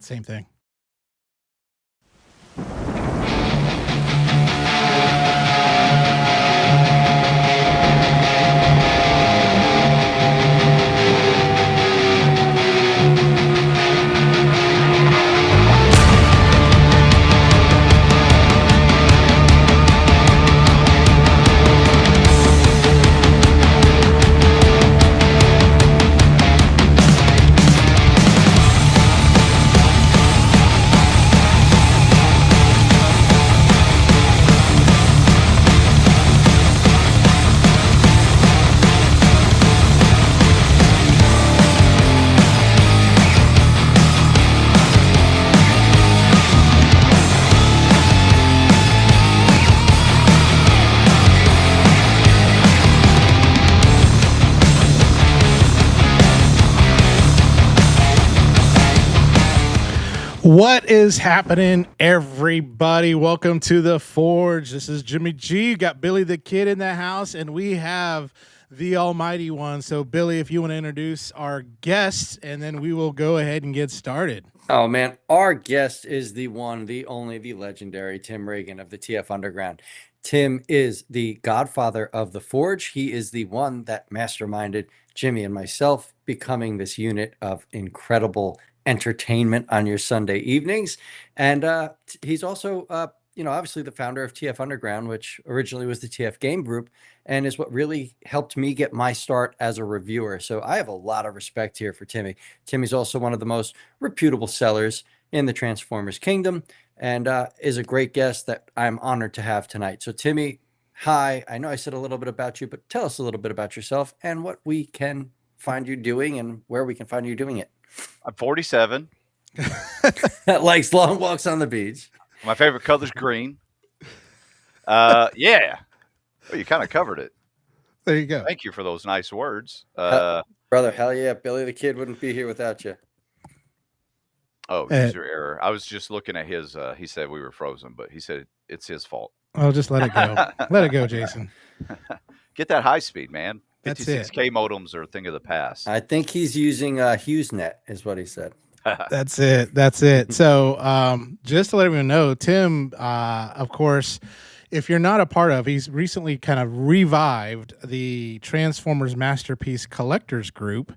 Same thing. What is happening, everybody? Welcome to the Forge. This is Jimmy G. You got Billy the Kid in the house, and we have the Almighty One. So, Billy, if you want to introduce our guests, and then we will go ahead and get started. Oh, man. Our guest is the one, the only, the legendary Tim Reagan of the TF Underground. Tim is the godfather of the Forge. He is the one that masterminded Jimmy and myself becoming this unit of incredible entertainment on your Sunday evenings. And he's also, obviously the founder of TF Underground, which originally was the TF Game Group, and is what really helped me get my start as a reviewer. So I have a lot of respect here for Timmy. Timmy's also one of the most reputable sellers in the Transformers kingdom, and is a great guest that I'm honored to have tonight. So Timmy, hi. I know I said a little bit about you, but tell us a little bit about yourself and what we can find you doing and where we can find you doing it. I'm 47. Likes long walks on the beach. My favorite color is green. Yeah. Well, you kind of covered it. There you go. Thank you for those nice words. Brother, hell yeah. Billy the Kid wouldn't be here without you. Oh, user error. I was just looking at his, he said we were frozen, but he said it's his fault. Oh, just let it go. Let it go, Jason. Get that high speed, man. That's 56K modems are a thing of the past. I think he's using HughesNet is what he said. That's it. So just to let everyone know, Tim, of course, if you're not a part of, he's recently kind of revived the Transformers Masterpiece Collectors Group,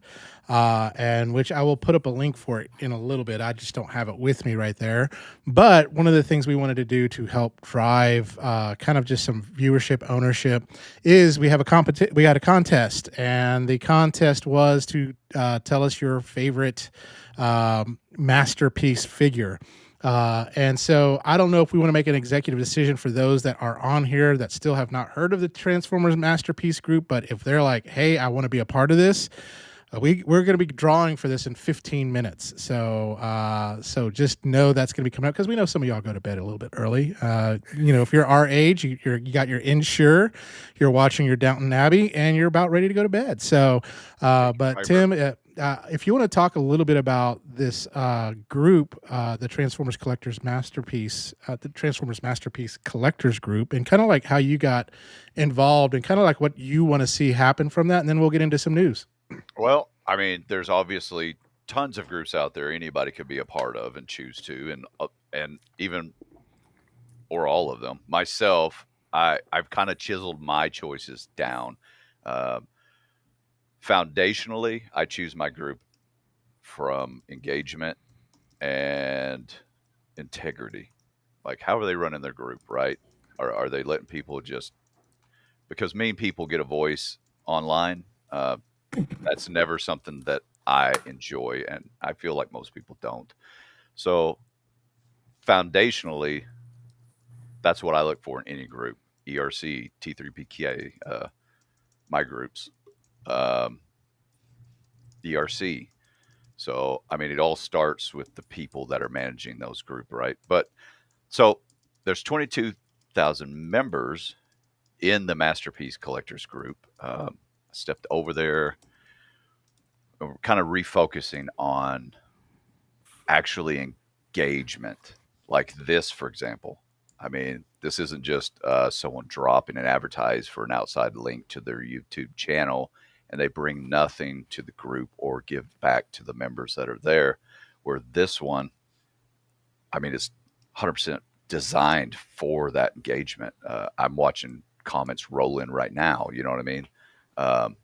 and which I will put up a link for it in a little bit. I just don't have it with me right there. But one of the things we wanted to do to help drive kind of just some viewership, ownership, is we have we had a contest, and the contest was to tell us your favorite masterpiece figure. And so I don't know if we want to make an executive decision for those that are on here that still have not heard of the Transformers Masterpiece Group, but if they're like, hey, I want to be a part of this, we're going to be drawing for this in 15 minutes. So so just know that's going to be coming up, because we know some of y'all go to bed a little bit early. If you're our age, you got your Insure, you're watching your Downton Abbey, and you're about ready to go to bed. So, but Tim, if you want to talk a little bit about this group, the Transformers Collectors Masterpiece, the Transformers Masterpiece Collectors Group, and kind of like how you got involved and kind of like what you want to see happen from that, and then we'll get into some news. Well, I mean, there's obviously tons of groups out there anybody could be a part of and choose to, and even or all of them. Myself, I've kind of chiseled my choices down. Foundationally, I choose my group from engagement and integrity. Like, how are they running their group, right? Are they letting people just, because mean people get a voice online? That's never something that I enjoy, and I feel like most people don't. So foundationally, that's what I look for in any group. ERC, T3PK, my groups, ERC. So, I mean, it all starts with the people that are managing those group, right? But so there's 22,000 members in the Masterpiece Collectors Group. Stepped over there, kind of refocusing on actually engagement, like this, for example. I mean, this isn't just someone dropping an advertise for an outside link to their YouTube channel and they bring nothing to the group or give back to the members that are there. Where this one, I mean, it's 100% designed for that engagement. I'm watching comments roll in right now. You know what I mean? Um,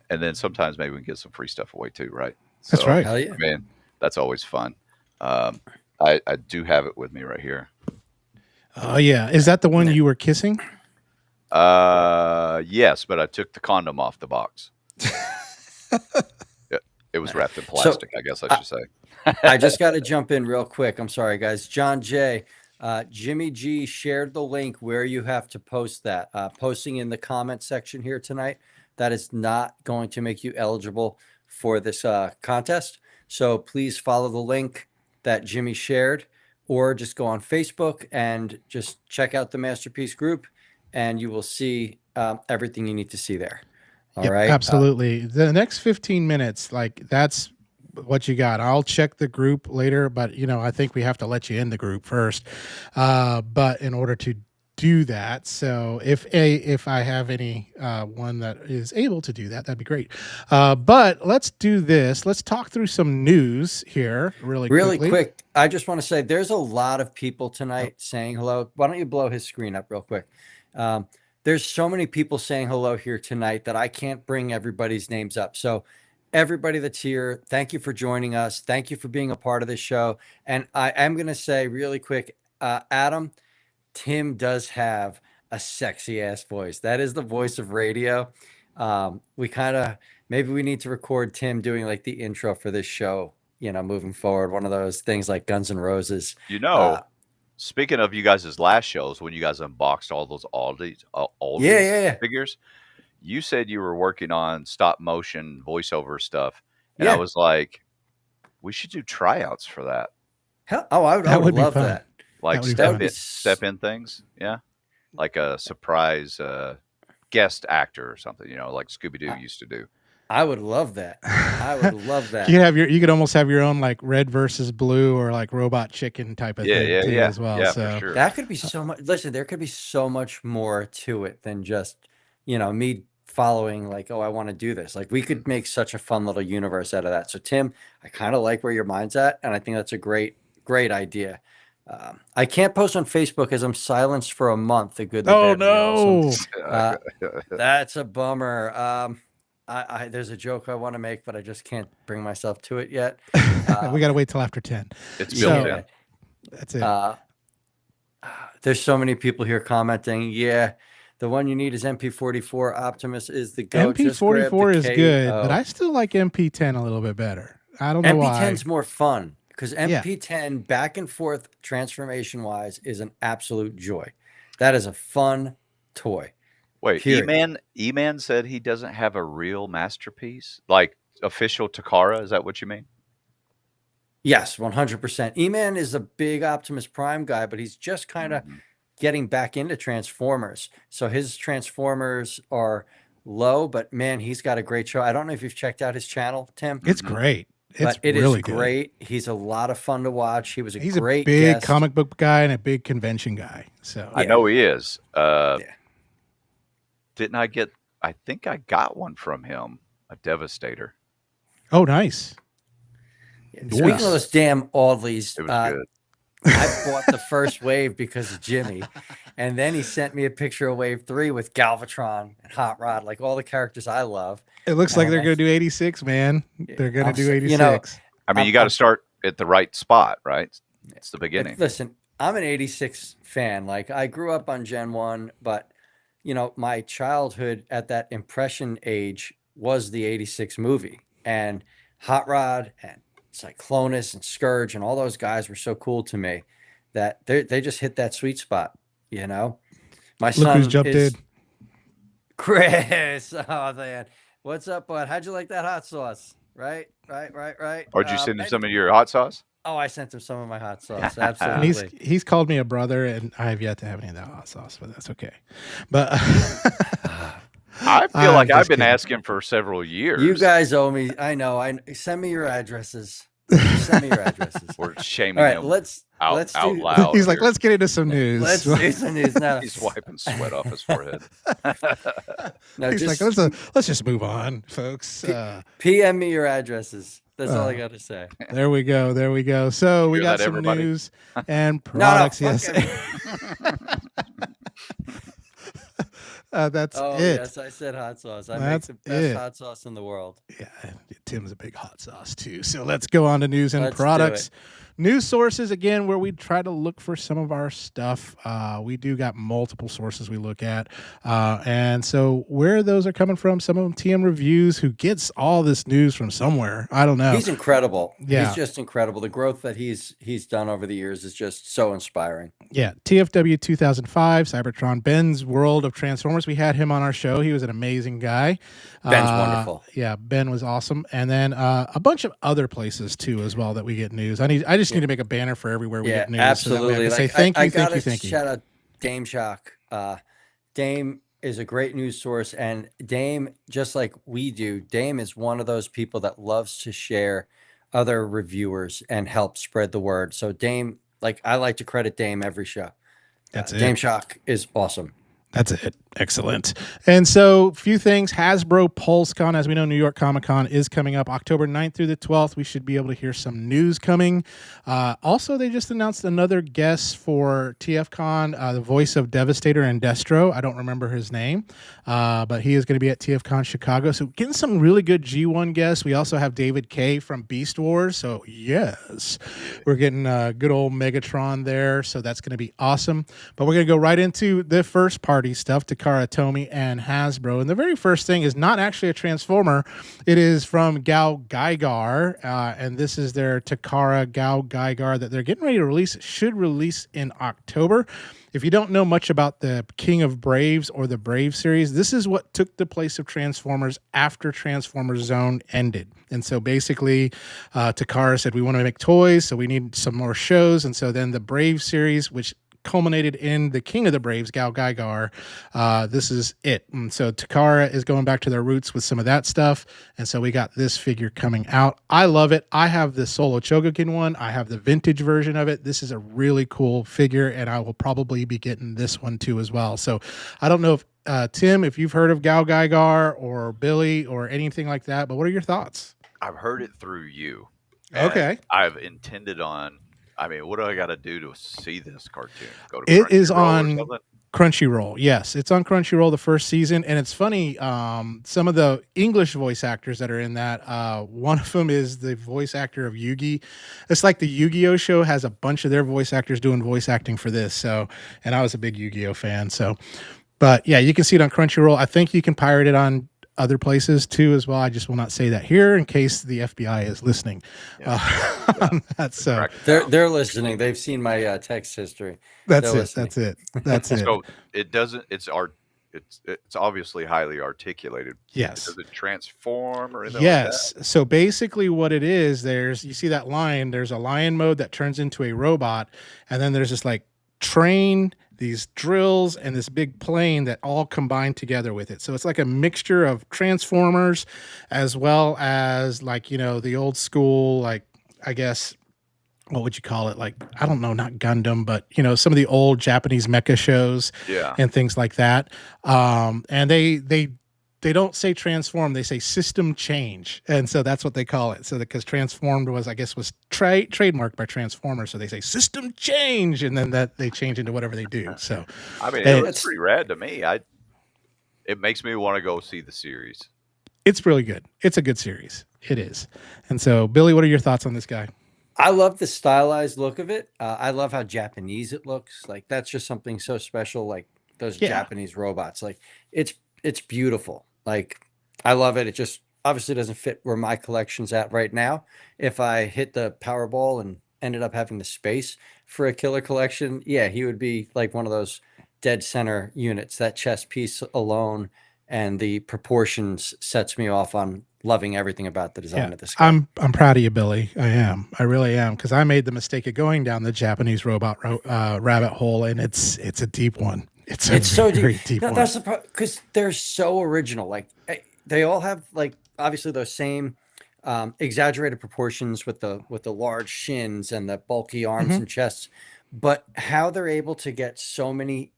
and then sometimes maybe we can get some free stuff away too, right? That's So, right. Hell yeah. I mean, that's always fun. I do have it with me right here. Oh yeah, is that the one you were kissing? Yes, but I took the condom off the box. It was wrapped in plastic, I guess I should say. I just got to jump in real quick. I'm sorry, guys. John J. Jimmy G shared the link where you have to post that. Posting in the comment section here tonight. That is not going to make you eligible for this contest. So please follow the link that Jimmy shared, or just go on Facebook and just check out the Masterpiece group, and you will see everything you need to see there. All Yep, right. absolutely. The next 15 minutes, like that's what you got. I'll check the group later, but I think we have to let you in the group first. But in order to do that, so if I have any one that is able to do that, that'd be great. But let's do this. Let's talk through some news here really quickly. Quick. I just want to say there's a lot of people tonight saying hello. Why don't you blow his screen up real quick? There's so many people saying hello here tonight that I can't bring everybody's names up. So everybody that's here, thank you for joining us. Thank you for being a part of this show. And I am going to say really quick, Adam, Tim does have a sexy ass voice. That is the voice of radio. Maybe we need to record Tim doing like the intro for this show, moving forward. One of those things like Guns N' Roses. Speaking of you guys' last shows, when you guys unboxed all those Aldi's figures, you said you were working on stop motion voiceover stuff. And I was like, we should do tryouts for that. I would love that. Like step in things. Yeah. Like a surprise guest actor or something, like Scooby-Doo used to do. I would love that. I would love that. You could almost have your own like red versus blue or like robot chicken type of thing too, as well. Yeah, so for sure. That could be so much. Listen, there could be so much more to it than just, me following like, oh, I want to do this. Like we could make such a fun little universe out of that. So Tim, I kind of like where your mind's at. And I think that's a great idea. I can't post on Facebook as I'm silenced for a month. The good. Oh no. That's a bummer. There's a joke I want to make, but I just can't bring myself to it yet. We got to wait till after 10. It's built in. That's it. There's so many people here commenting. Yeah, the one you need is MP44. Optimus is the go. MP44 is good, but I still like MP10 a little bit better. I don't know why. MP10's more fun because MP10 back and forth transformation wise is an absolute joy. That is a fun toy. Wait, E-Man said he doesn't have a real masterpiece? Like official Takara? Is that what you mean? Yes, 100%. E-Man is a big Optimus Prime guy, but he's just kind of getting back into Transformers. So his Transformers are low, but man, he's got a great show. I don't know if you've checked out his channel, Tim. It's great. It is great. He's a lot of fun to watch. He's a great big guest. comic book guy and a big convention guy. So I know he is. Didn't I get? I think I got one from him, a Devastator. Oh, nice. Speaking of those damn Audleys, it was good. I bought the first wave because of Jimmy, and then he sent me a picture of Wave 3 with Galvatron and Hot Rod, like all the characters I love. It looks like they're going to do 86, man. They're going to do 86. I mean, you got to start at the right spot, right? It's the beginning. Listen, I'm an 86 fan. Like I grew up on Gen 1, but my childhood at that impression age was the 86 movie, and Hot Rod and Cyclonus and Scourge and all those guys were so cool to me that they just hit that sweet spot. My son who's jumped in. Chris. Oh man, what's up, bud? How'd you like that hot sauce? Right. Or did you send him some of your hot sauce? Oh, I sent him some of my hot sauce. Absolutely. And he's called me a brother, and I have yet to have any of that hot sauce, but that's okay. But I feel like I've been asking for several years. You guys owe me. I know. Send me your addresses. Send me your addresses. We're shaming him. Let's out loud. He's like, let's get into some news. Let's do some news now. He's wiping sweat off his forehead. He's like, let's just move on, folks. PM me your addresses. That's all I got to say. There we go. There we go. So we Hear got that, some everybody? news and No, products. fuck Yes. That's Oh, it. yes, I said hot sauce. I That's make the best it. hot sauce in the world. Yeah, Tim's a big hot sauce too. So let's go on to news and Let's do products. it. News sources again, where we try to look for some of our stuff. We do got multiple sources we look at, and so where those are coming from, some of them TM Reviews, who gets all this news from somewhere. I don't know. He's incredible. Yeah. He's just incredible. The growth that he's done over the years is just so inspiring. Yeah, TFW 2005, Cybertron, Ben's World of Transformers. We had him on our show. He was an amazing guy. Ben's wonderful. Yeah, Ben was awesome. And then a bunch of other places too as well that we get news. I just need to make a banner for everywhere we get news. Absolutely. So that way I can say thank you, I gotta thank you. shout out Dame Shock. Dame is a great news source, and Dame, just like we do, Dame is one of those people that loves to share other reviewers and help spread the word. So Dame, I like to credit Dame every show. That's it. Dame Shock is awesome. That's it. Excellent. And so, a few things. Hasbro PulseCon, as we know, New York Comic Con is coming up October 9th through the 12th. We should be able to hear some news coming. Also, they just announced another guest for TFCon, the voice of Devastator and Destro. I don't remember his name, but he is going to be at TFCon Chicago. So, getting some really good G1 guests. We also have David K from Beast Wars. So, yes, we're getting good old Megatron there. So, that's going to be awesome. But we're going to go right into the first party stuff, Takara Tomy and Hasbro. And the very first thing is not actually a Transformer. It is from Gal Gaigar, and this is their Takara Gal Gaigar that they're getting ready to release. It should release in October. If you don't know much about the King of Braves or the Brave series, this is what took the place of Transformers after Transformers Zone ended. And so basically, Takara said, we want to make toys, so we need some more shows. And so then the Brave series, which culminated in the King of the Braves, Gal Gaigar. This is it. And so Takara is going back to their roots with some of that stuff. And so we got this figure coming out. I love it. I have the Solo Chogokin one. I have the vintage version of it. This is a really cool figure, and I will probably be getting this one too as well. So I don't know if Tim, if you've heard of Gal Gaigar or Billy or anything like that, but what are your thoughts? I've heard it through you. Okay. I've intended on. I mean, what do I got to do to see this cartoon? Go to it is Crunchyroll on or something? Crunchyroll. Yes, it's on Crunchyroll the first season, and it's funny. Some of the English voice actors that are in that, one of them is the voice actor of Yugi. It's like the Yu-Gi-Oh show has a bunch of their voice actors doing voice acting for this. So, and I was a big Yu-Gi-Oh fan. So, but yeah, you can see it on Crunchyroll. I think you can pirate it on other places too as well. I just will not say that here in case the FBI is listening. That's so they're listening. They've seen my text history. That's it. That's it. That's it. So it doesn't. It's obviously highly articulated. Yes. Does it transform or anything yes. like that? So basically, what it is, you see that lion. There's a lion mode that turns into a robot, and then there's this like train, these drills, and this big plane that all combine together with it. So it's like a mixture of Transformers as well as the old school, I guess, what would you call it? I don't know, not Gundam, but some of the old Japanese mecha shows and things like that. And they don't say transform, they say system change. And so that's what they call it. So because transformed was trademarked by Transformers. So they say system change, and then that they change into whatever they do. So I mean, it's pretty rad to me. It makes me want to go see the series. It's really good. It's a good series. It is. And so, Billy, what are your thoughts on this guy? I love the stylized look of it. I love how Japanese it looks. That's just something so special. Like those Japanese robots. It's beautiful. I love it. It just obviously doesn't fit where my collection's at right now. If I hit the Powerball and ended up having the space for a killer collection, he would be like one of those dead center units. That chest piece alone and the proportions sets me off on loving everything about the design of this guy. I'm proud of you, Billy. I am. I really am, because I made the mistake of going down the Japanese robot rabbit hole, and it's a deep one. It's so deep. No, that's the problem, because they're so original. They all have obviously those same exaggerated proportions with the large shins and the bulky arms and chests, but how they're able to get so many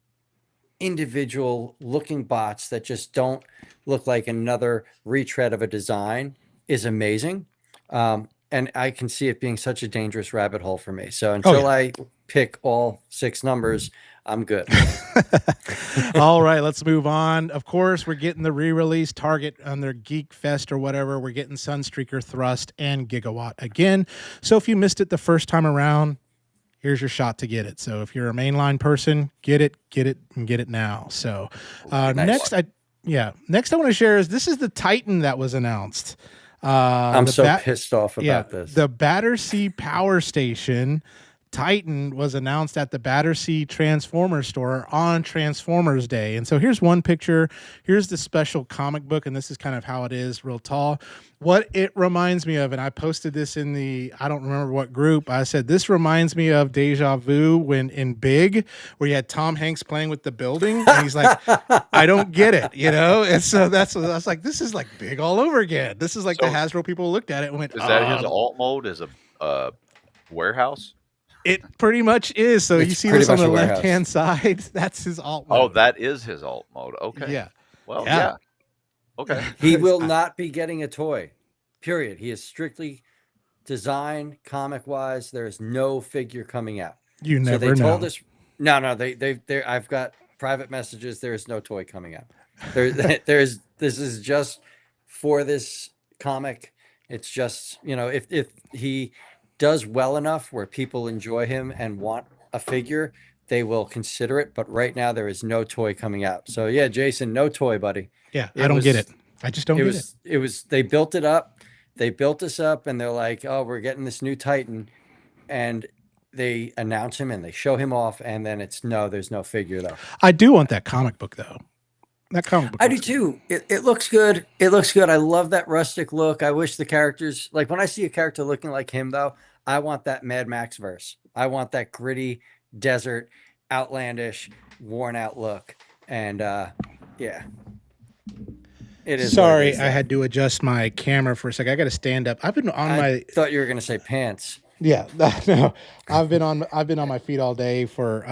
individual looking bots that just don't look like another retread of a design is amazing. and I can see it being such a dangerous rabbit hole for me. So until I pick all 6 numbers, I'm good. All right, let's move on. Of course, we're getting the re-release Target on their Geek Fest or whatever. We're getting Sunstreaker, Thrust, and Gigawatt again. So if you missed it the first time around, here's your shot to get it. So if you're a mainline person, get it, and get it now. So next I want to share is this is the Titan that was announced. I'm so pissed off about this. The Battersea Power Station Titan was announced at the Battersea Transformer store on Transformers Day. And so here's one picture. Here's the special comic book, and this is kind of how it is, real tall. What it reminds me of, and I posted this in the, I don't remember what group, I said, this reminds me of Deja Vu when in Big, where you had Tom Hanks playing with the building, and he's like, I don't get it, you know? And so that's what I was like, this is like Big all over again. This is like the Hasbro people looked at it and went, is that his alt mode as a warehouse? It pretty much is. So you see this on the left-hand side. That's his alt mode. Oh, that is his alt mode. Okay. Yeah. Well, yeah. Okay. He will not be getting a toy. Period. He is strictly design, comic-wise. There's no figure coming out. You never know. So they told know. us. No. They. I've got private messages. There is no toy coming out. This is just for this comic. It's just, if he does well enough where people enjoy him and want a figure, they will consider it. But right now there is no toy coming out. So yeah, Jason, no toy, buddy. Yeah, I don't get it. I just don't get it. It was they built it up. They built us up, and they're like, oh, we're getting this new Titan, and they announce him and they show him off, and then there's no figure though. I do want that comic book though. That comic book. I do too. It looks good. It looks good. I love that rustic look. I wish the characters, like when I see a character looking like him though, I want that Mad Max verse. I want that gritty desert, outlandish, worn out look. And yeah. It is. Sorry, I had to adjust my camera for a second. I got to stand up. I've been on I thought you were going to say pants. Yeah, no. I've been on my feet all day for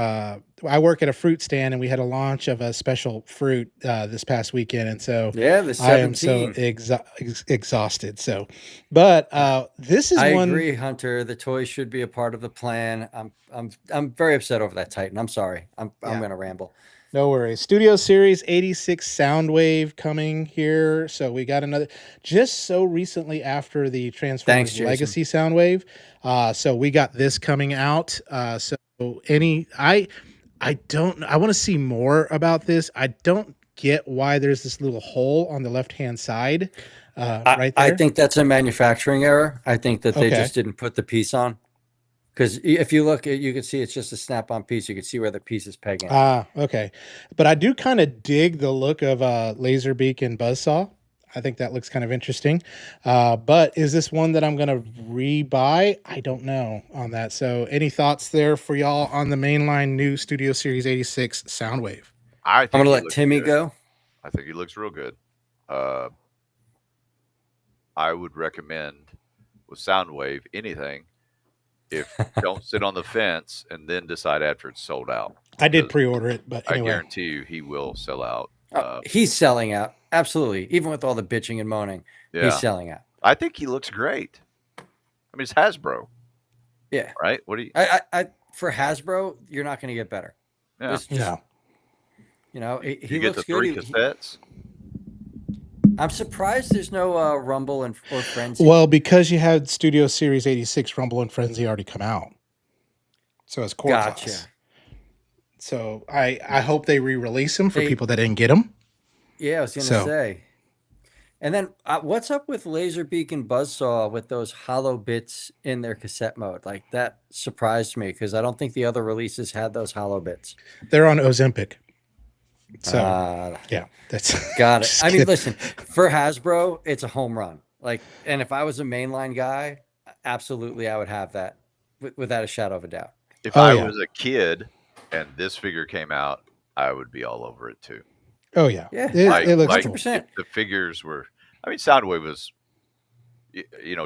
I work at a fruit stand, and we had a launch of a special fruit this past weekend, and so the 17. I am so exhausted. So, but this is I agree, Hunter. The toys should be a part of the plan. I'm very upset over that Titan. I'm sorry. I'm going to ramble. No worries. Studio Series 86 Soundwave coming here. So we got another just so recently after the Transformers Legacy Soundwave. So we got this coming out. So I want to see more about this. I don't get why there's this little hole on the left-hand side right there. I think that's a manufacturing error. I think that they just didn't put the piece on. Because if you look, you can see it's just a snap-on piece. You can see where the piece is pegging. Okay. But I do kind of dig the look of Laserbeak and Buzzsaw. I think that looks kind of interesting. But is this one that I'm going to rebuy? I don't know on that. So any thoughts there for y'all on the mainline new Studio Series 86 Soundwave? I'm going to let Timmy go. I think he looks real good. I would recommend with Soundwave anything. If don't sit on the fence and then decide after it's sold out. I did pre-order it, but anyway. I guarantee you he will sell out. He's selling out. Absolutely. Even with all the bitching and moaning, he's selling out. I think he looks great. I mean, it's Hasbro. Yeah. Right? What do you... for Hasbro, you're not going to get better. Yeah. He get looks the 3 cassettes. I'm surprised there's no Rumble or Frenzy. Well, because you had Studio Series 86 Rumble and Frenzy already come out. So it's core class. So I hope they re-release them for people that didn't get them. Yeah, I was going to say. And then what's up with Laserbeak and Buzzsaw with those hollow bits in their cassette mode? Like that surprised me because I don't think the other releases had those hollow bits. They're on Ozempic. So yeah, that's got it. I mean, listen, for Hasbro, it's a home run. Like, and if I was a mainline guy, absolutely, I would have that without a shadow of a doubt. If I was a kid and this figure came out, I would be all over it too. Oh yeah, it looks 100%. The figures were. I mean, Soundwave was,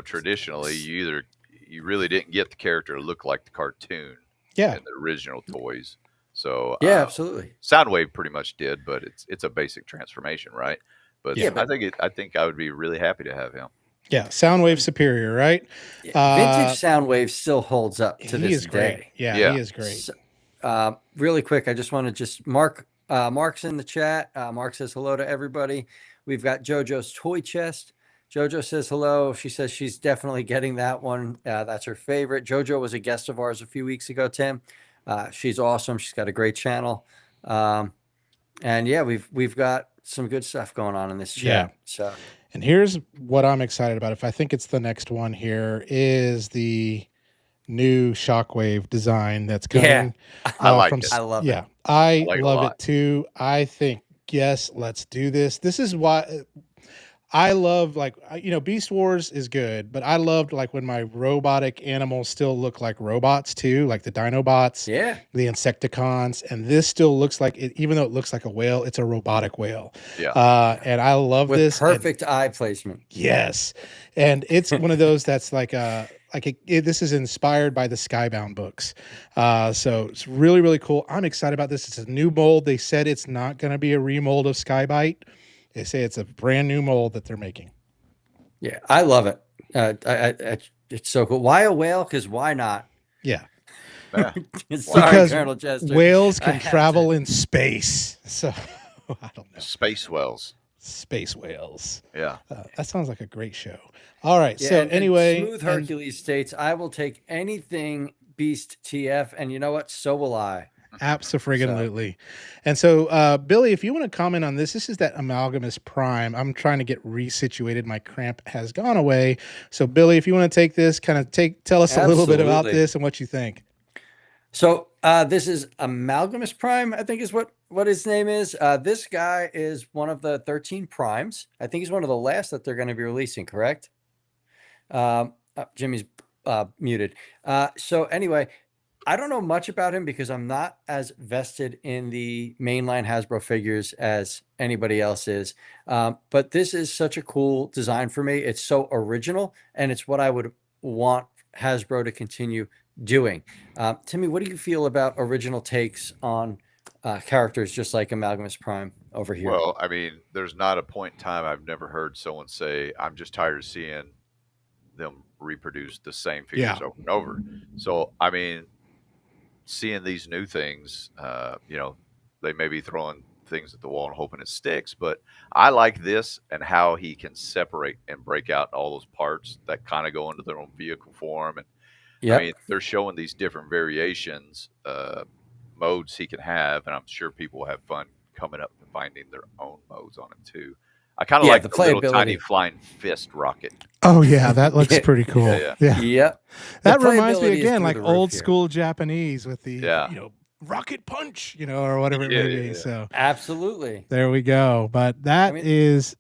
traditionally you really didn't get the character to look like the cartoon. Yeah. In the original toys. So absolutely. Soundwave pretty much did, but it's a basic transformation, right? But I think I would be really happy to have him. Yeah, Soundwave Superior, right? Vintage Soundwave still holds up to He this is great. day. Yeah, Yeah. he is great. So, really quick, I just want to just Mark's in the chat. Mark says hello to everybody. We've got JoJo's toy chest. JoJo says hello. She says she's definitely getting that one. That's her favorite. JoJo was a guest of ours a few weeks ago, Tim. She's awesome. She's got a great channel. And yeah, we've got some good stuff going on in this chat. Yeah. So, And here's what I'm excited about. If I think it's the next one here is the new Shockwave design that's coming. I like it. I love it. Yeah, I like it a love lot. it too. I think, yes, let's do this. This is why I love, like, Beast Wars is good, but I loved, like, when my robotic animals still look like robots too, like the Dinobots, Yeah. the Insecticons, and this still looks like it, even though it looks like a whale, it's a robotic whale. Yeah. And I love With this. and- perfect eye placement. yes, and it's one of those that's like this is inspired by the Skybound books. So it's really, really cool. I'm excited about this. It's a new mold. They said it's not going to be a remold of Skybite. They say it's a brand new mold that they're making. Yeah, I love it. It's so cool. Why a whale? Because why not? Yeah. Sorry, Because Colonel Chester. whales I can had travel to. in space. So I don't know. Space whales. Space whales. Yeah. That sounds like a great show. All right. Yeah, so and anyway, Smooth Hercules states, "I will take anything Beast TF," and you know what? So will I. Abso-friggin-lutely. And so, Billy, if you want to comment on this is that Amalgamus Prime. I'm trying to get resituated. My cramp has gone away. So, Billy, if you want to take this, tell us a little bit about Absolutely. this and what you think. So this is Amalgamus Prime, I think is what his name is. This guy is one of the 13 primes. I think he's one of the last that they're going to be releasing, correct? Jimmy's muted. So anyway, I don't know much about him because I'm not as vested in the mainline Hasbro figures as anybody else is. But this is such a cool design for me. It's so original, and it's what I would want Hasbro to continue doing. Timmy, what do you feel about original takes on characters just like Amalgamus Prime over here? Well, I mean, there's not a point in time I've never heard someone say, I'm just tired of seeing them reproduce the same figures over and over. So, I mean, seeing these new things, they may be throwing things at the wall and hoping it sticks, but I like this and how he can separate and break out all those parts that kind of go into their own vehicle form. And Yep. I mean, they're showing these different variations, modes he can have, and I'm sure people will have fun coming up and finding their own modes on it too. I kind of like the the little playability. tiny flying fist rocket. Oh, yeah, that looks pretty cool. Yeah. Yep. That The reminds me playability is again, through like the roof old here. school Japanese with the, Yeah. rocket punch, or whatever it may be. Yeah. So Absolutely. there we go. But that is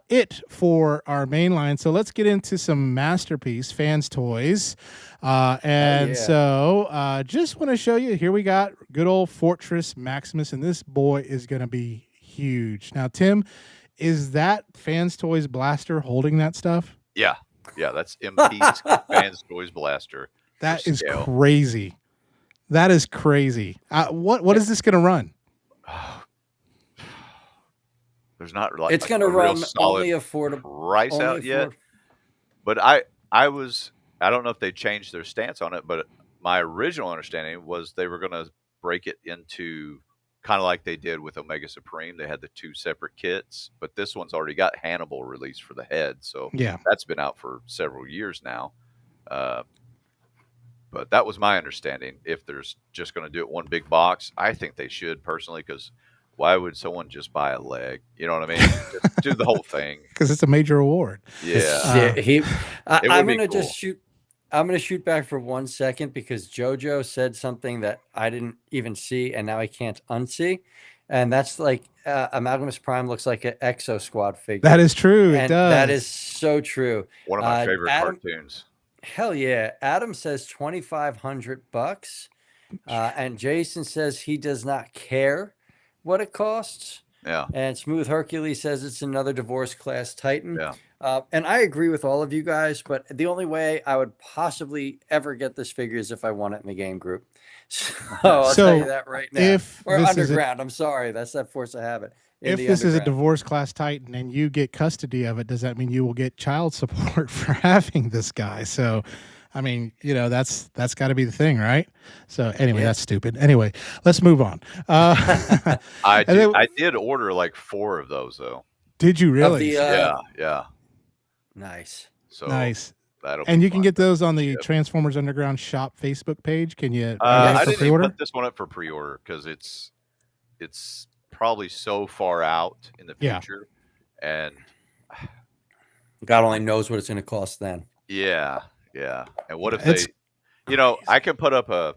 it for our main line. So let's get into some Masterpiece Fans Toys. So just want to show you, here we got good old Fortress Maximus, and this boy is going to be huge. Now, Tim, is that Fans Toys blaster holding that stuff? Yeah, that's MP's Fans Toys Blaster. That is scale. crazy. That is crazy. What is this going to run? There's not It's going to run only affordable price out yet. But I don't know if they changed their stance on it, but my original understanding was they were going to break it into kind of like they did with Omega Supreme. They had the two separate kits, but this one's already got Hannibal released for the head. So that's been out for several years now. But that was my understanding. If there's just going to do it one big box, I think they should personally, because why would someone just buy a leg? You know what I mean? Just do the whole thing. Because it's a major award. Yeah. I'm going to just shoot. I'm going to shoot back for 1 second because JoJo said something that I didn't even see, and now I can't unsee. And that's like Amalgamus Prime looks like an Exo Squad figure. That is true. It does. That is so true. One of my favorite cartoons. Hell yeah. Adam says $2,500. And Jason says he does not care what it costs. Yeah. And Smooth Hercules says it's another divorce class Titan. Yeah. And I agree with all of you guys, but the only way I would possibly ever get this figure is if I won it in the game group. So I'll tell you that right now. Or Underground. I'm sorry. That's that force of habit. in if the this is a underground. divorce class Titan and you get custody of it, does that mean you will get child support for having this guy? So, I mean, that's got to be the thing, right? So anyway, Yeah. that's stupid. Anyway, let's move on. And then, I did order like 4 of those though. did you Of really? the Yeah. nice. So Nice. that'll be And you can fun get to those on the ship. Transformers Underground shop Facebook page. Can you? Are they up I for didn't even pre-order? put this one up for pre-order because it's probably so far out in the Yeah. future, and God only knows what it's going to cost then. yeah. And what if It's I can put up a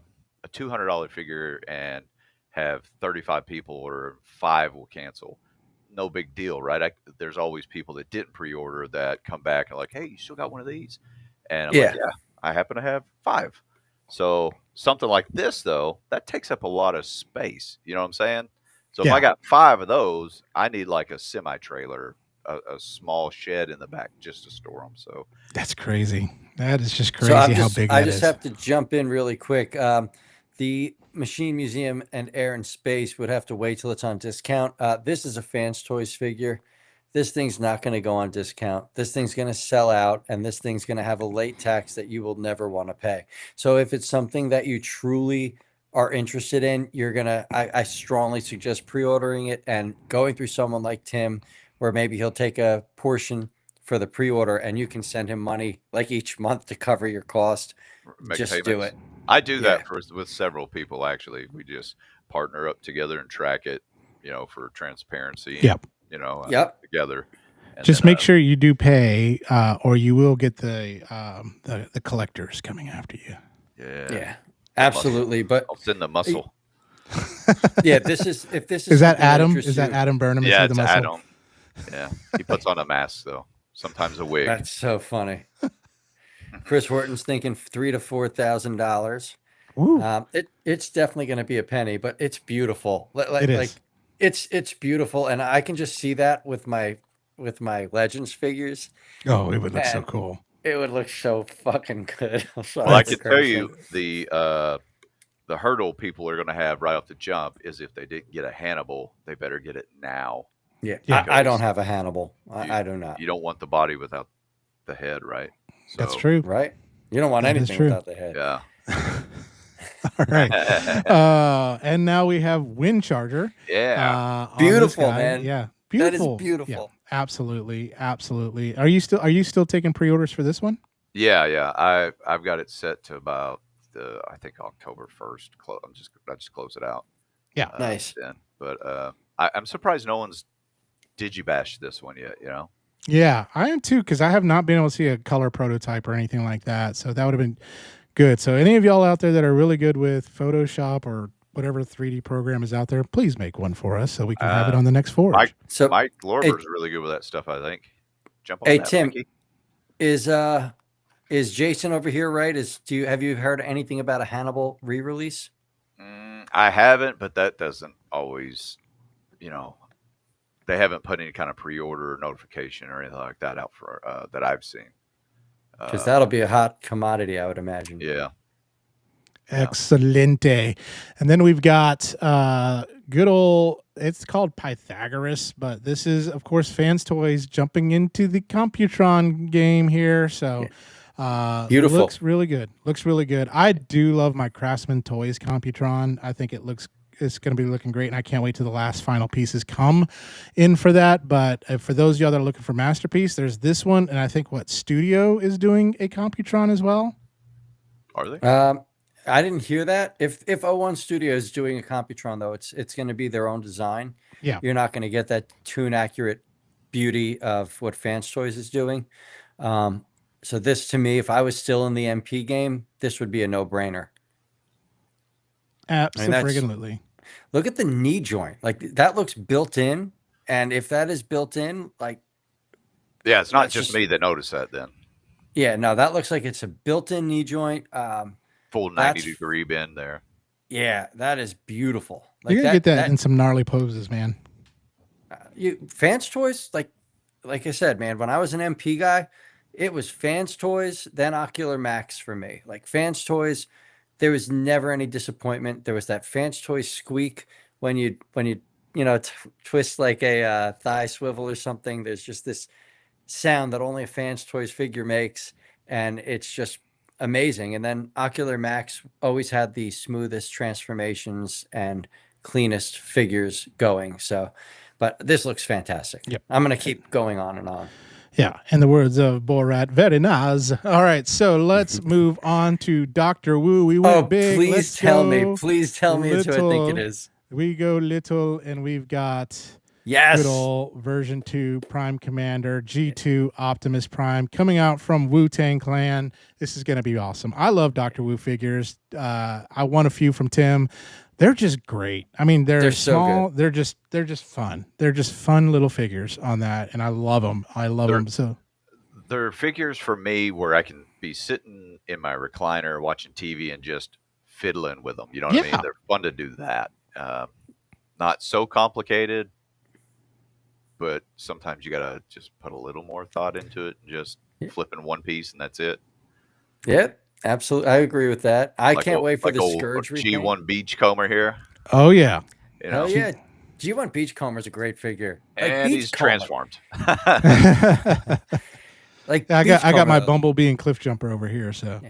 $200 figure and have 35 people or 5 will cancel. No big deal, right? There's always people that didn't pre-order that come back and like, hey, you still got one of these? And I'm like, yeah, I happen to have 5. So something like this, though, that takes up a lot of space. You know what I'm saying? So if I Yeah. got 5 of those, I need like a semi-trailer, a small shed in the back just to store them. So That's crazy. That is just So crazy how big I that just is. have to jump in really quick. The Machine Museum and Air and Space would have to wait till it's on discount. This is a Fans Toys figure. This thing's not going to go on discount. This thing's going to sell out, and this thing's going to have a late tax that you will never want to pay. So if it's something that you truly are interested in, I strongly suggest pre-ordering it and going through someone like Tim, where maybe he'll take a portion for the pre-order and you can send him money like each month to cover your cost. make Just payments. do it. I do Yeah. that with several people actually. We just partner up together and track it, for transparency. Yep. Together. And Just then, make sure you do pay, or you will get the collectors coming after you. Yeah, absolutely. But I'll send the muscle. yeah, if this is Is that something Adam? interests Is that you- Adam Burnham? Is Yeah, he it's the muscle? Adam. Yeah, he puts on a mask though. Sometimes a wig. That's so funny. Chris Horton's thinking $3,000 to $4,000. Ooh, It's definitely going to be a penny, but it's beautiful. it is. It's beautiful, and I can just see that with my Legends figures. Oh, it would look so And cool. It would look so fucking good. I'm sorry Well, I for can tell cursing. you the hurdle people are going to have right off the jump is if they didn't get a Hannibal, they better get it now. Yeah, Yeah. I don't have a Hannibal. I do not. You don't want the body without the head, right? That's So, true. Right? You don't want That is anything true. without the head. Yeah. All right. And now we have Wind Charger. Yeah. on this Beautiful, guy. man. Yeah, That is beautiful. beautiful. Yeah, absolutely. Are you still taking pre-orders for this one? Yeah. I've got it set to about I think October 1st. I just close it out. Yeah. Nice. Then, but I'm surprised no one's digibashed this one yet. Yeah, I am too, because I have not been able to see a color prototype or anything like that. So that would have been good. So any of y'all out there that are really good with Photoshop or whatever 3D program is out there, please make one for us so we can have it on the next Forge. Mike Lorber's really good with that stuff. I think. Jump on Hey, that, Tim. Mikey. Is Jason over here right? Have you heard anything about a Hannibal re-release? I haven't, but that doesn't always, they haven't put any kind of pre-order notification or anything like that out for that I've seen. Because that'll be a hot commodity, I would imagine. Yeah. Excelente. And then we've got good old, it's called Pythagoras, but this is, of course, Fans Toys jumping into the Computron game here. So Beautiful. Looks really good. I do love my Craftsman Toys Computron. I think it's going to be looking great, and I can't wait till the last final pieces come in for that. But for those of y'all that are looking for Masterpiece, there's this one, and I think Studio is doing a Computron as well. Are they? I didn't hear that. If O1 Studio is doing a Computron, though, it's going to be their own design. Yeah. You're not going to get that tune accurate beauty of what Fans Toys is doing. So this, to me, if I was still in the MP game, this would be a no-brainer. Absolutely. Look at the knee joint. Like, that looks built in. And if that is built in, like, yeah, it's not that's just me that noticed that then. yeah, no, that looks like it's a built-in knee joint. Full 90-degree bend there. Yeah, that is beautiful. Like, You're going to get that in some gnarly poses, man. Fans Toys, like I said, man, when I was an MP guy, it was Fans Toys, then Ocular Max for me. Like, Fans Toys, there was never any disappointment. There was that Fans Toys squeak when you twist like a thigh swivel or something. There's just this sound that only a Fans Toys figure makes, and it's just amazing. And then Ocular Max always had the smoothest transformations and cleanest figures going. So, but this looks fantastic. Yep. I'm gonna keep going on and on. Yeah, in the words of Borat, very nice. All right, so let's move on to Doctor Wu. We went Oh, big. please Let's tell me. go Please tell me it's who I think it little. is. We go little, and we've got Yes. good old version 2 Prime Commander G2 Optimus Prime coming out from Wu-Tang Clan. This is going to be awesome. I love Dr. Wu figures. I won a few from Tim. They're just great. I mean, they're so small. good. They're just fun. They're just fun little figures on that, and I love them. I love them. So They're figures for me where I can be sitting in my recliner watching TV and just fiddling with them. You know what I mean? Yeah. They're fun to do that. Not so complicated, but sometimes you gotta just put a little more thought into it and just flipping one piece and that's it. Yep, absolutely. I agree with that. I can't wait for the old Scourge repaint. G1 Beachcomber here. Oh yeah. You know, Hell yeah. G1 Beachcomber is a great figure. Like and he's transformed. Like I got my Beachcomber. Bumblebee and Cliff Jumper over here. So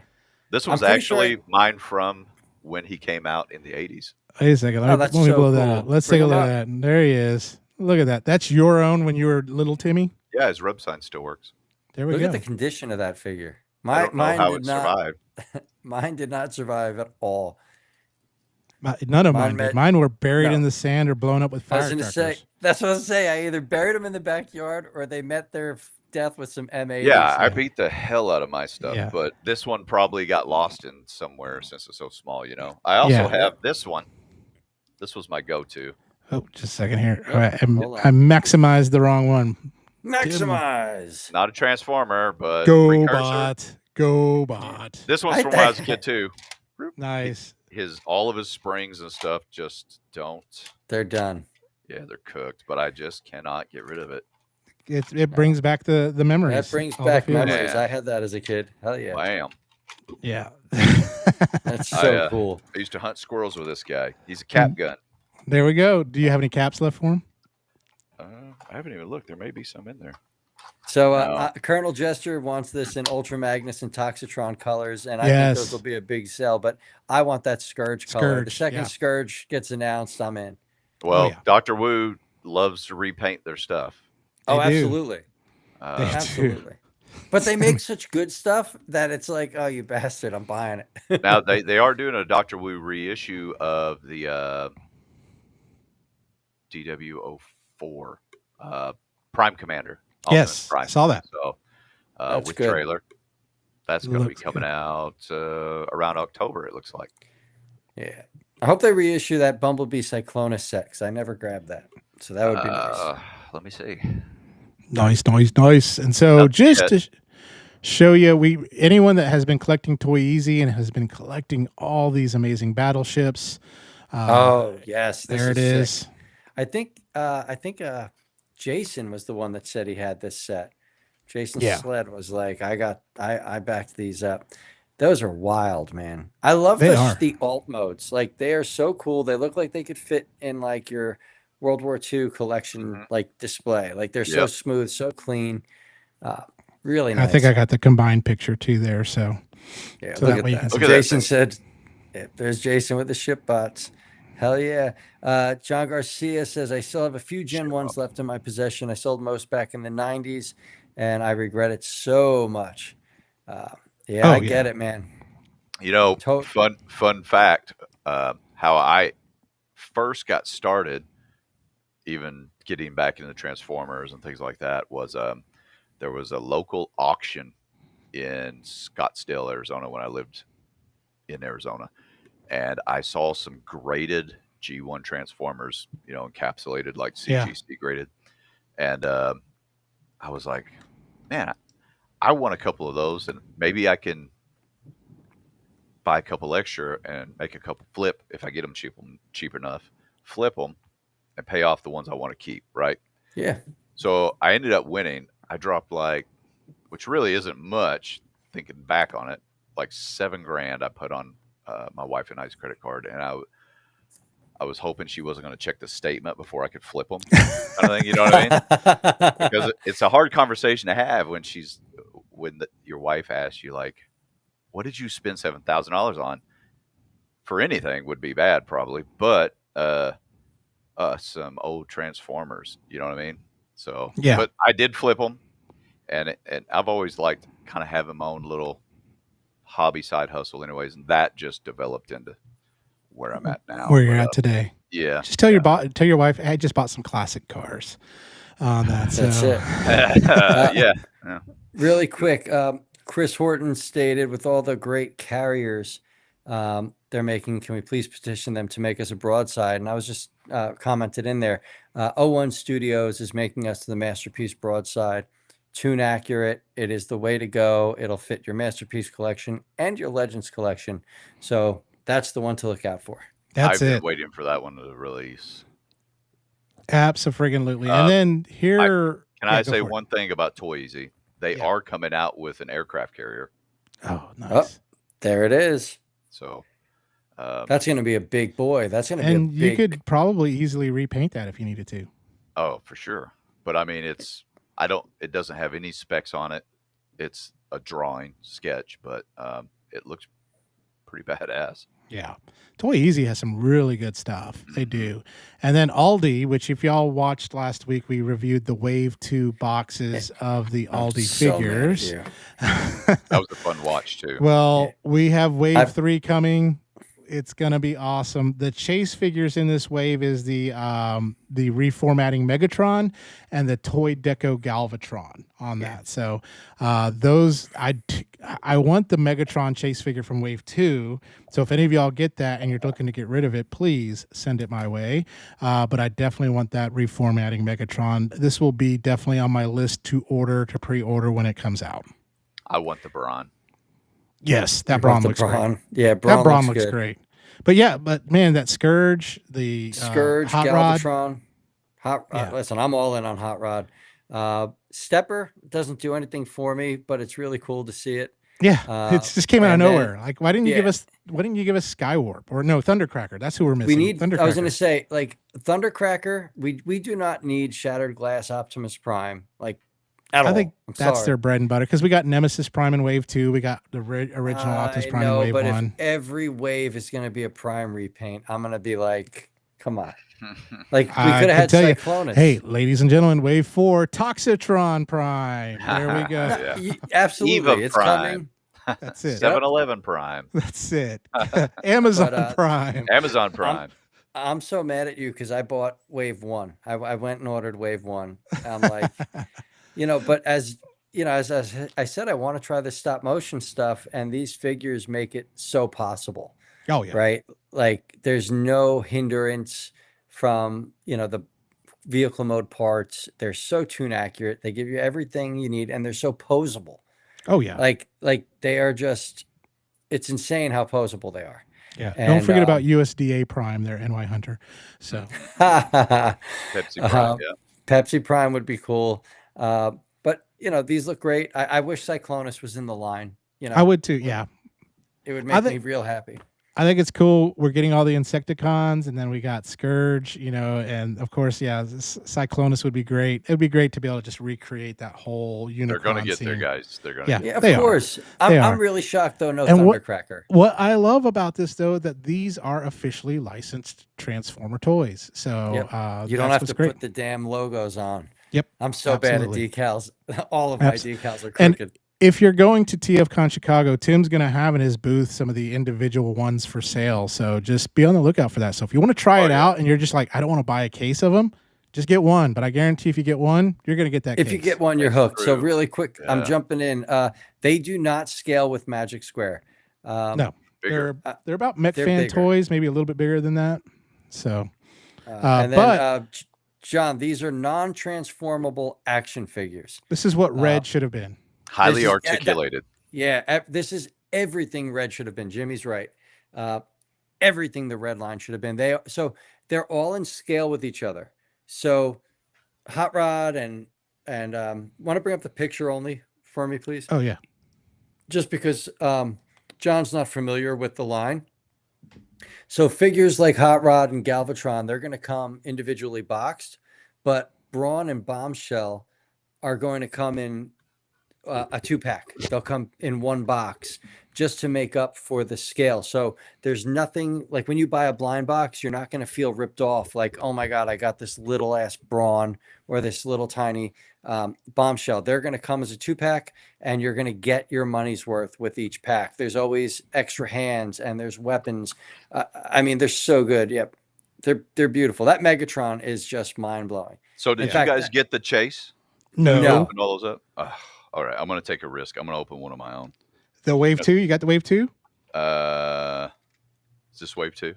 This was pretty sure actually mine from when he came out in the 80s. wait a second. Let me, that's let me so blow that cool. up. Let's Bring take a him look at up. that. And there he is. Look at that. That's your own when you were little Timmy. Yeah, his rub sign still works. There we Look go. at the condition of that figure. I don't know how it did not. survived. Mine did not survive at all. None of Mine mine did. met- Mine were buried no. in the sand or blown up with I was going firecrackers. to say, that's what I was say. I either buried them in the backyard or they met their death with some M80s. Yeah, I beat the hell out of my stuff, Yeah. but this one probably got lost in somewhere since it's so small, you know. I also Yeah. have this one. This was my go-to. Oh, just a second here. Oh, All right, hold on. I maximized the wrong one. Maximize. Not a transformer, but Go precursor. bot. Go bot. This one's from when I was a kid too. Nice. All of his springs and stuff just don't. They're done. Yeah, they're cooked, but I just cannot get rid of it. It brings back the memories. That brings all the back feelings. memories. Yeah. I had that as a kid. Hell yeah. Bam. Yeah. That's so cool. I used to hunt squirrels with this guy. He's a cap gun. There we go. Do you have any caps left for him? I haven't even looked. There may be some in there. So No. Colonel Jester wants this in Ultra Magnus and Toxitron colors, and I Yes. think those will be a big sell. But I want that Scourge color. The Scourge, second yeah. Scourge gets announced, I'm in. Well, yeah. Dr. Wu loves to repaint their stuff. Oh, They do. absolutely. They do. Absolutely. But they make such good stuff that it's like, oh, you bastard, I'm buying it. Now they are doing a Dr. Wu reissue of the DW04 Prime Commander. Yes, Prime. I saw that. So That's with good. trailer, that's going to be Looks coming out around October. It looks like. Yeah. I hope they reissue that Bumblebee Cyclonus set, 'cause I never grabbed that. So that would be nice. Let me see. Nice. And so Not just yet. to show you, anyone that has been collecting Toy Easy and has been collecting all these amazing battleships. Oh, yes. This There it sick. is. I think Jason was the one that said he had this set. Jason Yeah. Sled was like, I backed these up. Those are wild, man. I love They are. the alt modes. Like they are so cool. They look like they could fit in like your World War II collection like display. Like they're so Yep. smooth, so clean. Really nice. I think I got the combined picture too there. So Yeah, So look that at way you that. can see- Look at that Jason thing. said, yeah, there's Jason with the ship bots. Hell yeah. John Garcia says, I still have a few Gen 1s left in my possession. I sold most back in the 90s, and I regret it so much. Yeah, Oh, I get yeah. it, man. You know, To- fun fact. How I first got started, even getting back into Transformers and things like that, was there was a local auction in Scottsdale, Arizona, when I lived in Arizona, and I saw some graded G1 Transformers, you know, encapsulated like Yeah. CGC graded, and I was like, man, I want a couple of those, and maybe I can buy a couple extra and make a couple flip if I get them cheap enough, flip them and pay off the ones I want to keep, right? Yeah. So I ended up winning. I dropped which really isn't much, thinking back on it, like $7,000 I put on my wife and I's credit card, and I was hoping she wasn't going to check the statement before I could flip them. Kind of thing, you know what I mean? Because it's a hard conversation to have when your wife asks you like, "What did you spend $7,000 on?" For anything would be bad probably, but some old Transformers, you know what I mean? So, Yeah. but I did flip them, and I've always liked kind of having my own little hobby side hustle, anyways, and that just developed into where I'm at now. Where you're But, at today. yeah. Just tell your wife, I just bought some classic cars on that. So. That's it. Yeah. Really quick, Chris Horton stated, with all the great carriers they're making, can we please petition them to make us a broadside? And I was just commented in there. O1 Studios is making us the Masterpiece broadside. Tune accurate. It is the way to go. It'll fit your Masterpiece collection and your Legends collection. So that's the one to look out for. That's I've it. been waiting for that one to release. Absolutely. And then here, can I say one thing about Toy Easy? They are coming out with an aircraft carrier. Oh, nice. Oh, there it is. So that's going to be a big boy. That's going to be and you could probably easily repaint that if you needed to. Oh, for sure. But I mean, it doesn't have any specs on it. It's a drawing sketch, but it looks pretty badass. Yeah. Toy Easy has some really good stuff. They do. And then Aldi, which if y'all watched last week, we reviewed the Wave 2 boxes of the Aldi figures. That was a fun watch too. Well, we have Wave 3 coming. It's going to be awesome. The chase figures in this wave is the reformatting Megatron and the Toy Deco Galvatron on that. So those, I want the Megatron chase figure from Wave 2. So if any of y'all get that and you're looking to get rid of it, please send it my way. But I definitely want that reformatting Megatron. This will be definitely on my list to pre-order when it comes out. I want the Brawn. Yes, that Brawn looks great. Yeah, that Brawn looks great. But man, that Scourge, the Scourge, Hot Galvatron, listen, I'm all in on Hot Rod. Stepper doesn't do anything for me, but it's really cool to see it. Yeah, it just came out of nowhere. Like, why didn't you give us Skywarp or no Thundercracker? That's who we're missing. We need. Thundercracker. I was going to say, like, Thundercracker. We do not need Shattered Glass Optimus Prime. Like. I think that's their bread and butter because we got Nemesis Prime in Wave 2. We got the original Optimus Prime in Wave 1. If every wave is going to be a Prime repaint, I'm going to be like, come on. Like, we could have had Cyclonus. Hey, ladies and gentlemen, Wave 4, Toxitron Prime. There we go. Absolutely. Eva it's Prime. coming. That's it. 7-Eleven Prime. That's it. Amazon Prime. Amazon Prime. I'm so mad at you because I bought Wave 1. I went and ordered Wave 1. I'm like... but as I said, I want to try the stop motion stuff, and these figures make it so possible. Oh yeah. Right. Like there's no hindrance from, the vehicle mode parts. They're so tune accurate. They give you everything you need, and they're so posable. Oh yeah. Like they are just, it's insane how posable they are. Yeah. And, don't forget about USDA Prime, their NY Hunter. So Pepsi Prime, yeah. Pepsi Prime would be cool. But these look great. I wish Cyclonus was in the line. I would too. Yeah, it would make me real happy. I think it's cool. We're getting all the Insecticons, and then we got Scourge. And of course, Cyclonus would be great. It'd be great to be able to just recreate that whole Unicron. They're going to get scene. there, guys. They're going to. Yeah, of course. I'm really shocked though. No Thundercracker. What I love about this though, that these are officially licensed Transformer toys. So you don't have to put the damn logos on. Yep. I'm so bad at decals. All of my decals are crooked. And if you're going to TFCon Chicago, Tim's going to have in his booth some of the individual ones for sale. So just be on the lookout for that. So if you want to try it out and you're just like, I don't want to buy a case of them, just get one. But I guarantee if you get one, you're going to get that If case. you get one, you're hooked. So really quick, I'm jumping in. They do not scale with Magic Square. No. They're about McFan toys, maybe a little bit bigger than that. So, and then, John, these are non-transformable action figures. This is what Red should have been. Highly articulated. This is everything Red should have been. Jimmy's right. Everything the Red line should have been. They're all in scale with each other. So Hot Rod and want to bring up the picture only for me, please? Oh yeah. Just because John's not familiar with the line. So figures like Hot Rod and Galvatron, they're going to come individually boxed, but Brawn and Bombshell are going to come in a 2-pack. They'll come in one box just to make up for the scale. So there's nothing like when you buy a blind box, you're not going to feel ripped off. Like, oh my God, I got this little ass Brawn or this little tiny Bombshell. They're going to come as a 2-pack, and you're going to get your money's worth with each pack. There's always extra hands and there's weapons. I mean, they're so good. Yep. They're beautiful. That Megatron is just mind blowing. So did In you fact, guys get the chase? No. No. Open all those up? All right, I'm going to take a risk. I'm going to open one of my own. The Wave 2, you got the Wave 2? Is this Wave 2?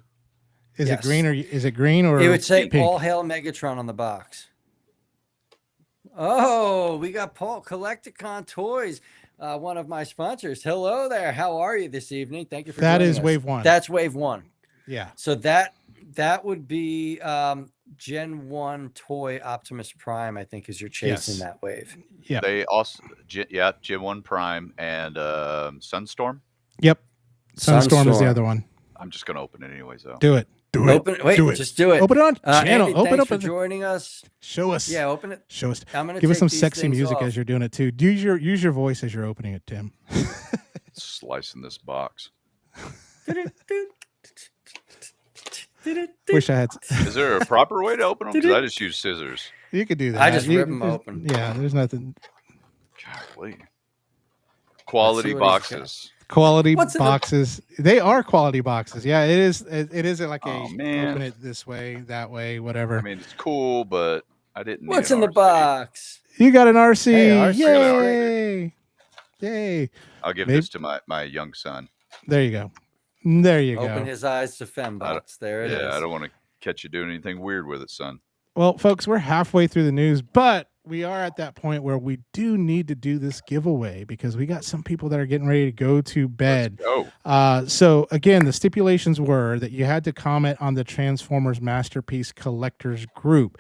Is Yes. it green or is it green or It would say pink? All Hail Megatron on the box. Oh, we got Paul Collecticon Toys, one of my sponsors. Hello there. How are you this evening? Thank you for That joining is us. Wave 1. That's Wave 1. Yeah. So that would be Gen 1 toy Optimus Prime, I think, is your chase in Yes. that wave. Yeah. They also, Gen 1 Prime and Sunstorm. Yep. Sunstorm is the Sunstorm. other one. I'm just going to open it anyways, though. Do it. Do it. Open. Wait, do it. just do it. Open it on channel. Andy, Open thanks up. for joining us. Show us. Yeah, open it. Show us. I'm gonna Give us take some these sexy things music off. as you're doing it too. Use your voice as you're opening it, Tim. Slicing this box. Wish I had. Is there a proper way to open them? Because I just use scissors. You could do that. I just You- rip 'em there's- open. Yeah, there's nothing. Golly. Quality what he's got. boxes. Quality What's in the- boxes. They are quality boxes. Yeah, it is. It isn't like Oh, a man. open it this way, that way, whatever. I mean, it's cool, but I didn't need What's an in the RC. box? You got an RC. Hey, RC. Yay! Yay! I'll give Maybe- this to my young son. There you go. There you Open go. his eyes to Fembots. There it is. Yeah, I don't want to catch you doing anything weird with it, son. Well, folks, we're halfway through the news, but we are at that point where we do need to do this giveaway because we got some people that are getting ready to go to bed. Oh, So again, the stipulations were that you had to comment on the Transformers Masterpiece Collectors group.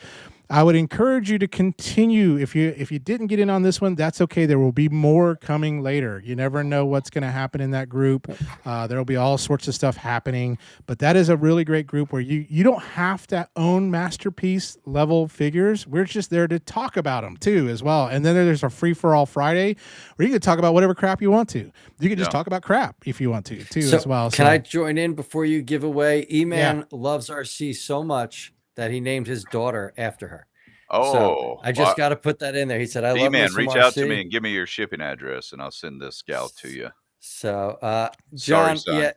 I would encourage you to continue. If you didn't get in on this one, that's okay. There will be more coming later. You never know what's going to happen in that group. There will be all sorts of stuff happening. But that is a really great group where you don't have to own Masterpiece level figures. We're just there to talk about them too as well. And then there's a free for all Friday where you can talk about whatever crap you want to. You can just Yeah. talk about crap if you want to too So, as well. Can So- I join in before you give away? E-Man loves RC so much that he named his daughter after her. oh. So I just got to put that in there. He said, I love me E-Man, some reach RC. out to me and give me your shipping address, and I'll send this gal to you. So, Sorry, John, son.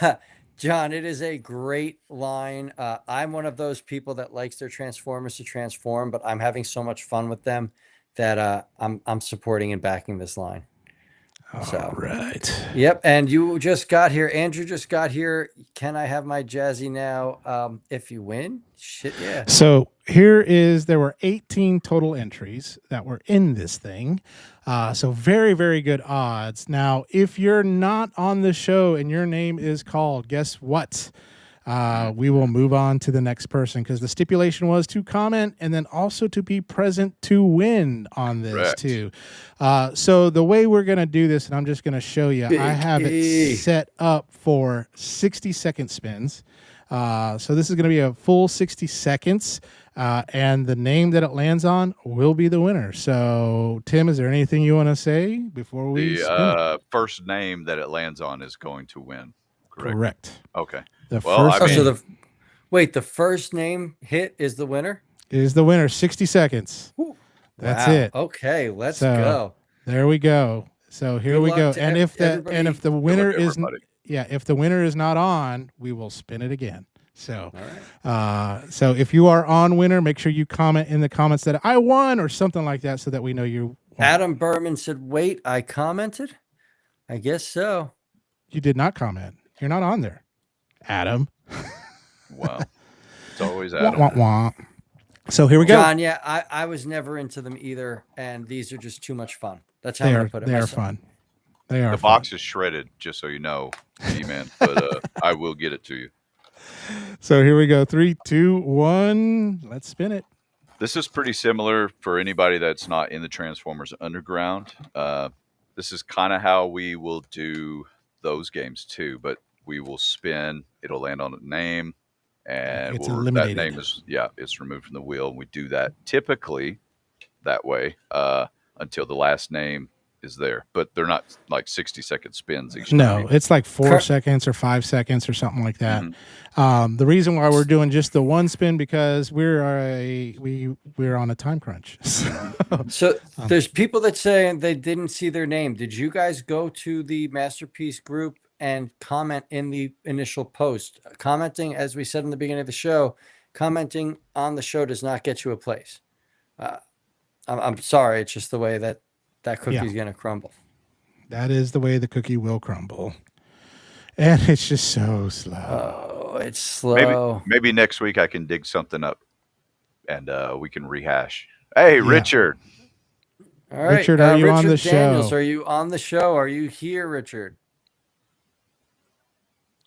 yeah, John, it is a great line. I'm one of those people that likes their Transformers to transform, but I'm having so much fun with them that I'm supporting and backing this line. So, all right. yep. And you just got here. Andrew just got here. Can I have my Jazzy now? If you win, shit, yeah. So there were 18 total entries that were in this thing. So very, very good odds. Now, if you're not on the show and your name is called, guess what? We will move on to the next person because the stipulation was to comment and then also to be present to win on this Correct. too. So the way we're going to do this, and I'm just going to show you, I have it E. set up for 60-second spins. So this is going to be a full 60 seconds, and the name that it lands on will be the winner. So, Tim, is there anything you want to say before we spin it? The first name that it lands on is going to win. Correct. Correct. Okay. The Well, first I Oh, mean- so name the first name hit is the winner? is the winner. 60 seconds. That's Wow. it. Okay, let's So, go. There we go. So here Good we luck go. to And if everybody. the winner luck, is everybody. if the winner is not on, we will spin it again. So, All right. so if you are on winner, make sure you comment in the comments that I won or something like that, so that we know you won. Adam Berman said, wait, I commented? I guess so. You did not comment. You're not on there, Adam. Wow. It's always Wah, Adam. wah, wah. So here we go. John, yeah, I was never into them either, and these are just too much fun. That's how I'm going to put it. They are myself. fun. They are The fun. box is shredded, just so you know, E-Man. But I will get it to you. So here we go. 3, 2, 1. Let's spin it. This is pretty similar for anybody that's not in the Transformers Underground. This is kind of how we will do those games too, but we will spin. It'll land on a name, and It's that eliminated. name is it's removed from the wheel. And we do that typically that way until the last name is there. But they're not like 60-second spins each time. No, it's like 4 Cur- seconds or 5 seconds or something like that. Mhm. The reason why we're doing just the one spin because we're on a time crunch. So there's people that say they didn't see their name. Did you guys go to the Masterpiece group and comment in the initial post? Commenting, as we said in the beginning of the show, commenting on the show does not get you a place. I'm sorry. It's just the way that cookie's going to crumble. That is the way the cookie will crumble. And it's just so slow. Oh, it's slow. Maybe next week I can dig something up and we can rehash. Hey, Yeah. Richard. All right. Richard, are you on the Daniels, show? are you on the show? Are you here, Richard?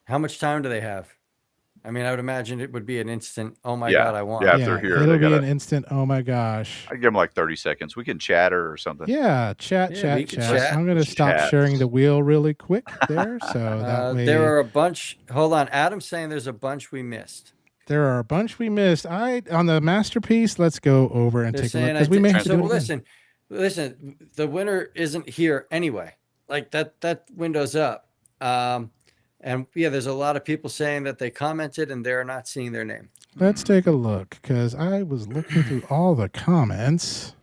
How much time do they have? I mean, I would imagine it would be an instant, oh my God, I won. Yeah, if they're here, it'll they be gotta, an instant, oh my gosh. I give them like 30 seconds. We can chatter or something. Yeah, chat. we can chat. I'm going to stop Chat. sharing the wheel really quick there. So that way. There are a bunch. Hold on. Adam's saying there's a bunch we missed. There are a bunch we missed. On the Masterpiece, let's go over and They're take a look saying because we may have to so do it again. listen, the winner isn't here anyway. Like that window's up. And yeah, there's a lot of people saying that they commented and they're not seeing their name. Let's take a look because I was looking through all the comments.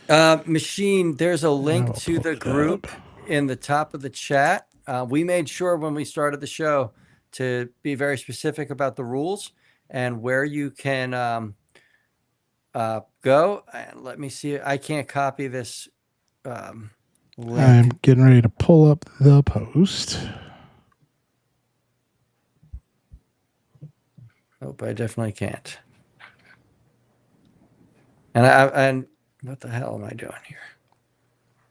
Machine, there's a link will to pull the it group up. in the top of the chat. We made sure when we started the show to be very specific about the rules and where you can go. And let me see. I can't copy this link. I'm getting ready to pull up the post. Nope, I definitely can't. And what the hell am I doing here?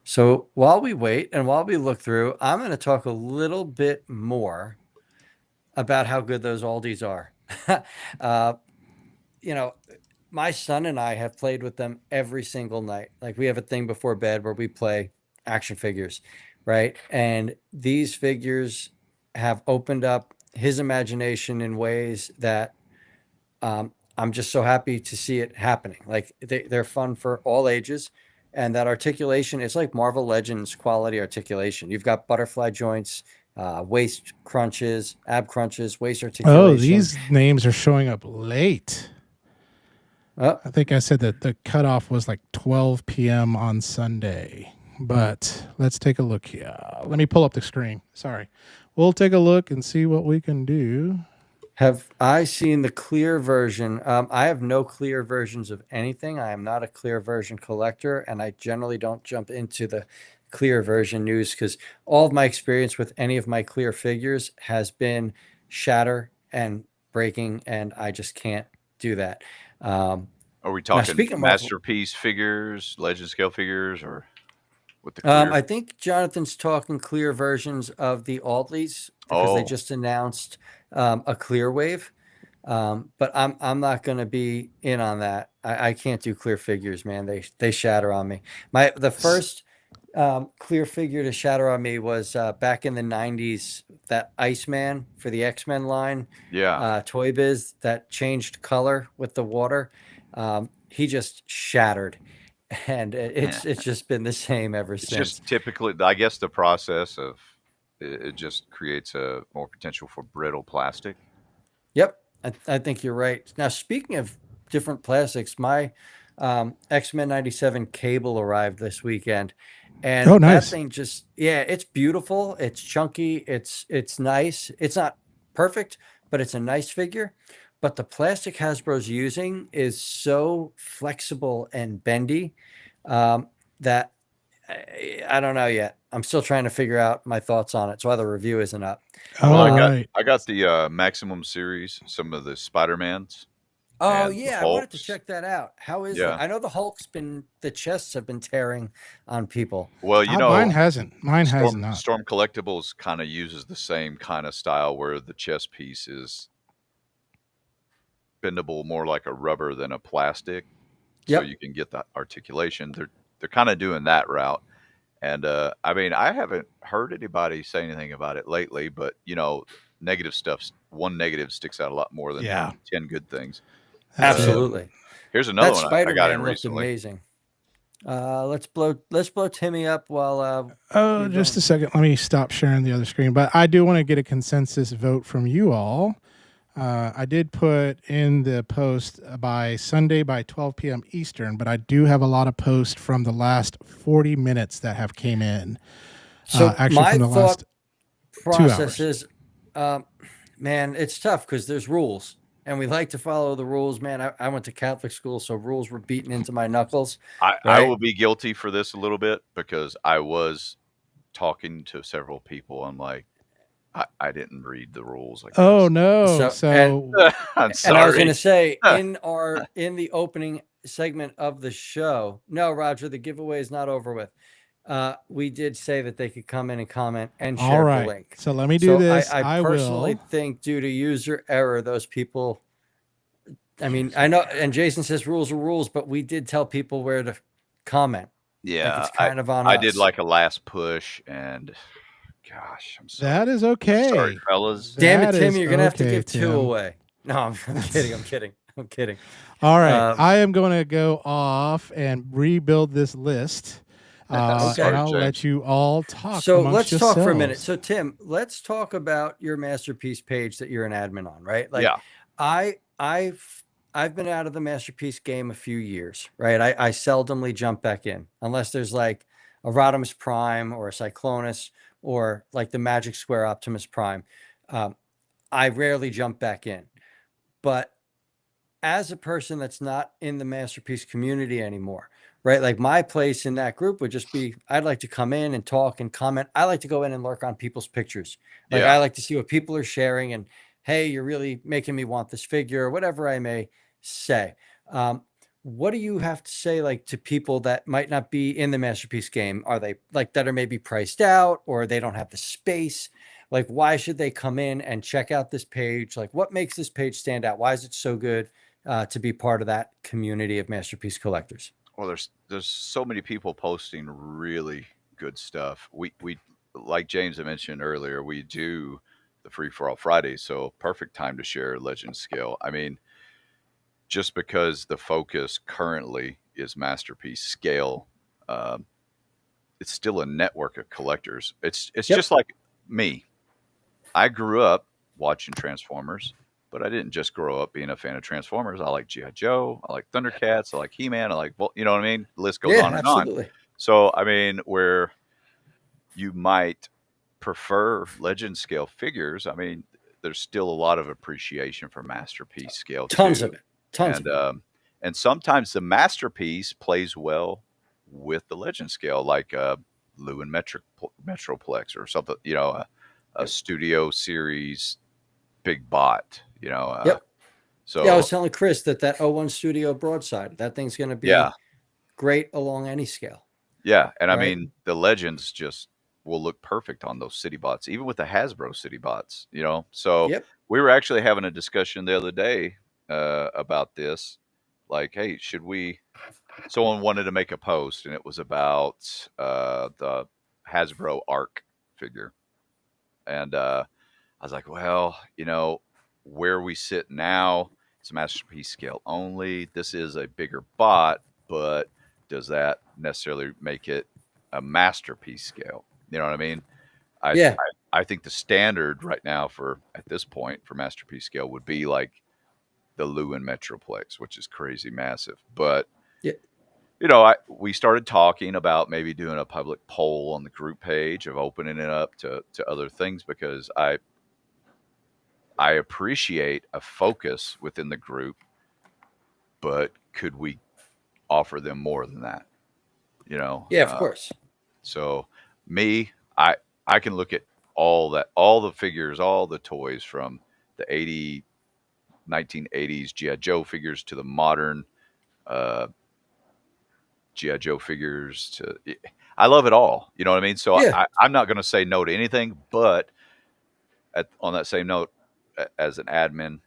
So while we wait and while we look through, I'm going to talk a little bit more about how good those Aldi's are. My son and I have played with them every single night. Like we have a thing before bed where we play action figures, right? And these figures have opened up his imagination in ways that I'm just so happy to see it happening. Like they're fun for all ages. And that articulation, it's like Marvel Legends quality articulation. You've got butterfly joints, waist crunches, ab crunches, waist articulation. Oh, these names are showing up late. Oh, I think I said that the cutoff was like 12 p.m. on Sunday. But let's take a look here. Let me pull up the screen. Sorry. We'll take a look and see what we can do. have I seen the clear version? I have no clear versions of anything. I am not a clear version collector, and I generally don't jump into the clear version news because all of my experience with any of my clear figures has been shatter and breaking, and I just can't do that. Are we talking speaking of Masterpiece figures, Legend scale figures, or with the clear? I think Jonathan's talking clear versions of the Aldleys because they just announced a clear wave. But I'm not going to be in on that. I can't do clear figures, man. They shatter on me. The first clear figure to shatter on me was back in the 90s, that Iceman for the X-Men line. Yeah. Toy Biz that changed color with the water. He just shattered. And it's just been the same ever since. Just typically, I guess the process of it just creates a more potential for brittle plastic. Yep, I think you're right. Now, speaking of different plastics, my X-Men 97 cable arrived this weekend. And Oh, nice. that thing just, it's beautiful. It's chunky. It's nice. It's not perfect, but it's a nice figure. But the plastic Hasbro's using is so flexible and bendy that I don't know yet. I'm still trying to figure out my thoughts on it. That's why the review isn't up. I got the Maximum series, some of the Spider-Mans. Oh yeah, I wanted to check that out. How is Yeah. it? I know the chests have been tearing on people. Well, mine hasn't. Mine has not. Storm Collectibles kind of uses the same kind of style where the chest piece is bendable more like a rubber than a plastic. Yep. So you can get the articulation. They're kind of doing that route. And I mean, I haven't heard anybody say anything about it lately, but negative stuff, one negative sticks out a lot more than Yeah. 10 good things. That's it. Absolutely. Here's another That one I got in Spider-Man looked recently. amazing. Let's blow Timmy up while Oh, you're just going. a second. Let me stop sharing the other screen. But I do want to get a consensus vote from you all. I did put in the post by Sunday by 12 p.m. Eastern, but I do have a lot of posts from the last 40 minutes that have came in. So Actually, my from the thought last 2 process hours. is, man, it's tough because there's rules, and we like to follow the rules. Man, I went to Catholic school, so rules were beaten into my knuckles. I Right? will be guilty for this a little bit because I was talking to several people. I'm like, I didn't read the rules, I Oh guess. no! So and So I'm and I was going sorry. to say in the opening segment of the show, no, Roger, the giveaway is not over with. We did say that they could come in and comment and all share the right. link. So let me do So this. I I personally will. think due to user error, those people. I mean, I know, and Jason says rules are rules, but we did tell people where to comment. Like Yeah, it's kind of on I did us. like a last push, and gosh, I'm sorry. That is I'm sorry, okay. fellas. Damn it, That Tim, is you're gonna have to okay, give 2 Tim. away. No, I'm That's kidding. I'm kidding. I'm kidding. all right. Um, I am going to go off and rebuild this list, Okay. and Sorry, I'll let James. you all talk So amongst let's talk for a minute. yourselves. So Tim, let's talk about your masterpiece page that you're an admin on, right? Like Yeah, I've been out of the masterpiece game a few years, right? I seldomly jump back in unless there's like a Rodimus Prime or a Cyclonus or like the Magic Square Optimus Prime. Um, I rarely jump back in. But as a person that's not in the masterpiece community anymore, right? Like my place in that group would just be I'd like to come in and talk and comment. I like to go in and lurk on people's pictures. Like yeah. I like to see what people are sharing and hey, you're really making me want this figure or whatever I may say. What do you have to say like to people that might not be in the masterpiece game? Are they like that are maybe priced out or they don't have the space? Like why should they come in and check out this page? Like what makes this page stand out? Why is it so good? To be part of that community of masterpiece collectors. Well, there's so many people posting really good stuff. We like James had mentioned earlier, we do the free for all Fridays, so perfect time to share Legend Scale. I mean, just because the focus currently is masterpiece scale, um, it's still a network of collectors. It's Yep. just like me. I grew up watching Transformers, but I didn't just grow up being a fan of Transformers. I like G.I. Joe, I like Thundercats, I like He-Man, I like, you know what I mean? The list goes Yeah, on and on. absolutely. So, I mean, where you might prefer legend scale figures, I mean, there's still a lot of appreciation for masterpiece scale Tons too. of it. Tons And of it. and sometimes the masterpiece plays well with the legend scale, like Lewin Metroplex or something, you know, a Yep. studio series big bot, you know. Yep. Yeah, I So was telling Chris that 01 Studio broadside, that thing's going to yeah, be great along any scale, yeah, and I right? mean the legends just will look perfect on those city bots, even with the Hasbro city bots, you know. So Yep. we were actually having a discussion the other day about this, like, hey, should we? Someone wanted to make a post, and it was about the Hasbro Arc figure, and I was like, well, you know, where we sit now, it's masterpiece scale only. This is a bigger bot, but does that necessarily make it a masterpiece scale? You know what I mean? I I, Yeah. I think the standard right now for at this point for masterpiece scale would be like the Lewin Metroplex, which is crazy massive. But Yeah. you know, we started talking about maybe doing a public poll on the group page of opening it up to other things because I appreciate a focus within the group, but could we offer them more than that? You know, Yeah, of course. so me, I can look at all that, all the figures, all the toys from the 1980s GI Joe figures to the modern uh, GI Joe figures. I love it all. You know what I mean? So Yeah. I'm not going to say no to anything, but on that same note, as an admin,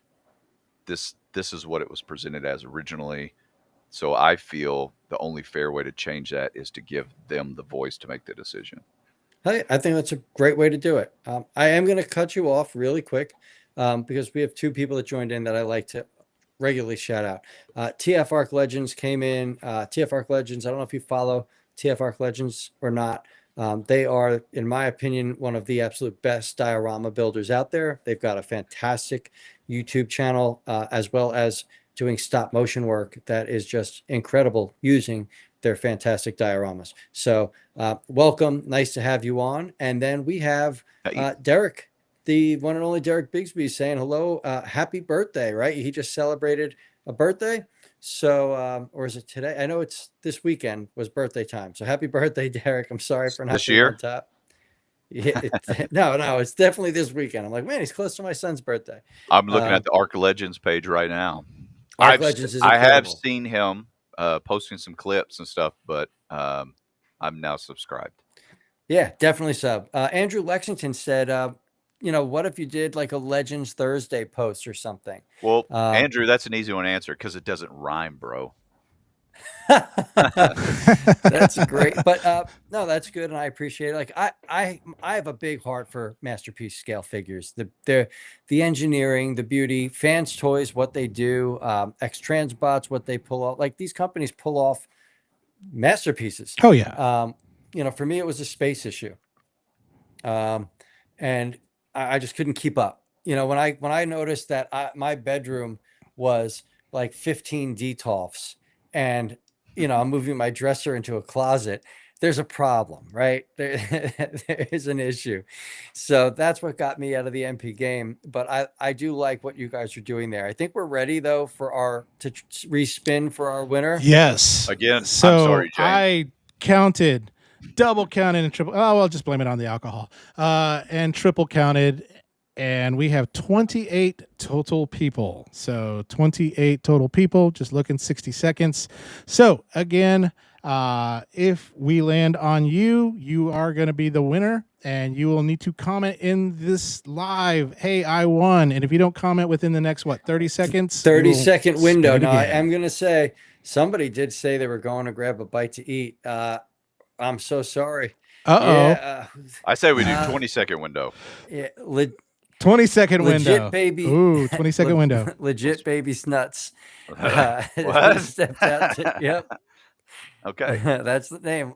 this is what it was presented as originally. So I feel the only fair way to change that is to give them the voice to make the decision. Hey, I think that's a great way to do it. I am going to cut you off really quick because we have two people that joined in that I like to regularly shout out. TF Arc Legends came in. TF Arc Legends, I don't know if you follow TF Arc Legends or not. They are, in my opinion, one of the absolute best diorama builders out there. They've got a fantastic YouTube channel as well as doing stop motion work that is just incredible using their fantastic dioramas. So, welcome. Nice to have you on. And then we have Hey, Derek, the one and only Derek Bigsby, saying hello. Happy birthday, right? He just celebrated a birthday. So, or is it today? I know it's this weekend was birthday time. So happy birthday, Derek. I'm sorry for not this being on year, top. Yeah, no, it's definitely this weekend. I'm like, man, he's close to my son's birthday. I'm looking at Um, the Arc Legends page right now. Arc Legends is I have incredible. seen him posting some clips and stuff, but I'm now subscribed. Yeah, definitely sub. Andrew Lexington said, what if you did like a Legends Thursday post or something? Well, Um, Andrew, that's an easy one to answer because it doesn't rhyme, bro. that's great, but no, that's good, and I appreciate it. Like I have a big heart for masterpiece scale figures. The engineering, the beauty, fans toys, what they do, X Transbots, what they pull off. Like these companies pull off masterpieces. Oh yeah. For me, it was a space issue. And I just couldn't keep up. When I noticed that my bedroom was like 15 detolfs, and I'm moving my dresser into a closet. There's a problem, right? There is an issue. So that's what got me out of the MP game. But I do like what you guys are doing there. I think we're ready though for to respin for our winner. Yes. Again, I'm So sorry, James. I counted, double counted, and triple. Oh, I'll just blame it on the alcohol. And triple counted, and we have 28 total people. So 28 total people. Just looking 60 seconds. So again, if we land on you, you are going to be the winner. And you will need to comment in this live, hey, I won. And if you don't comment within the next, 30 seconds? 30-second window. Spin it Now, I again. am going to say somebody did say they were going to grab a bite to eat. I'm so sorry. Uh-oh. Yeah. I say we do 20-second window. Yeah. 20-second Legit window. baby. Ooh, 20-second window. Legit baby snuts. What? Stepped out Okay. that's the name.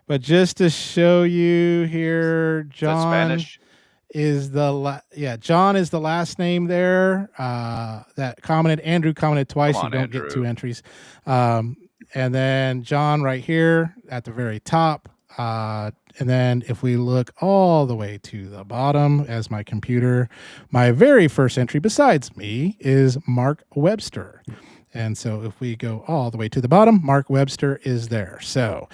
But just to show you here, Is that John Spanish? is John is the last name there. That commented. Andrew commented twice. Come You on, don't get Andrew. 2 entries. And then John right here at the very top. And then if we look all the way to the bottom, as my computer, my very first entry besides me is Mark Webster. And so if we go all the way to the bottom, Mark Webster is there. So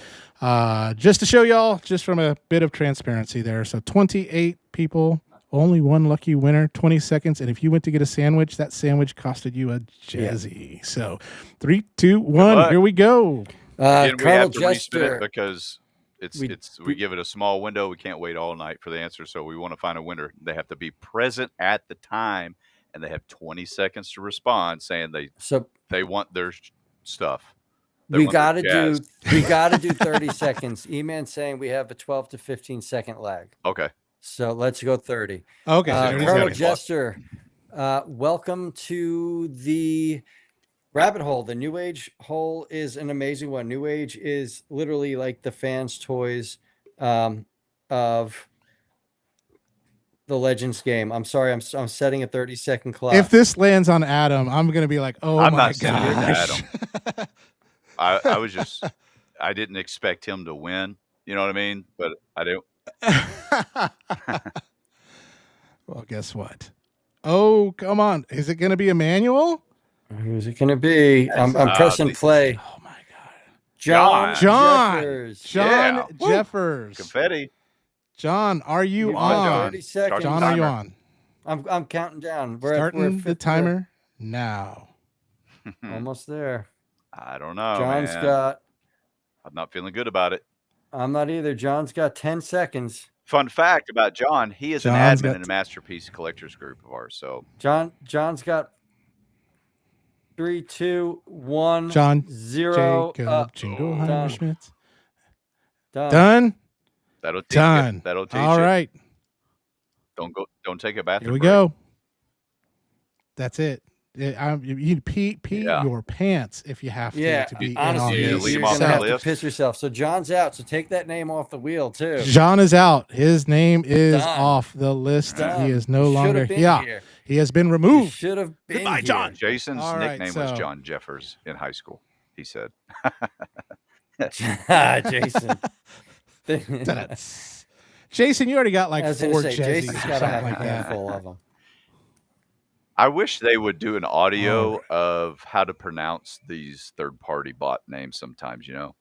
just to show y'all, just from a bit of transparency there. So 28 people, only one lucky winner, 20 seconds. And if you went to get a sandwich, that sandwich costed you a jazzy. Yeah. So 3, 2, 1, here we go. Again, we Colonel have to respin Jester. it because we give it a small window. We can't wait all night for the answer. So we want to find a winner. They have to be present at the time, and they have 20 seconds to respond saying they want their stuff. We got to do 30 seconds. E-Man saying we have a 12 to 15 second lag. Okay. So let's go 30. Okay. Colonel Jester, welcome to the rabbit hole. The New Age hole is an amazing one. New Age is literally like the fans' toys of the Legends game. I'm sorry, I'm setting a 30-second clock. If this lands on Adam, I'm gonna be like, oh I'm my not sending it to gosh. Adam. I didn't expect him to win. You know what I mean? But I do. Well, guess what? Oh, come on. Is it gonna be Emmanuel? Who's it gonna be? I'm pressing play. Oh my god. John Jeffers. Yeah. Jeffers. Confetti. John, are you You've Come on, on? John. 30 seconds. John, are you on? I'm counting down. Starting the timer now. Almost there. I don't know. John's man. got. I'm not feeling good about it. I'm not either. John's got 10 seconds. Fun fact about John: he is John's an admin in a masterpiece collectors group of ours. So John's got 3, 2, 1, John 0. Jacob Jingleheimer done. Schmitz. Done. Done. That'll teach Done. you. That'll teach All you. right. Don't take a bathroom Here we break. go. That's it. You pee Yeah. your pants if you have to be honestly, in on leave this. him you're off gonna the have list. to piss yourself. So John's out. So take that name off the wheel too. John is out. His name is Done. off the list. Done. He is no You longer should've been here. here. He has been You removed. should have been Goodbye, here. John. Jason's All right, nickname was so- John Jeffers in high school. He said. Jason. Jason, you already got like I was 4 gonna say, Jezzies Jason's or got to something have like a that. handful of them. I wish they would do an audio of how to pronounce these third-party bot names sometimes, you know.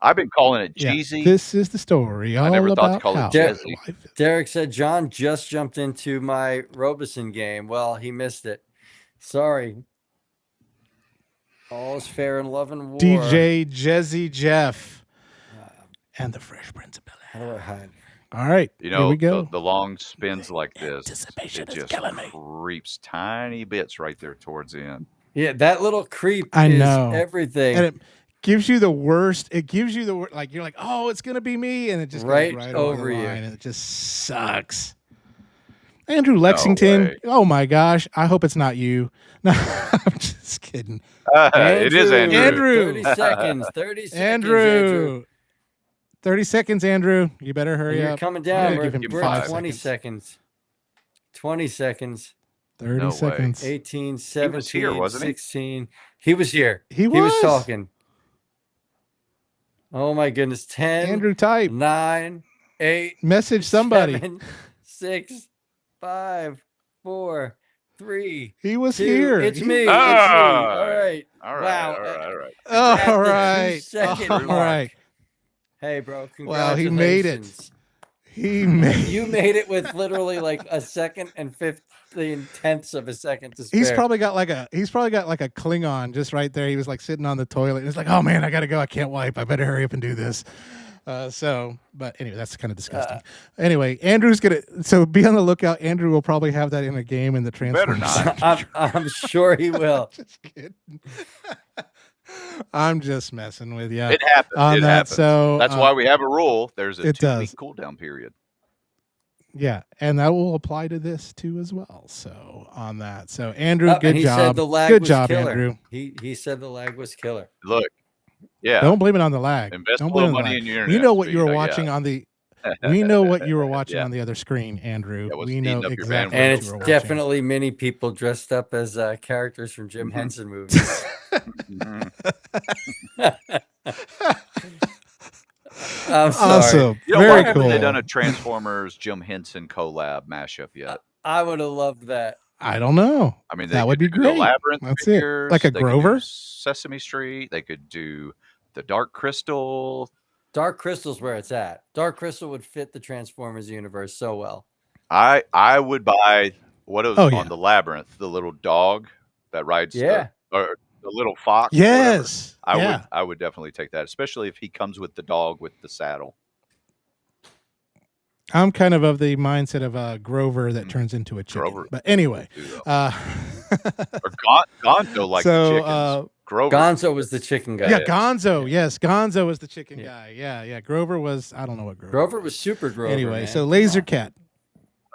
I've been calling it Yeah, Jeezy. this is the story all never thought to about call it how Jezzy. life is. Derek said John just jumped into my Robeson game. Well, he missed it. Sorry. All is fair in love and war. DJ Jezzy Jeff and the Fresh Prince of Bel-Air. How do I hide? All right, You here know, we go. the long spins like this, Anticipation it is just killing me. creeps tiny bits right there towards the end. Yeah, that little creep I is know. everything. And it gives you the worst. It gives you the like you're like, oh, it's gonna be me, and it just Right goes right over over the you. line, and it just sucks. Andrew Lexington. way. Oh my gosh, I hope it's not you. No, I'm just kidding. It is Andrew. Andrew. 30 seconds. 30 seconds. Andrew. 30 seconds, Andrew. You better And hurry you're up. coming I'm down. gonna give him We're 5 at 20 seconds. 20 seconds. 30 No way. seconds. 18, 17, was here, wasn't he? 16. He was here. He was was. talking. Oh my goodness. 10, Andrew type. 9, 8, Message somebody. 7, 6, 5, 4, 3. He was 2. here. It's He- me. Ah, It's me. All right. All right, Wow. all right, all right. All At the right. 2-second All mark. right. Hey, bro. Wow, he made it. Congratulations. He made. You made it with literally like a second and 15 tenths of a second to spare. He's probably got like a Klingon just right there. He was like sitting on the toilet. And he's like, oh man, I gotta go. I can't wipe. I better hurry up and do this. But anyway, that's kind of disgusting. Anyway, Andrew's gonna. So be on the lookout. Andrew will probably have that in a game in the Better Transformers. not. I'm sure he will. Just kidding. I'm just messing with you. It happens. On It that, happens. so, That's why we have a rule. There's a it 2-week does. cooldown period. Yeah, and that will apply to this too as well. So on that, so Andrew, And good he job. said the lag Good was job, killer. Andrew. He said the lag was killer. Look, yeah, Don't blame it on the lag. invest a Don't blame little it on the money lag. in your We internet know what you speed, were I watching guess. on the. We know what you were watching Yeah. on the other screen, Andrew. Yeah, what's We know eating up your exactly bandwidth. And what it's you were watching. definitely many people dressed up as characters from Jim Mhm. Henson movies. Mhm. I'm sorry. Awesome. You know, Very why haven't cool. they done a Transformers Jim Henson collab mashup yet? I would have loved that. I don't know. I mean, That would could be do the great. Labyrinth That's it. figures, Like a they could do Grover? Sesame Street. They could do the Dark Crystal. Dark Crystal's where it's at. Dark Crystal would fit the Transformers universe so well. I would buy what was Oh, yeah. on the Labyrinth, the little dog that rides Yeah. or the little fox. whatever. Yes. Yeah. I would definitely take that, especially if he comes with the dog with the saddle. I'm kind of the mindset of Grover that turns into a chicken. Grover. But anyway, Too, though. or Gonzo like the chickens. Grover. Gonzo was the chicken guy. yeah, Gonzo. Yes, Gonzo was the chicken Yeah. guy. Yeah. Grover was, I don't know what Grover. Grover was super Grover. Anyway, man. so Laser Cat.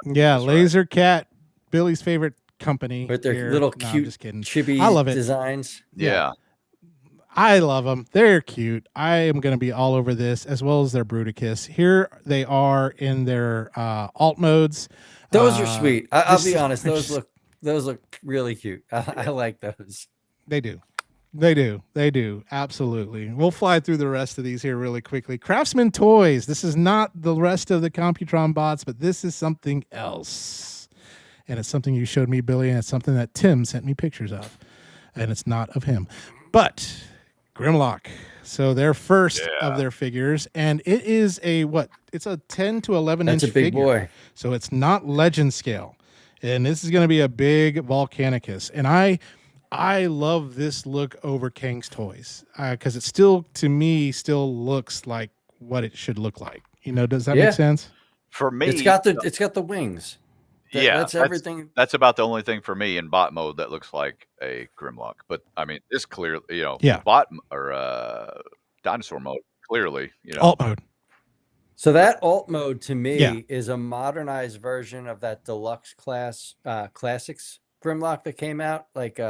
Yeah, That's right. Laser Cat, Billy's favorite company. with their here. little No, I'm cute just kidding. chibi I love it. designs. Yeah. I love them. They're cute. I am going to be all over this, as well as their Bruticus. Here they are in their alt modes. Those are sweet. I'll this- be honest. Those look really cute. I like those. They do. They do. Absolutely. We'll fly through the rest of these here really quickly. Craftsman Toys. This is not the rest of the Computron bots, but this is something else. And it's something you showed me, Billy, and it's something that Tim sent me pictures of. And it's not of him. But Grimlock. So they're first of their figures. And it is it's a 10 to 11 That's inch a big figure. boy. So it's not legend scale. And this is going to be a big Volcanicus. And I love this look over Kang's Toys because it still, to me, still looks like what it should look like. You know, does that Yeah. make sense? For me, It's got the wings. yeah, That's everything. That's about the only thing for me in bot mode that looks like a Grimlock. But I mean, this clearly, Yeah. bot or dinosaur mode, clearly, Alt mode. So that alt mode to me Yeah. is a modernized version of that deluxe class classics Grimlock that came out like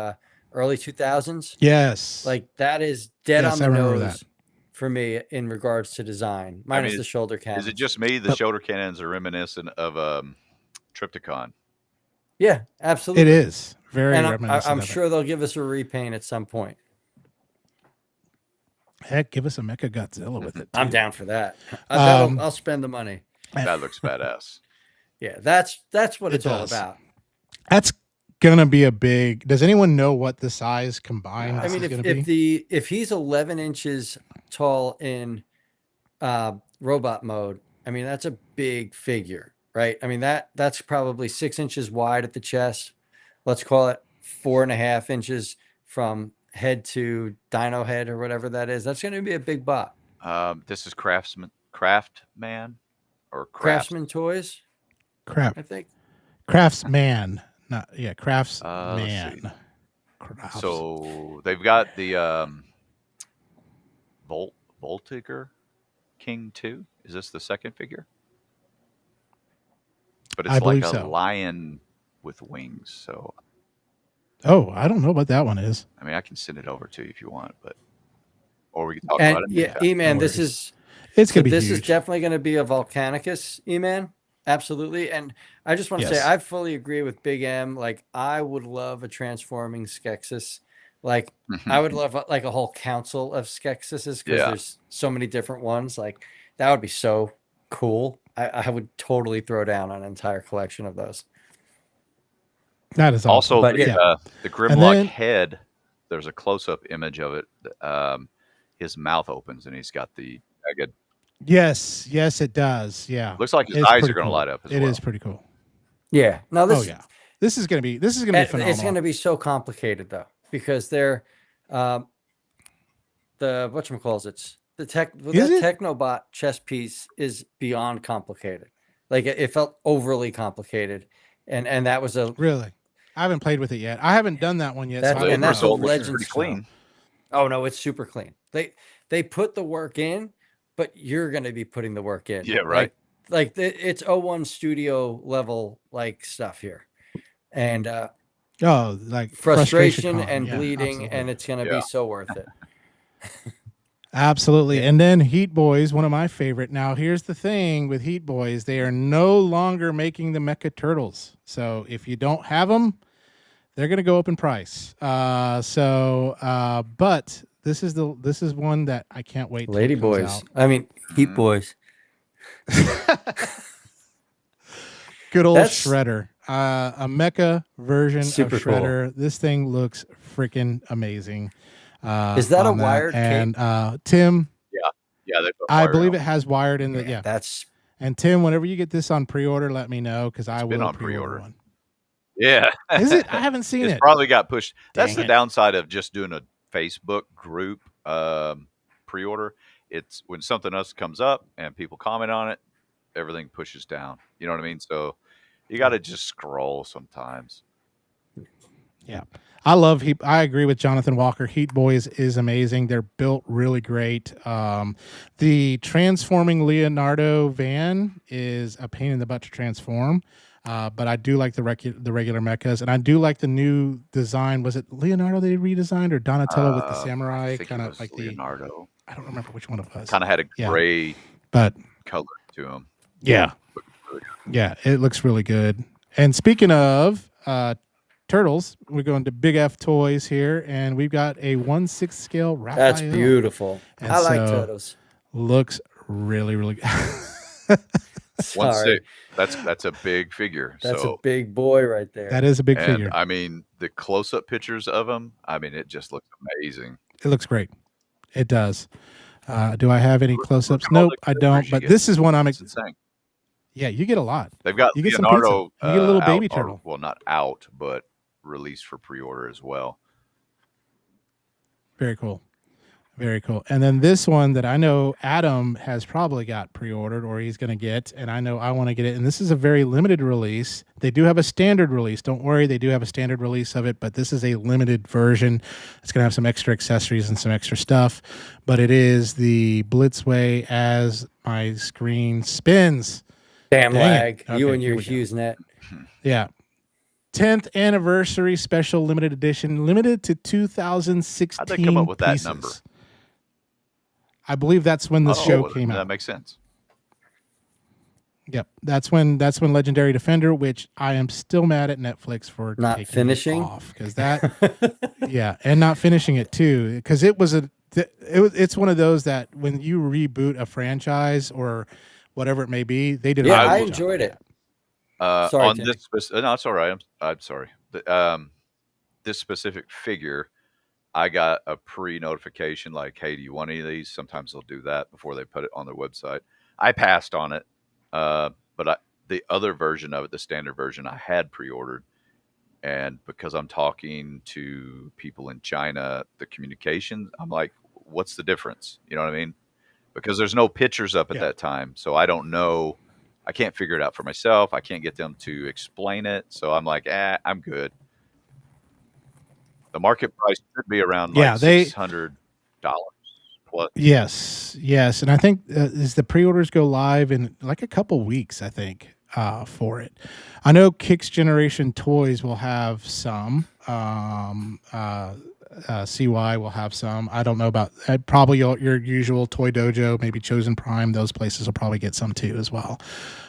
early 2000s. Yes. Like that is dead Yes, on I the remember that. nose for me in regards to design, I minus mean, the shoulder is it cannons. just me? The But- shoulder cannons are reminiscent of Triptychon. Yeah, It absolutely. is very And reminiscent I'm of sure they'll give us a repaint at some point. it. Heck, give us a Mecha Godzilla with it. I'm too. down for that. Um, I'll spend the money. That looks badass. Yeah, that's what It it's all does. about. That's gonna be a big. Does anyone know what the size combined I this mean, is gonna be? if he's 11 inches tall in robot mode, I mean that's a big figure, right? I mean that's probably 6 inches wide at the chest. Let's call it 4.5 inches from head to dino head or whatever that is. That's going to be a big bot. This is Craftman or Craftsman Toys, Crap. I think. Craftsman. Not yeah. Let's Craftsman. see. Crafts. So they've got the Voltiger King 2. Is this the second figure? But I it's like believe a so. lion with wings. So Oh, I don't know what that one is. I mean, I can send it over to you if you want, but or we can talk And about it. yeah, E-Man, No this worries. is It's so gonna be this huge. is definitely going to be a Volcanicus, E-Man. Absolutely. And I just want to say Yes. I fully agree with Big M. Like I would love a transforming Skeksis. Like I would love like a whole council of Skeksises because Yeah. there's so many different ones. Like that would be so cool. I would totally throw down an entire collection of those. That is Also, awesome. But yeah. the Grimlock then- head. There's a close-up image of it. His mouth opens and he's got the jagged. Yes, it does. Yeah. Looks like his It's eyes pretty are going to cool. light up as It well. is pretty cool. Yeah. Now this Oh yeah. This is gonna be phenomenal. it's going to be so complicated though because they're the whatchamacallits the Technobot chess piece is beyond complicated. Like it felt overly complicated, and that was a Really. I haven't played with it yet. I haven't done that one yet. That's- so I don't and that's know a result for looks legend pretty clean. oh no, it's super clean. They put the work in, but you're going to be putting the work in. Yeah, right. It's 01 studio level like stuff here, and Oh, like frustration Con. and Yeah, bleeding, absolutely. and it's going to Yeah. be so worth it. Absolutely. And then Heat Boys, one of my favorite. Now, here's the thing with Heat Boys, they are no longer making the Mecha Turtles. So if you don't have them, they're going to go up in price. But this is one that I can't wait till Lady it comes boys, out. I mean Heat Boys. Good old That's- Shredder. A mecha version Super of cool. Shredder. This thing looks freaking amazing. Is that a on wired And Tim, Yeah, they put I wire believe on it has wired in the yeah. That's And Tim, whenever you get this on pre-order, let me know because I been will on pre-order pre-order. one. Yeah. Is it? I haven't seen It's it. probably got pushed. That's Dang the it. downside of just doing a Facebook group pre-order. It's when something else comes up and people comment on it, everything pushes down. You know what I mean? So you got to just scroll sometimes. Yeah. I love Heat. I agree with Jonathan Walker. Heat Boys is amazing. They're built really great. The transforming Leonardo van is a pain in the butt to transform. But I do like the regular mechas, and I do like the new design. Was it Leonardo they redesigned or Donatello with the I samurai think kind it of was like Leonardo. I don't remember which one it was. Kind of had a Yeah. gray But color to him. yeah, yeah, it looks really good. And speaking of turtles, we're going to Big F Toys here, and we've got a 1/6 scale Raphael. that's beautiful. And I like so- turtles. Looks really, really good. 1/6. Sorry, That's a big figure. that's so a big boy right there. That is a big and figure. I mean the close-up pictures of him. I mean it just looks amazing. It looks great. It does. Do I have any close-ups? Look at all Nope, the I don't. figures you But get. this is one I'm. It's insane. Yeah, you get a lot. They've got You get some Leonardo. pizza. You get a little baby out, turtle. well, not out, but released for pre-order as well. Very cool. Very cool. And then this one that I know Adam has probably got pre-ordered or he's going to get, and I know I want to get it. And this is a very limited release. They do have a standard release. Don't worry, they do have a standard release of it, but this is a limited version. It's going to have some extra accessories and some extra stuff. But it is the Blitzway as my screen spins. Damn Dang lag. it. You Okay, and here your we go. HughesNet. Yeah. 10th anniversary special limited edition, limited to 2016 How'd they come up with that pieces. number? I believe that's when the show came That out. makes sense. Yep, that's when Legendary Defender, which I am still mad at Netflix for Not taking finishing? it off because that, yeah, and not finishing it too because it's one of those that when you reboot a franchise or whatever it may be, they did. Yeah, a I good job enjoyed with it. that. Sorry, On Timmy. this, no, it's all right. I'm sorry. This specific figure, I got a pre-notification like, "Hey, do you want any of these?" Sometimes they'll do that before they put it on their website. I passed on it, but the other version of it, the standard version, I had pre-ordered, and because I'm talking to people in China, the communication, I'm like, "What's the difference?" You know what I mean? Because there's no pictures up at that time, so I don't know. I can't figure it out for myself. I can't get them to explain it, so I'm like, I'm good. The market price should be around like $600 plus. Yes, and I think as the pre-orders go live in like a couple weeks, I think for it. I know Kicks Generation Toys will have some. CY will have some. I don't know about probably your usual Toy Dojo, maybe Chosen Prime. Those places will probably get some too as well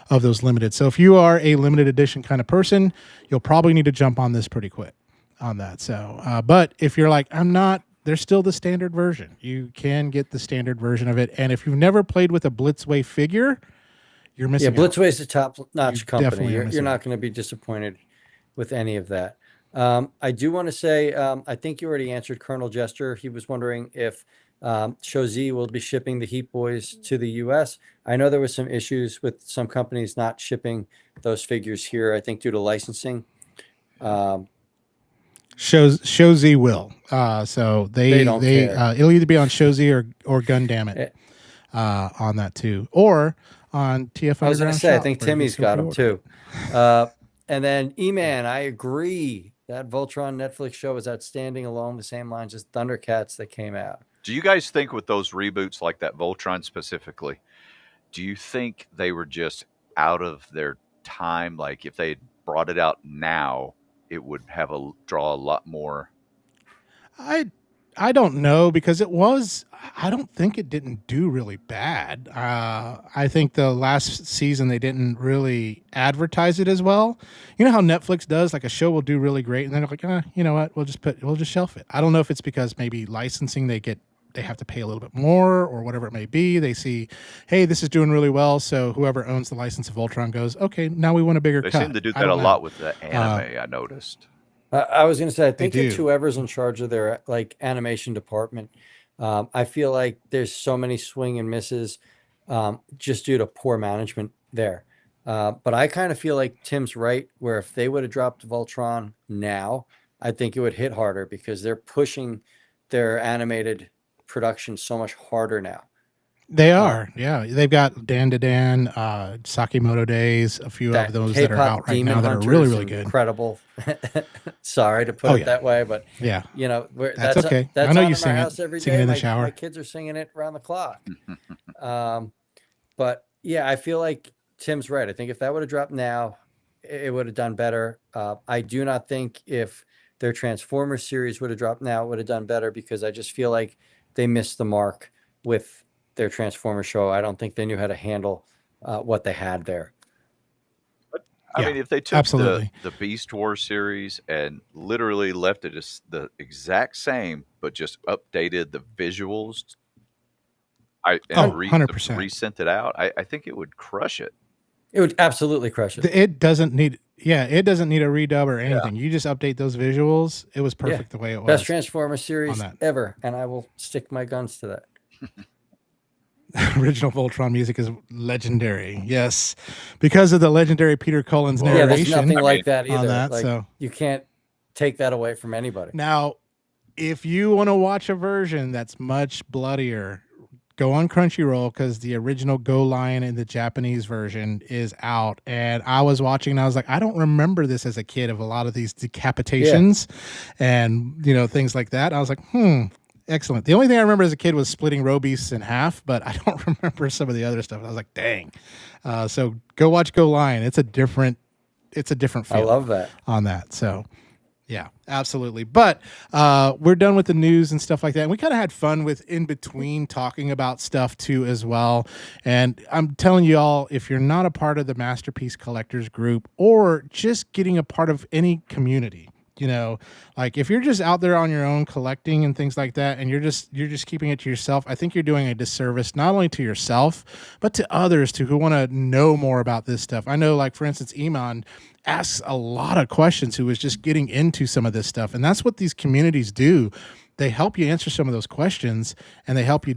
of those limited. So if you are a limited edition kind of person, you'll probably need to jump on this pretty quick on that. So, but if you're like, I'm not, there's still the standard version. You can get the standard version of it. And if you've never played with a Blitzway figure, you're missing out. Blitzway is a top-notch You company. definitely are You're missing not out. going to be disappointed with any of that. I do want to say, I think you already answered Colonel Jester. He was wondering if Shozi will be shipping the Heat Boys to the U.S. I know there was some issues with some companies not shipping those figures here, I think due to licensing. Shozi will. So they don't care. It'll either be on Shozi or Gundamn on that too, or on TF Underground. I was going to say, I Shop, think where you Timmy's can got them pre-order. too. And then E-Man, I agree. That Voltron Netflix show is outstanding along the same lines as Thundercats that came out. Do you guys think with those reboots like that Voltron specifically, do you think they were just out of their time? Like if they had brought it out now, it would have draw a lot more. I don't know because I don't think it didn't do really bad. I think the last season they didn't really advertise it as well. You know how Netflix does, like a show will do really great and then they're like, you know what, we'll just shelf it. I don't know if it's because maybe licensing they have to pay a little bit more or whatever it may be. They see, hey, this is doing really well, so whoever owns the license of Voltron goes, okay, now we want a bigger They cut. seem to do that a lot with the anime, I noticed. I was going to say, I think do. it's whoever's in charge of their like animation department. I feel like there's so many swing and misses just due to poor management there. But I kind of feel like Tim's right, where if they would have dropped Voltron now, I think it would hit harder because they're pushing their animated production so much harder now. They are, yeah. They've got Dan to Dan, Sakimoto Days, a few of those that are out right now that are really, really good. Incredible. Sorry to put it that way, but yeah, you know, that's okay. That's I know on you in sing our it, house every sing day. it in the My shower. kids are singing it around the clock. But yeah, I feel like Tim's right. I think if that would have dropped now, it would have done better. I do not think if their Transformers series would have dropped now, it would have done better because I just feel like they missed the mark with their Transformers show. I don't think they knew how to handle what they had there. I mean, if they took the Beast Wars series and literally left it as the exact same, but just updated the visuals, 100% resent it out, I think it would crush it. It would absolutely crush it. It doesn't need a redub or anything. You just update those visuals. It was perfect the way it was. Best Transformers series ever, and I will stick my guns to that. Original Voltron music is legendary. Yes, because of the legendary Peter Cullen's narration. Yeah, there's nothing like that either. On that, like, so you can't take that away from anybody. Now, if you want to watch a version that's much bloodier, go on Crunchyroll because the original Go Lion in the Japanese version is out. And I was watching and I was like, I don't remember this as a kid of a lot of these Yeah. decapitations and, things like that. I was like, excellent. The only thing I remember as a kid was splitting roe beasts in half, but I don't remember some of the other stuff. I was like, dang. So go watch Go Lion. It's a different I feel love that. on that. So yeah, absolutely. But we're done with the news and stuff like that. And we kind of had fun with in between talking about stuff too as well. And I'm telling you all, if you're not a part of the Masterpiece Collectors group or just getting a part of any community, like if you're just out there on your own collecting and things like that, and you're just keeping it to yourself, I think you're doing a disservice not only to yourself but to others too who want to know more about this stuff. I know, like for instance, Iman asks a lot of questions who is just getting into some of this stuff, and that's what these communities do. They help you answer some of those questions, and they help you.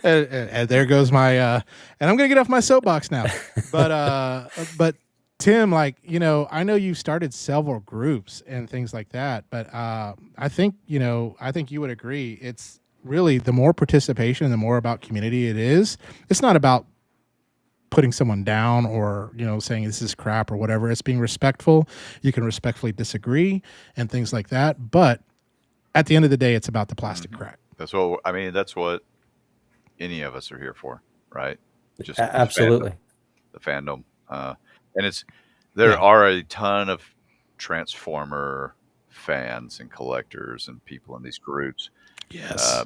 And there goes my. And I'm gonna get off my soapbox now, but Tim, like I know you started several groups and things like that, but I think you would agree. It's really the more participation, the more about community it is. It's not about putting someone down or saying this is crap or whatever. It's being respectful. You can respectfully disagree and things like that, but at the end of the day, it's about the plastic crack. That's what any of us are here for, right? Just Absolutely. the fandom. And there are a ton of Transformer fans and collectors and people in these groups. Yes.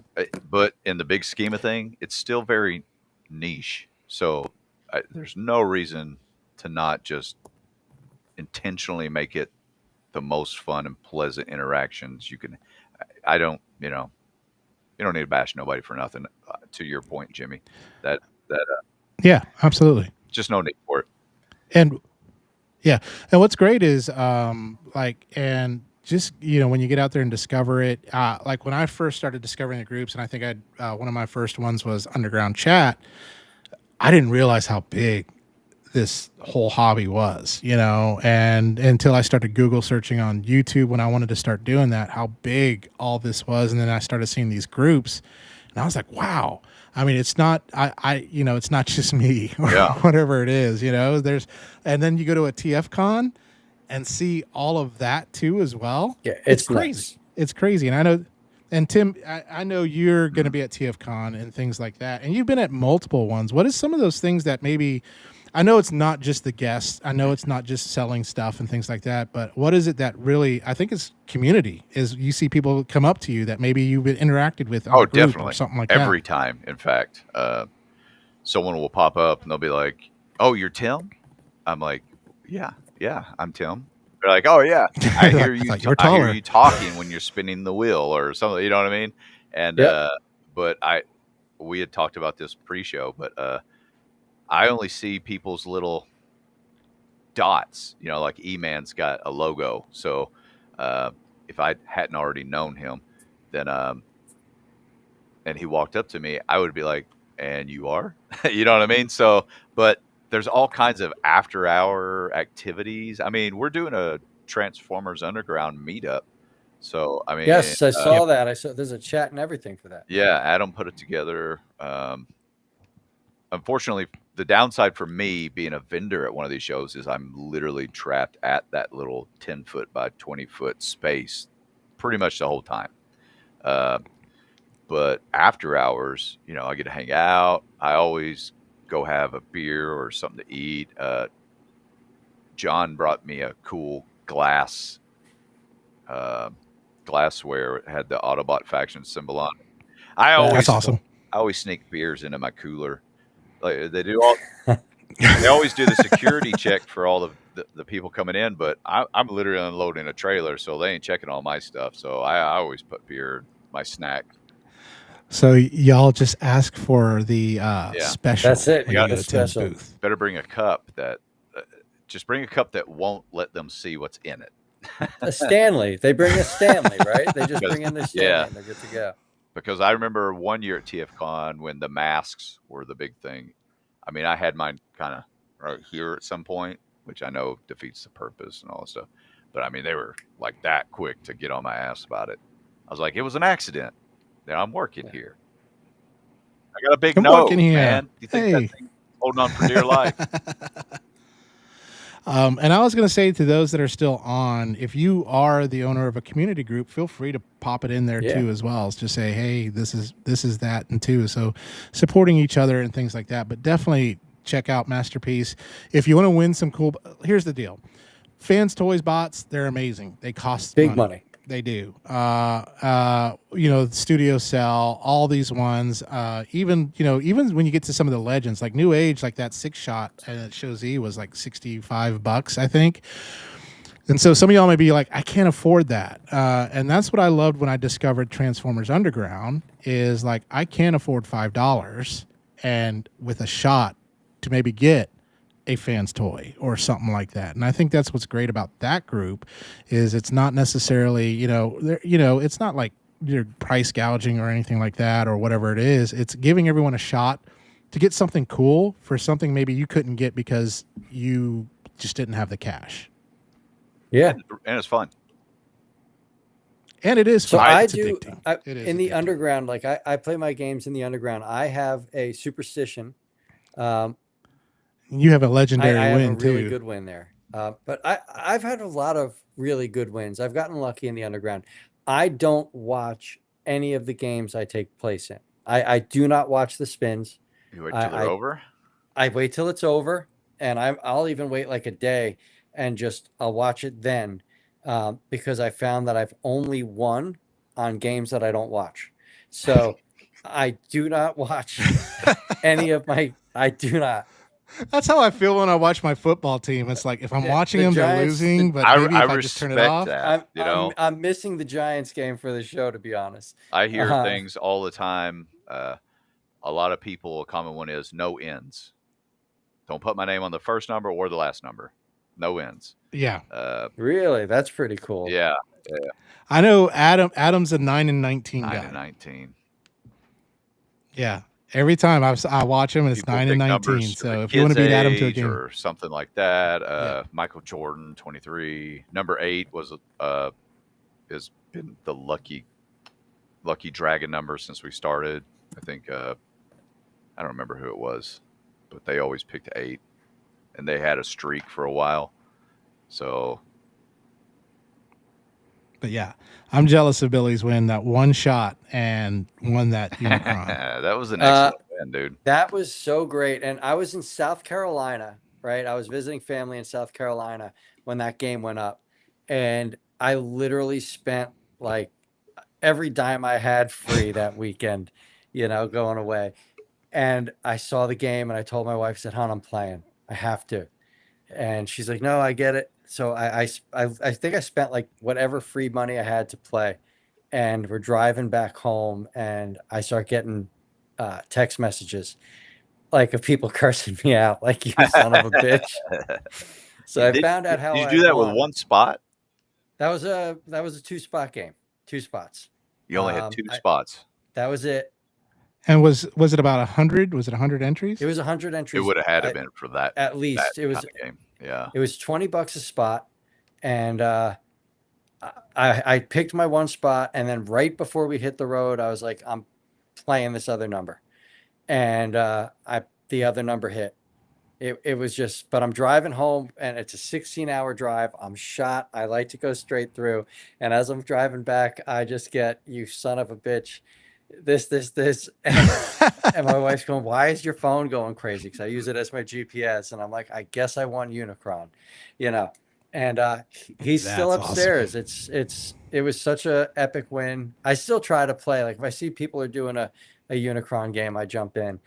But in the big scheme of thing, it's still very niche. So there's no reason to not just intentionally make it the most fun and pleasant interactions you can. I don't, you don't need to bash nobody for nothing. To your point, Jimmy, that yeah, absolutely. Just no need for it. And yeah, and what's great is and just when you get out there and discover it, like when I first started discovering the groups, and I think one of my first ones was Underground Chat. I didn't realize how big this whole hobby was, and until I started Google searching on YouTube when I wanted to start doing that, how big all this was. And then I started seeing these groups and I was like, wow. I mean, it's not, it's not just me or whatever it is, and then you go to a TF con and see all of that too, as well. Yeah. It's crazy. Nuts. It's crazy. And I know, and Tim, I know you're going to be at TFCon and things like that, and you've been at multiple ones. What is some of those things that maybe, I know it's not just the guests, I know it's not just selling stuff and things like that, but what is it that really, I think it's community, is you see people come up to you that maybe you've been interacted with on the group definitely. Or something like that. Every time, in fact, someone will pop up and they'll be like, oh, you're Tim? I'm like, yeah, I'm Tim. They're like, oh yeah, I hear you. I hear you talking when you're spinning the wheel or something. You know what I mean? And but we had talked about this pre-show, but I only see people's little dots. Like E-Man's got a logo. So if I hadn't already known him, then and he walked up to me, I would be like, and you are? You know what I mean? So, but there's all kinds of after-hour activities. I mean, we're doing a Transformers Underground meetup. So, I mean, yes, I saw that. I saw there's a chat and everything for that. Yeah, Adam put it together. Unfortunately, the downside for me being a vendor at one of these shows is I'm literally trapped at that little 10-foot by 20-foot space pretty much the whole time. But after hours, I get to hang out. I always go have a beer or something to eat. John brought me a cool glassware. It had the Autobot faction symbol on it. That's awesome. I always sneak beers into my cooler. Like they do they always do the security check for all the people coming in, but I'm literally unloading a trailer, so they ain't checking all my stuff. So I always put beer, my snack. So y'all just ask for the special. That's it. Yeah, the special. Booth. Better bring a cup that just bring a cup that won't let them see what's in it. A Stanley. They bring a Stanley, right? They just bring in the Stanley and they're good to go. Because I remember one year at TFCon when the masks were the big thing. I mean, I had mine kind of right here at some point, which I know defeats the purpose and all that stuff. But I mean, they were like that quick to get on my ass about it. I was like, it was an accident. Now I'm working here. I got a big I'm working nose, here. man. You think that Hey. thing's holding on for dear life? And I was going to say to those that are still on, if you are the owner of a community group, feel free to pop it in there Yeah. too as well. Just say, hey, this is that and too. So supporting each other and things like that. But definitely check out Masterpiece if you want to win some cool. Here's the deal: Fans Toys bots, they're amazing. They cost Big money. They do. Studio Cell, all these ones. Even when you get to some of the legends, like New Age, like that 6-shot and it shows E was like $65, I think. And so some of y'all may be like, I can't afford that. And that's what I loved when I discovered Transformers Underground is like, I can't afford $5 and with a shot to maybe get a fan's toy or something like that. And I think that's what's great about that group is it's not necessarily, it's not like you're price gouging or anything like that or whatever it is. It's giving everyone a shot to get something cool for something maybe you couldn't get because you just didn't have the cash. Yeah. And it's fun. And it is So fun. I It's do addicting. It is in the addicting. underground, like I play my games in the underground. I have a superstition. You have a legendary I have win a really too. good win there. But I've had a lot of really good wins. I've gotten lucky in the underground. I don't watch any of the games I take place in. I do not watch the spins. You wait till they're over. I wait till it's over, and I'll even wait like a day and just I'll watch it then, because I found that I've only won on games that I don't watch. So I do not watch any of my. I do not. That's how I feel when I watch my football team. It's like if I'm watching The them, they're Giants- losing, but maybe if I just turn it respect off. that. I'm missing the Giants game for the show, to be honest. I hear things all the time. A lot of people, a common one is no ends. Don't put my name on the first number or the last number. No ends. Yeah. Really, that's pretty cool. Yeah. I know Adam's a 9-19 guy. 9-19. Yeah. Every time I watch him, and it's People 9 pick and 19. numbers for So the if you want to kid's beat Adam to a age game, or something like that, Yeah. Michael Jordan, 23. Number 8 has been the lucky dragon number since we started. I think I don't remember who it was, but they always picked 8, and they had a streak for a while. So, but yeah, I'm jealous of Billy's win, that one shot and won that Unicron. that was an excellent win, dude. That was so great. And I was in South Carolina, right? I was visiting family in South Carolina when that game went up. And I literally spent like every dime I had free that weekend, going away. And I saw the game and I told my wife, I said, hon, I'm playing. I have to. And she's like, no, I get it. So I think I spent like whatever free money I had to play. And we're driving back home and I start getting text messages like of people cursing me out, like, you son of a bitch. So I found out how Did you I do that won. with one spot? That was a 2-spot game, 2 spots. You only had 2 spots. That was it. And was it about 100? Was it 100 entries? It was 100 entries. It would have had to been for that. At least that it was kind of game. Yeah. It was $20 a spot, and I picked my one spot, and then right before we hit the road, I was like, I'm playing this other number, and the other number hit. It was just, but I'm driving home, and it's a 16-hour drive. I'm shot. I like to go straight through, and as I'm driving back, I just get, you son of a bitch, this, and my wife's going, why is your phone going crazy? Because I use it as my GPS, and I'm like, I guess I won Unicron, and he's still That's upstairs. It was such a epic win. I still try to play, like if I see people are doing a Unicron game, I jump in,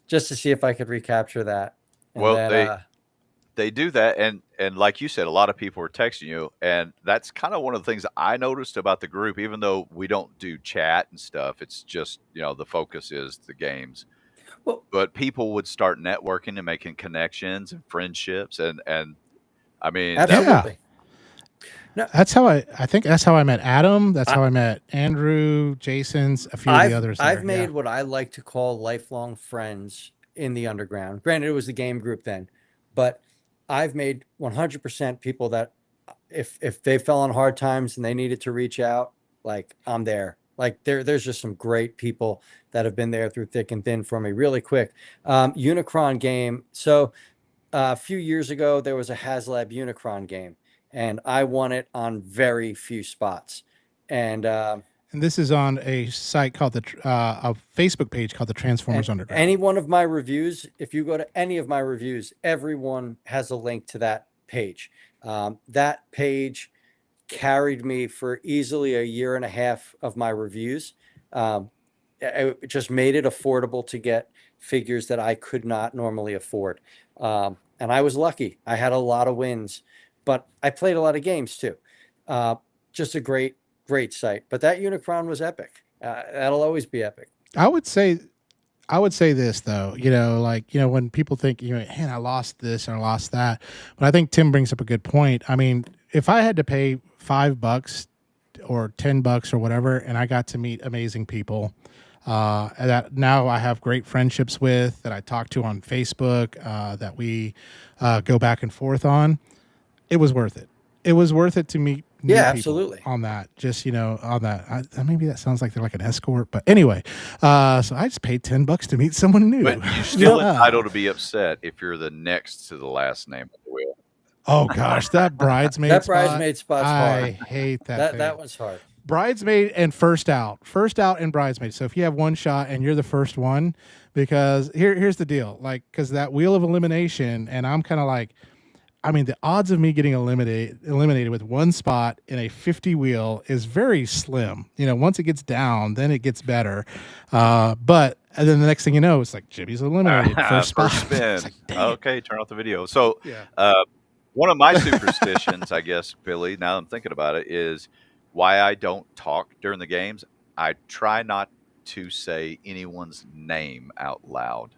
just to see if I could recapture that. And Well, then, they do that, and like you said, a lot of people are texting you, and that's kind of one of the things I noticed about the group. Even though we don't do chat and stuff, it's just the focus is the games. Well, but people would start networking and making connections and friendships, and I mean, absolutely. That's how I think that's how I met Adam. That's how I met Andrew, Jason's, a few of the others. I've made what I like to call lifelong friends in the underground. Granted, it was the game group then, but I've made 100% people that if they fell on hard times and they needed to reach out, like I'm there. Like there's just some great people that have been there through thick and thin for me. Really quick, Unicron game. So a few years ago, there was a HasLab Unicron game, and I won it on very few spots. And And this is on a site called a Facebook page called the Transformers Underground. any one of my reviews, if you go to any of my reviews, everyone has a link to that page. That page carried me for easily a year and a half of my reviews. It just made it affordable to get figures that I could not normally afford. And I was lucky. I had a lot of wins, but I played a lot of games too. Just a great site. But that Unicron was epic. That'll always be epic. I would say this though, when people think, man, I lost this or I lost that, but I think Tim brings up a good point. I mean, if I had to pay $5 or $10 or whatever, and I got to meet amazing people that now I have great friendships with, that I talk to on Facebook, that we go back and forth on, it was worth it. It was worth it to meet new people absolutely. on that. Just, on that. Maybe that sounds like they're like an escort, but anyway, so I just paid $10 to meet someone new. But you're still entitled to be upset if you're the next to the last name on the wheel. Oh gosh, that bridesmaid spot's hard. I hate that. That one's hard. Bridesmaid and first out and bridesmaid. So if you have one shot and you're the first one, because here's the deal, like, because that wheel of elimination, and I'm kind of like, I mean, the odds of me getting eliminated with one spot in a 50 wheel is very slim. Once it gets down, then it gets better. But and then the next thing you know, it's like Jimmy's eliminated first spot. Spin. Like, okay, turn off the video. So yeah. One of my superstitions, I guess, Billy, now that I'm thinking about it, is why I don't talk during the games. I try not to say anyone's name out loud.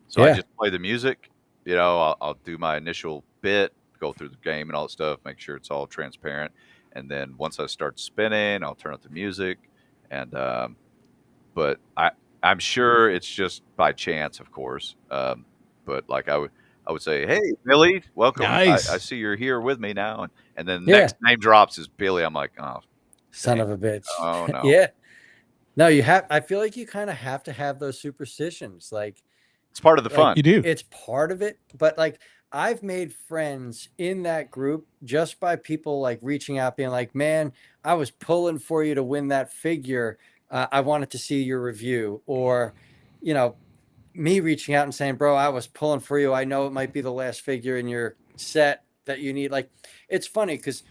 So I just play the music. I'll do my initial bit, go through the game and all that stuff, make sure it's all transparent. And then once I start spinning, I'll turn up the music. And but I'm sure it's just by chance, of course. But like I would say, hey, Billy, welcome. Nice. I see you're here with me now. And then the next name drops is Billy. I'm like, oh, son of a bitch. Oh, no. Yeah. No, I feel like you kind of have to have those superstitions. Like, it's part of the fun. You do. It's part of it. But like, I've made friends in that group just by people like reaching out, being like, man, I was pulling for you to win that figure. I wanted to see your review. Or, me reaching out and saying, bro, I was pulling for you. I know it might be the last figure in your set that you need. Like, it's funny because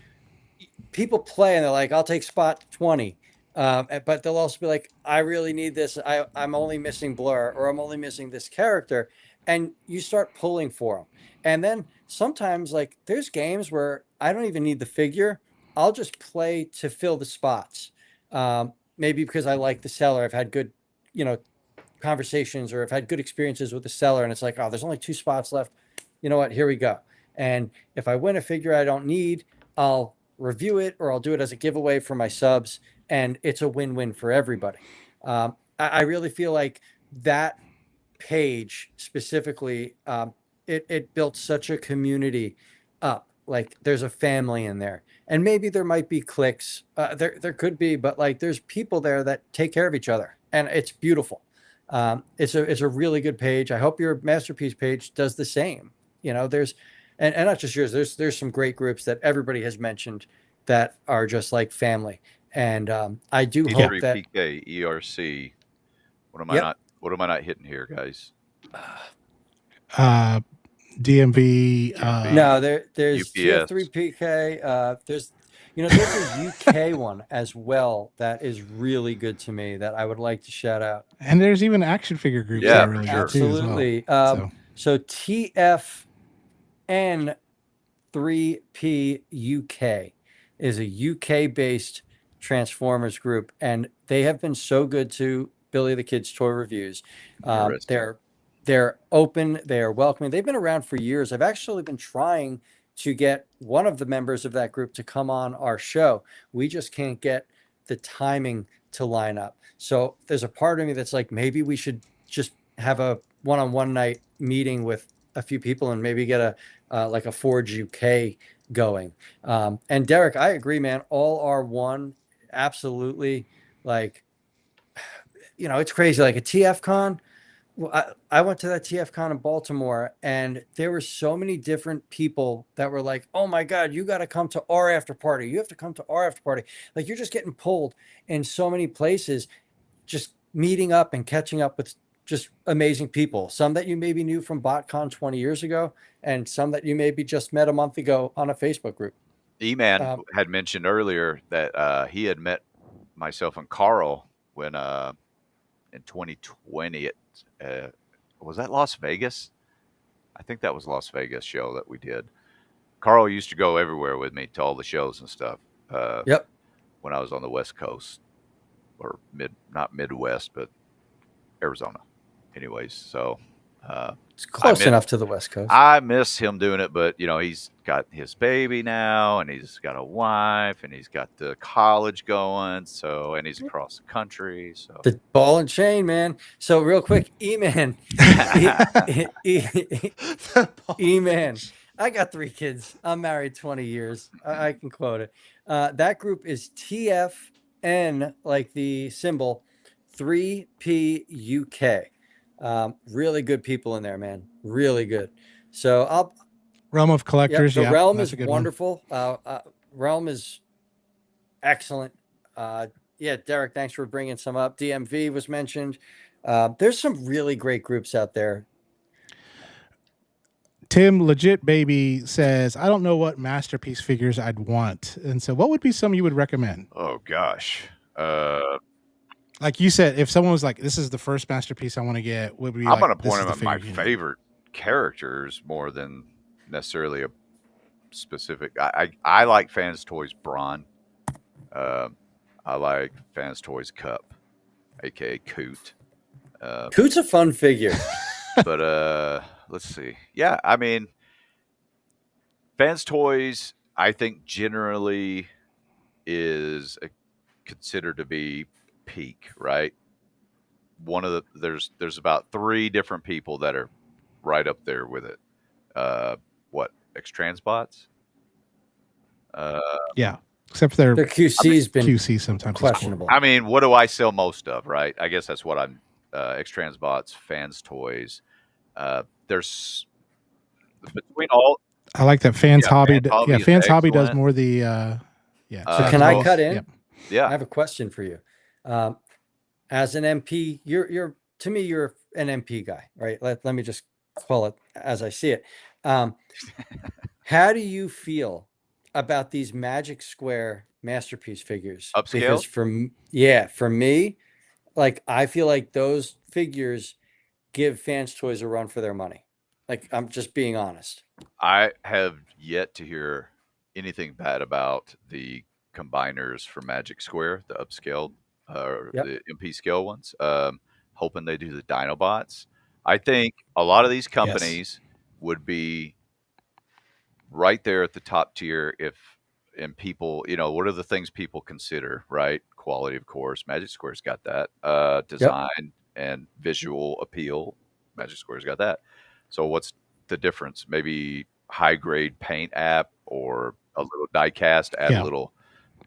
people play and they're like, I'll take spot 20. But they'll also be like, I really need this. I'm only missing Blur, or I'm only missing this character. And you start pulling for them. And then sometimes, like, there's games where I don't even need the figure. I'll just play to fill the spots. Maybe because I like the seller. I've had good, conversations, or I've had good experiences with the seller, and it's like, oh, there's only 2 spots left. You know what? Here we go. And if I win a figure I don't need, I'll review it, or I'll do it as a giveaway for my subs, and it's a win-win for everybody. I really feel like that page specifically, it built such a community up. Like, there's a family in there, and maybe there might be cliques. There could be, but like, there's people there that take care of each other, and it's beautiful. It's a really good page. I hope your Masterpiece page does the same. There's, and not just yours. There's some great groups that everybody has mentioned that are just like family. And I do hope that PK ERC. What am I not hitting here, guys? DMV. No, there's UPS. TF3PK. There's a UK one as well that is really good to me that I would like to shout out. And there's even action figure groups that are really good too, as well. Absolutely. So TFN3P UK is a UK-based Transformers group, and they have been so good to Billy the Kid's Toy Reviews. They're open, they are welcoming. They've been around for years. I've actually been trying to get one of the members of that group to come on our show. We just can't get the timing to line up. So there's a part of me that's like, maybe we should just have a one-on-one night meeting with a few people and maybe get a Forge UK going. And Derek, I agree, man. All are one. Absolutely. Like, it's crazy. Like a TF Con. Well, I went to that TF Con in Baltimore, and there were so many different people that were like, "Oh my God, you got to come to our after party. You have to come to our after party." Like you're just getting pulled in so many places, just meeting up and catching up with just amazing people. Some that you maybe knew from BotCon 20 years ago, and some that you maybe just met a month ago on a Facebook group. E-Man Um, had mentioned earlier that he had met myself and Carl when in 2020 was that Las Vegas? I think that was Las Vegas show that we did. Carl used to go everywhere with me to all the shows and stuff yep. when I was on the West Coast or not Midwest, but Arizona. Anyways, so It's close enough to the West Coast. I miss him doing it, but he's got his baby now, and he's got a wife, and he's got the college going, and he's across the country. So The ball and chain, man. So real quick, E-Man, E-Man. I got 3 kids. I'm married 20 years. I can quote it. That group is TFN, like the symbol, 3PUK. Really good people in there, man. Really good. So Realm of Collectors. the Yeah, Realm that's is a good wonderful. Realm is excellent. Yeah, Derek, thanks for bringing some up. DMV was mentioned. There's some really great groups out there. Tim Legit Baby says, I don't know what masterpiece figures I'd want. And so what would be some you would recommend? oh gosh, Like you said, if someone was like, this is the first masterpiece I want to get, would be I'm like, gonna this point is him the at my figure you need. favorite characters more than necessarily a specific. I like Fans Toys Braun. I like Fans Toys Cup, aka Coot. Coot's a fun figure. But let's see. Yeah, I mean, Fans Toys, I think generally is considered to be peak, right? There's about 3 different people that are right up there with it. What X-Transbots? Yeah. Except for their Their QC's been QC sometimes is poor. questionable. I mean, what do I sell most of, right? I guess that's what I'm X-Transbots, Fans Toys. There's between all I like that Fans Hobby. Fans Hobby is Fans Hobby does excellent. more the So can I both- cut in? Yep. Yeah. I have a question for you. As an MP, you're to me, you're an MP guy, right? Let me just call it as I see it. How do you feel about these Magic Square masterpiece figures? Upscale? Because for me, like I feel like those figures give Fans Toys a run for their money. Like I'm just being honest. I have yet to hear anything bad about the combiners for Magic Square, the upscaled Yep. the MP scale ones. Hoping they do the Dinobots. I think a lot of these companies would be right there at the top tier and people, what are the things people consider, right? Quality, of course. Magic Square's got that. Design and visual appeal. Magic Square's got that. So what's the difference? Maybe high grade paint app or a little die cast, add a little.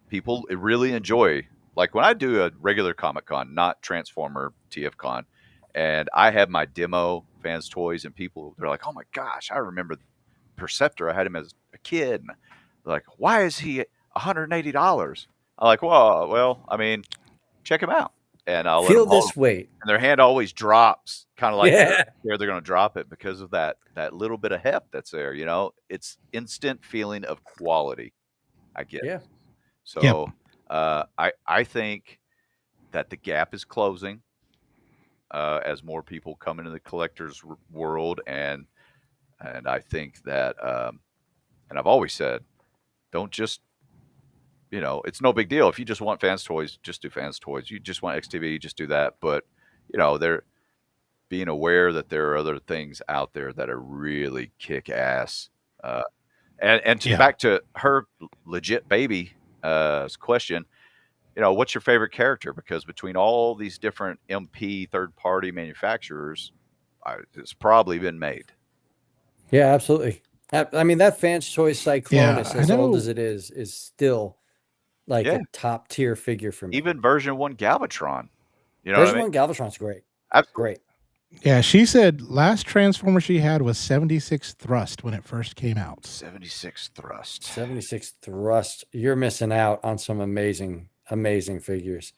People really enjoy, like when I do a regular Comic Con, not Transformer TF Con, and I have my demo Fans Toys, and they're like, oh my gosh, I remember Perceptor. I had him as a kid. And they're like, why is he $180? I'm like, well, I mean, check him out. And I'll Feel let them this weight. And their hand always drops, kind of like Yeah. they're going to drop it because of that little bit of heft that's there. It's instant feeling of quality. I get. Yeah. So I think that the gap is closing as more people come into the collector's world, and I think that and I've always said, don't just it's no big deal if you just want Fans Toys, just do Fans Toys. You just want XTV, just do that. But they're being aware that there are other things out there that are really kick ass. Back to her Legit Baby question, what's your favorite character? Because between all these different MP third party manufacturers, it's probably been made. Yeah, absolutely. I mean, that Fans Choice Cyclonus, I as old know. as it is still like a Yeah, top tier figure for me. even version 1 Galvatron. You know what I Version mean? 1 Galvatron's great. Absolutely. Great. Yeah, she said last transformer she had was 76 thrust when it first came out. 76 thrust. 76 thrust. You're missing out on some amazing, amazing figures.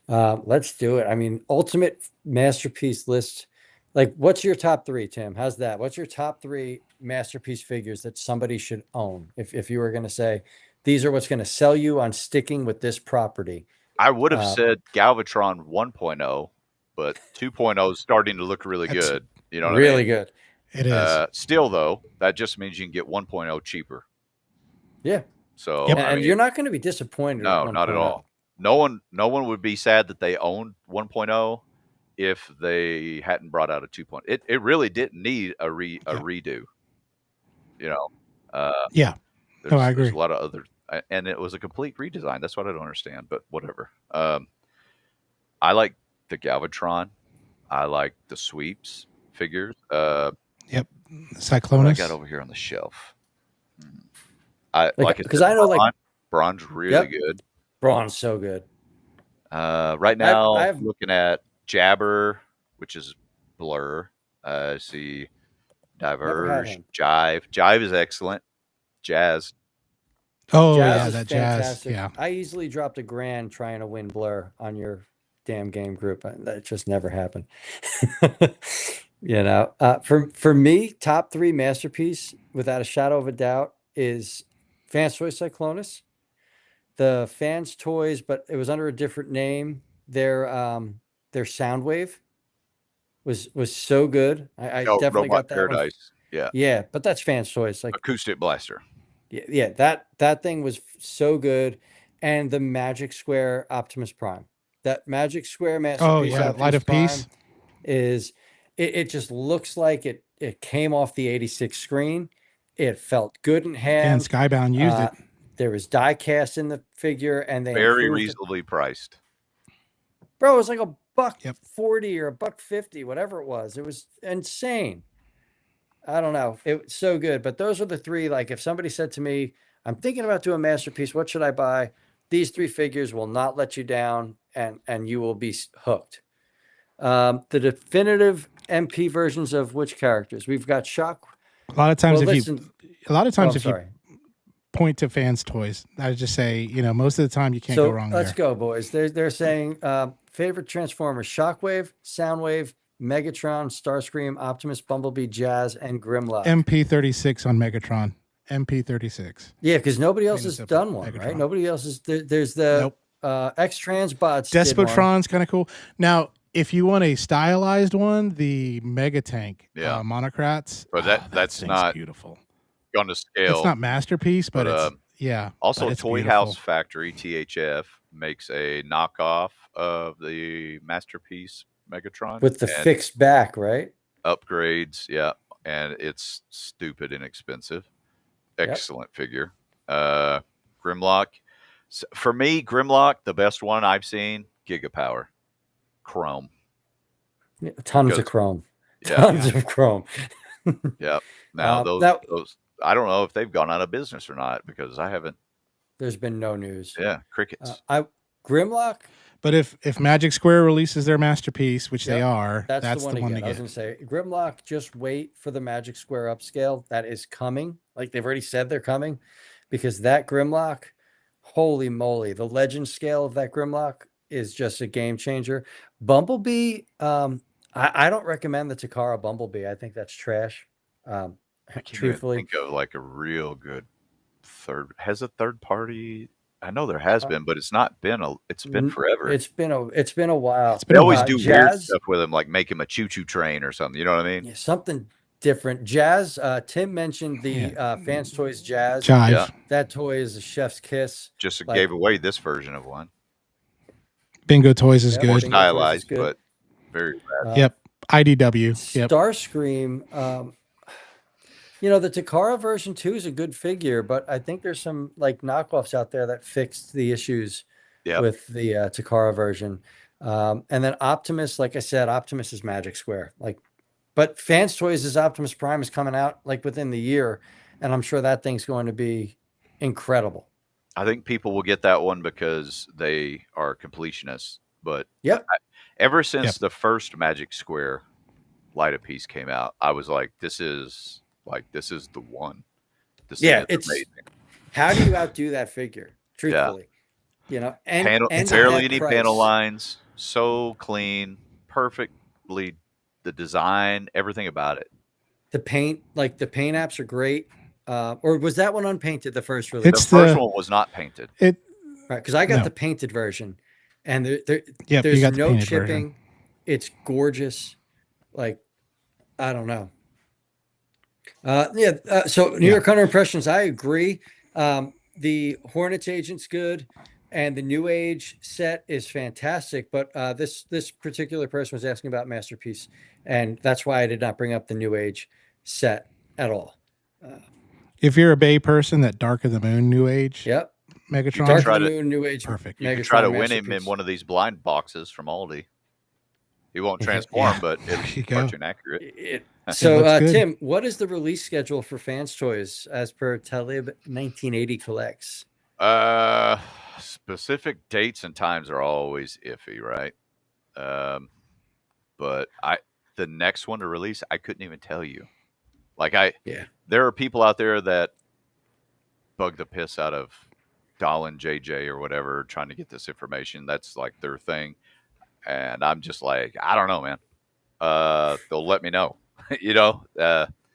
Let's do it. I mean, ultimate masterpiece list. Like, what's your top three, Tim? How's that? What's your top three masterpiece figures that somebody should own? If you were going to say, these are what's going to sell you on sticking with this property. I would have said Galvatron 1.0, but 2.0 is starting to look really That's- good. You know what Really I mean? good. It is. Still, though, that just means you can get 1.0 cheaper. Yeah. So, Yep. I And mean, you're not going to be disappointed no, with not at 1.0. all. No one would be sad that they owned 1.0 if they hadn't brought out a 2.0. It really didn't need a redo. You know, Yeah. there's, I there's agree. a lot of other, and it was a complete redesign. That's what I don't understand, but whatever. I like the Galvatron. I like the sweeps figures. Yep. What I Cyclonus. got over here on the shelf. I Like, like I because said, I know, like, Braun's really Yep. good. Braun's so good. Right now, I've looking at Jabber, which is Blur. See never had Diverge, him. Jive. Jive is excellent. Jazz. Oh Jazz yeah, is that jazz. fantastic. Yeah. I easily dropped $1,000 trying to win Blur on your damn game group. That just never happened. For me, top three masterpiece, without a shadow of a doubt, is Fans Toys Cyclonus. The Fans Toys, but it was under a different name. Their Soundwave was so good. I Oh, definitely Robot got that one. Paradise. Yeah. Yeah, but that's Fans Toys. Like, Acoustic Blaster. yeah, that thing was so good. And the Magic Square Optimus Prime. That Magic Square Oh masterpiece yeah, Optimus Light of Prime Peace. is it just looks like it came off the 86 screen. It felt good in And hand. Skybound used it. There was die cast in the figure, and they Very improved it. reasonably priced. Bro, it was like $1.40 Yep. or $1.50, whatever it was. It was insane. I don't know. It was so good. But those are the three. Like, if somebody said to me, I'm thinking about doing a masterpiece, what should I buy? These three figures will not let you down, and you will be hooked. The definitive MP versions of which characters? We've got Shock. A lot of times, Well, if listen. you, a lot of Oh, times, I'm if sorry. you point to Fans Toys, I just say, most of the time you can't So go wrong let's there. go, boys. They're saying favorite Transformers: Shockwave, Soundwave, Megatron, Starscream, Optimus, Bumblebee, Jazz, and Grimlock. MP36 on Megatron. MP36. Yeah, because nobody else Plain and has simple. done one, right? Megatron. Nobody else is. There's the Nope. X-Trans bots. did one. Despotron's kind of cool. Now, if you want a stylized one, the Mega Tank Yeah. Monocrats. But that that's thing's not beautiful. on the scale. It's not masterpiece, but But, it's Also, but it's Toy beautiful. House Factory (THF) makes a knockoff of the masterpiece Megatron with the and fixed back, right? upgrades. Yeah, and it's stupid inexpensive. Yep. Excellent figure. Grimlock. For me, Grimlock, the best one I've seen. Gigapower, Chrome. Tons Because- of chrome. Yeah, Tons of chrome. yeah. Now those I don't know if they've gone out of business or not because I haven't. There's been no news. Yeah, crickets. Grimlock. But if Magic Square releases their masterpiece, which they Yep, are, that's the one to to get. I was get. gonna say Grimlock. Just wait for the Magic Square upscale. That is coming. Like, they've already said they're coming, because that Grimlock, holy moly, the legend scale of that Grimlock is just a game changer. Bumblebee. I don't recommend the Takara Bumblebee. I think that's trash. I can't Truthfully, even think of like a real good third party. I know there has been, but it's not been it's been forever. it's been a while. It's been They a always while. do weird Jazz, stuff with them, like make him a choo-choo train or something. You know what I mean? yeah, something different. Jazz. Tim mentioned the Fans Toys Jazz. Jive. Yeah. That toy is a chef's kiss. Just Like- gave away this version of one. Bingo Toys is Yeah, More good. Bingo Toys is stylized, good. but very rad. Yep. IDW. Yep. Starscream. The Takara version 2 is a good figure, but I think there's some like knockoffs out there that fixed the issues Yep. with the Takara version. And then Optimus, like I said, Optimus is Magic Square. But Fans Toys' Optimus Prime is coming out like within the year, and I'm sure that thing's going to be incredible. I think people will get that one because they are completionists. But Yep. ever since Yep. the first Magic Square light up piece came out, I was like, this is the one. This thing Yeah, is it's amazing. how do you outdo that figure? Truthfully, and at Barely that any panel price. lines, so clean, perfectly, the design, everything about it. The paint apps are great. Or was that one unpainted? The first release, The It's first the one was not painted. it right? Because I got no. the painted version, and Yep, you there's got the no painted chipping. version. It's gorgeous. Like, I don't know. So New Yeah. York Hunter Impressions, I agree. The Hornets Agent's good, and the New Age set is fantastic. But this particular person was asking about Masterpiece, and that's why I did not bring up the New Age set at all. If you're a Bay person, that Dark of the Moon New Age Yep, Megatron, Dark of try the to- Moon, New Age, perfect. You can try Megatron to win him in Masterpiece. one of these blind boxes from Aldi. He won't Yeah. transform, but There it's you go. cartoon accurate. So, looks good. Tim, what is the release schedule for Fans Toys as per Talib 1980 Collects? Specific dates and times are always iffy, right? But the next one to release, I couldn't even tell you. Like there are people out there that bug the piss out of Dolan JJ or whatever trying to get this information. That's like their thing, and I'm just like, I don't know, man. They'll let me know.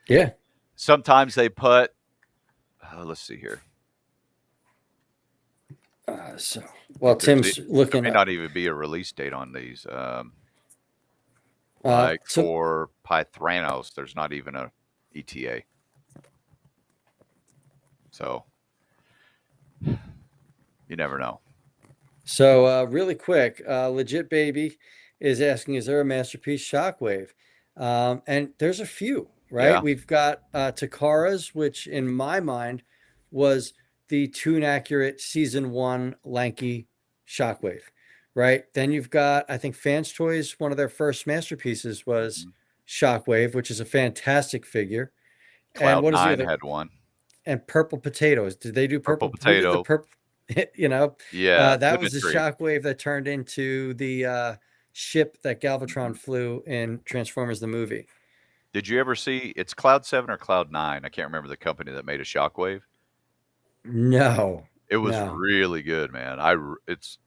Yeah. Sometimes they put. Let's see here. Tim's looking There may up. not even be a release date on these. So- For Pythranos, there's not even a ETA. So you never know. So really quick, Legit Baby is asking, is there a Masterpiece Shockwave? And there's a few, right? Yeah. We've got Takara's, which in my mind was the Toon Accurate Season 1 Lanky Shockwave, right? Then you've got, I think Fans Toys, one of their first masterpieces was Shockwave, which is a fantastic figure. And what is the Cloud9 other? had one. And Purple Potatoes. Did they do Purple Who did Potato. the purple? Yeah, That was the Symmetry. Shockwave that turned into the ship that Galvatron flew in Transformers the movie. Did you ever see? It's Cloud 7 or Cloud 9. I can't remember the company that made a Shockwave. No, It was no. really good, man.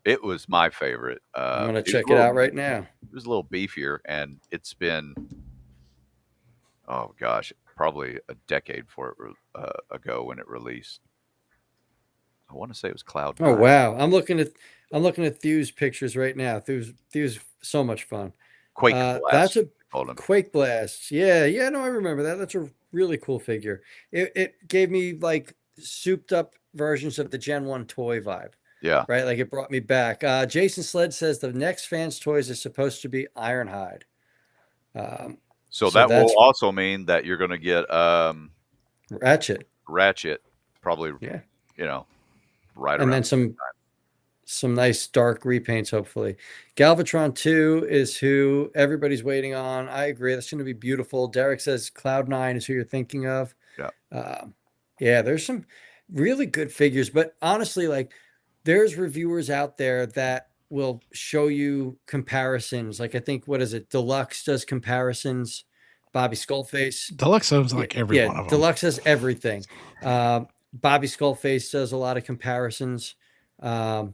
It was my favorite. I'm gonna was check a it little- out right now. It was a little beefier, and it's been, oh gosh, probably a decade ago when it released. I want to say it was Cloud 9. Oh wow, I'm looking at Thew's pictures right now. Thew's so much fun. Quake That's Blast, a they called him. Quake Blast. Yeah, no, I remember that. That's a really cool figure. It gave me like souped up versions of the Gen 1 toy vibe, Yeah. right? Like it brought me back. Jason Sled says the next Fans Toys is supposed to be Ironhide. So So that that's- will also mean that you're going to get Ratchet. probably, Yeah. right And around. then some nice dark repaints, hopefully. Galvatron 2 is who everybody's waiting on. I agree. That's going to be beautiful. Derek says Cloud9 is who you're thinking of. Yeah. There's some really good figures, but honestly, like there's reviewers out there that will show you comparisons. Like I think, what is it? Deluxe does comparisons. Bobby Skullface. Deluxe owns like every one of them. Deluxe has everything. Bobby Skullface does a lot of comparisons. So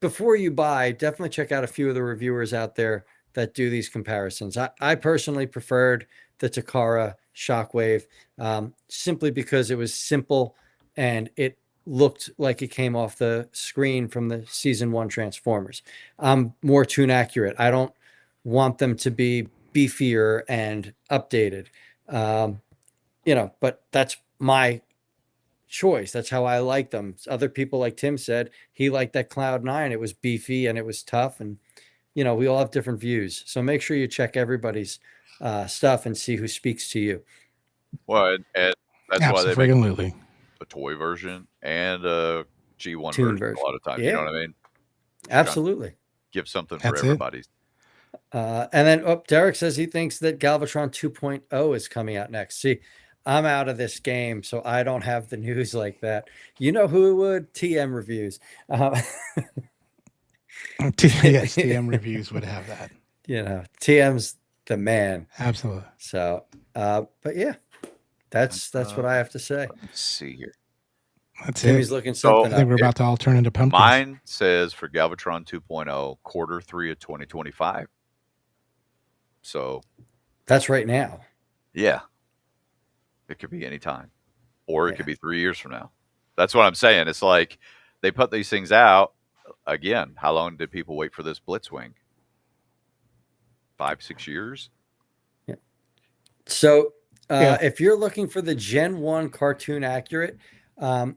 before you buy, definitely check out a few of the reviewers out there that do these comparisons. I personally preferred the Takara Shockwave simply because it was simple and it looked like it came off the screen from the season 1 Transformers. I'm more Toon Accurate. I don't want them to be beefier and updated. But that's my choice. That's how I like them. Other people, like Tim said, he liked that Cloud9. It was beefy and it was tough, and we all have different views. So make sure you check everybody's stuff and see who speaks to you. Well, and that's why they make Absolutely. a toy version and a G1 Toon version a lot of times. Yeah. You know what I mean? Absolutely. Give something That's for it. everybody. And then Derek says he thinks that Galvatron 2.0 is coming out next. See, I'm out of this game, so I don't have the news like that. You know who would? TM reviews. Yes, TM reviews would have that. TM's the man. Absolutely. So, but yeah, that's what I have to say. Let's see here. That's Timmy's it. looking So, something I think up we're here. about to all turn into pumpkins. Mine says for Galvatron 2.0, Q3 of 2025. So, That's right now. yeah, it could be any time, or it Yeah. could be 3 years from now. That's what I'm saying. It's like they put these things out again. How long did people wait for this Blitzwing? 5-6 years. So, Yeah. if you're looking for the Gen 1 cartoon accurate,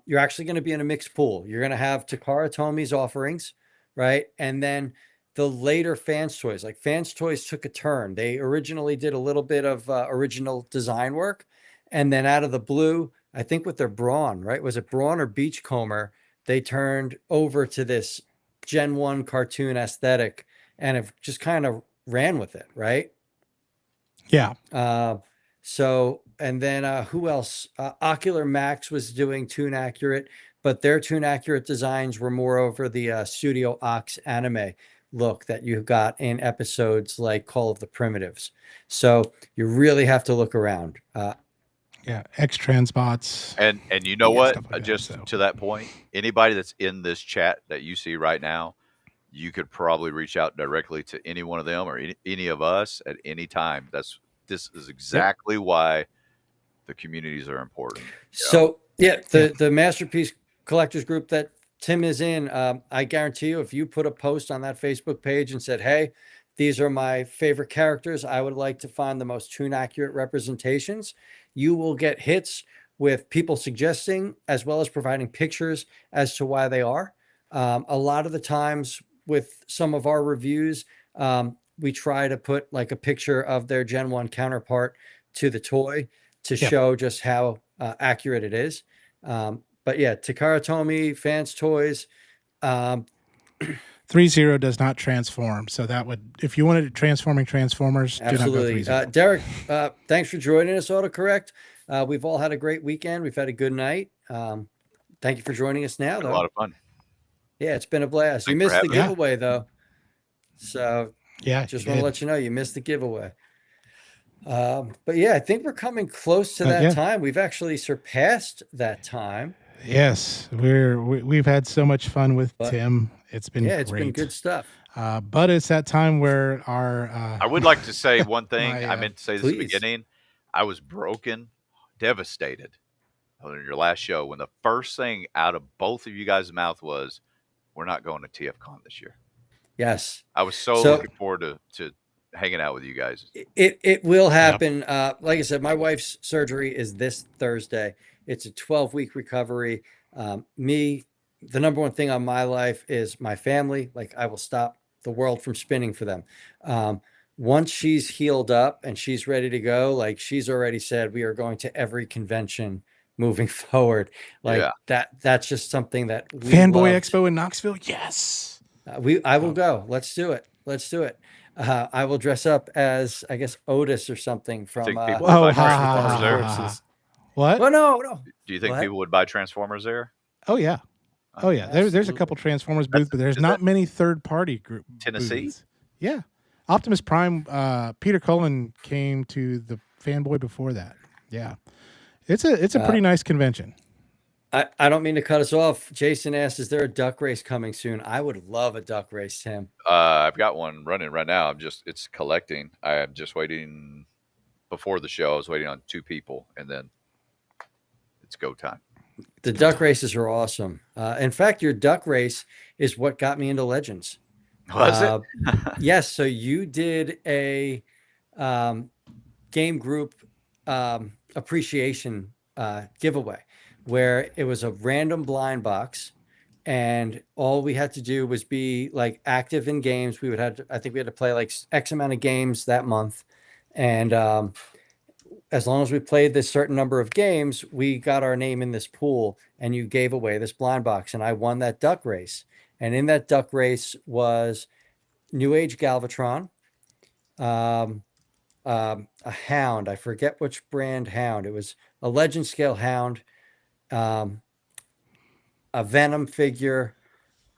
you're actually going to be in a mixed pool. You're going to have Takara Tomi's offerings, right? And then the later Fans Toys, like Fans Toys took a turn. They originally did a little bit of original design work. And then out of the blue, I think with their Brawn, right? Was it Brawn or Beachcomber? They turned over to this Gen 1 cartoon aesthetic and have just kind of ran with it, right? Yeah. So, and then who else? Ocular Max was doing Toon Accurate, but their Toon Accurate designs were more over the Studio Ox anime look that you got in episodes like Call of the Primitives. So you really have to look around. Yeah. X Transbots. And you know Yeah, what? stuff like that, Just so. to that point, anybody that's in this chat that you see right now, you could probably reach out directly to any one of them or any of us at any time. This is exactly why the communities are important. So yeah, the Masterpiece Collectors Group that Tim is in, I guarantee you, if you put a post on that Facebook page and said, "Hey, these are my favorite characters. I would like to find the most tune accurate representations," you will get hits with people suggesting as well as providing pictures as to why they are. A lot of the times with some of our reviews, we try to put like a picture of their Gen 1 counterpart to the toy to show just how accurate it is. But yeah, Takara Tomy, Fans Toys. 3.0 does not transform. So that would, if you wanted transforming Transformers, Absolutely. do not go 3.0. Derek, thanks for joining us, AutoCorrect. We've all had a great weekend. We've had a good night. Thank you for joining us now, though. A lot of fun. Yeah, it's been a blast. You Thanks for missed the having me. giveaway, though. So Yeah. just want to let you know you missed the giveaway. But yeah, I think we're coming close to that time. We've actually surpassed that time. Yes, we've had so much fun with Tim. It's been it's been good stuff. But it's that time where our I would like to say one thing. I meant to say this at the please. beginning. I was broken, devastated on your last show when the first thing out of both of you guys' mouth was, "We're not going to TFCon this year." Yes, I was so looking forward to hanging out with you guys. It will happen. Yep. Like I said, my wife's surgery is this Thursday. It's a 12-week recovery. The number one thing on my life is my family. Like I will stop the world from spinning for them. Once she's healed up and she's ready to go, like she's already said, we are going to every convention moving forward. Like that's just something that we Fanboy loved. Expo in Knoxville. Yes. I will go. Let's do it. Let's do it. I will dress up as, I guess, Otis or something from. What? Well, no. Do you think people would buy Transformers there? Oh yeah, oh yeah. There's a couple Transformers booths, but there's not many third-party group. Tennessee. Booths. Yeah, Optimus Prime. Peter Cullen came to the Fanboy before that. Yeah, it's a pretty nice convention. I don't mean to cut us off. Jason asked, "Is there a duck race coming soon?" I would love a duck race, Tim. I've got one running right now. It's collecting. I'm just waiting. Before the show, I was waiting on 2 people, and then it's go time. The duck races are awesome. In fact, your duck race is what got me into Legends. Was it? Yes. So you did a game group appreciation giveaway where it was a random blind box, and all we had to do was be like active in games. I think we had to play like X amount of games that month, and as long as we played this certain number of games, we got our name in this pool, and you gave away this blind box, and I won that duck race. And in that duck race was New Age Galvatron, a hound. I forget which brand hound. It was a legend scale hound, um, a Venom figure,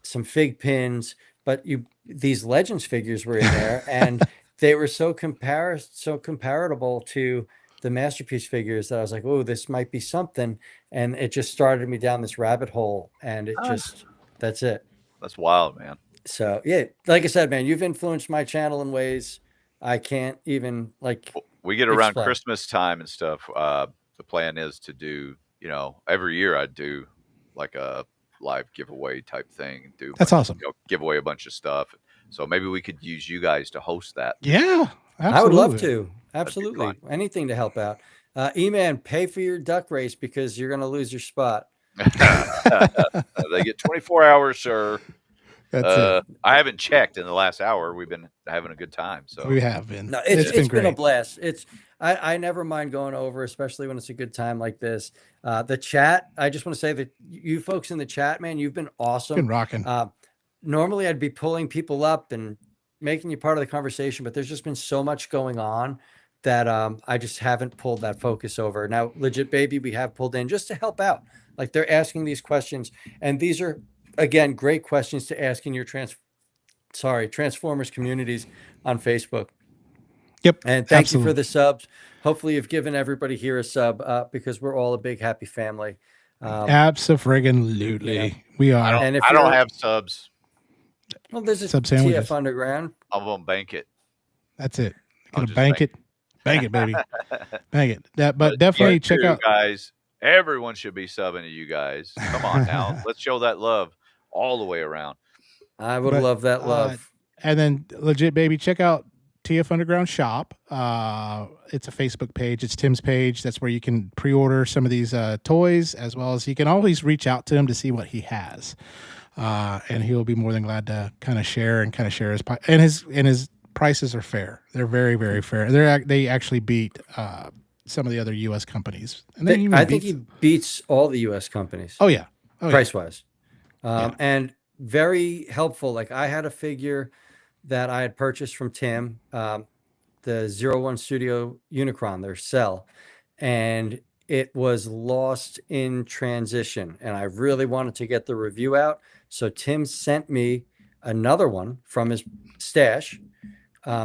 some fig pins, but these Legends figures were in there, and they were so comparable to the Masterpiece figures that I was like, oh, this might be something. And it just started me down this rabbit hole, and that's it. That's wild, man. So yeah, like I said, man, you've influenced my channel in ways I can't even We get around explain. Christmas time and stuff. The plan is to do, every year I do like a live giveaway type thing. That's awesome. Give away a bunch of stuff. So maybe we could use you guys to host that. Yeah, absolutely. I would love to. Absolutely. Anything to help out. E-Man, pay for your duck race because you're going to lose your spot. They get 24 hours, sir. That's it. I haven't checked in the last hour. We've been having a good time. So we have been. No, it's been a blast. I never mind going over, especially when it's a good time like this. The chat, I just want to say that you folks in the chat, man, you've been awesome. Been rocking. Normally I'd be pulling people up and making you part of the conversation, but there's just been so much going on that I just haven't pulled that focus over. Now, Legit Baby, we have pulled in just to help out. Like, they're asking these questions, and these are, again, great questions to ask in your Transformers communities on Facebook. Yep. And thank you for the subs. Hopefully you've given everybody here a sub because we're all a big happy family. Absolutely. We are. I don't have subs. Well, there's a sub sandwiches. TF Underground. I'm going to bank it. That's it. Gonna bank it. Bank it, baby. Bank it. But definitely check out, guys. Everyone should be subbing to you guys. Come on now. Let's show that love all the way around. I would love that love. And then Legit Baby, check out TF Underground Shop. It's a Facebook page. It's Tim's page. That's where you can pre-order some of these toys, as well as you can always reach out to him to see what he has. And he'll be more than glad to kind of share his and his prices are fair. They're very, very fair. They actually beat some of the other U.S. companies. And I think he beats all the U.S. companies. Oh yeah, price wise, and very helpful. Like, I had a figure that I had purchased from Tim, the 01 Studio Unicron, their cell, and it was lost in transition, and I really wanted to get the review out. So Tim sent me another one from his stash,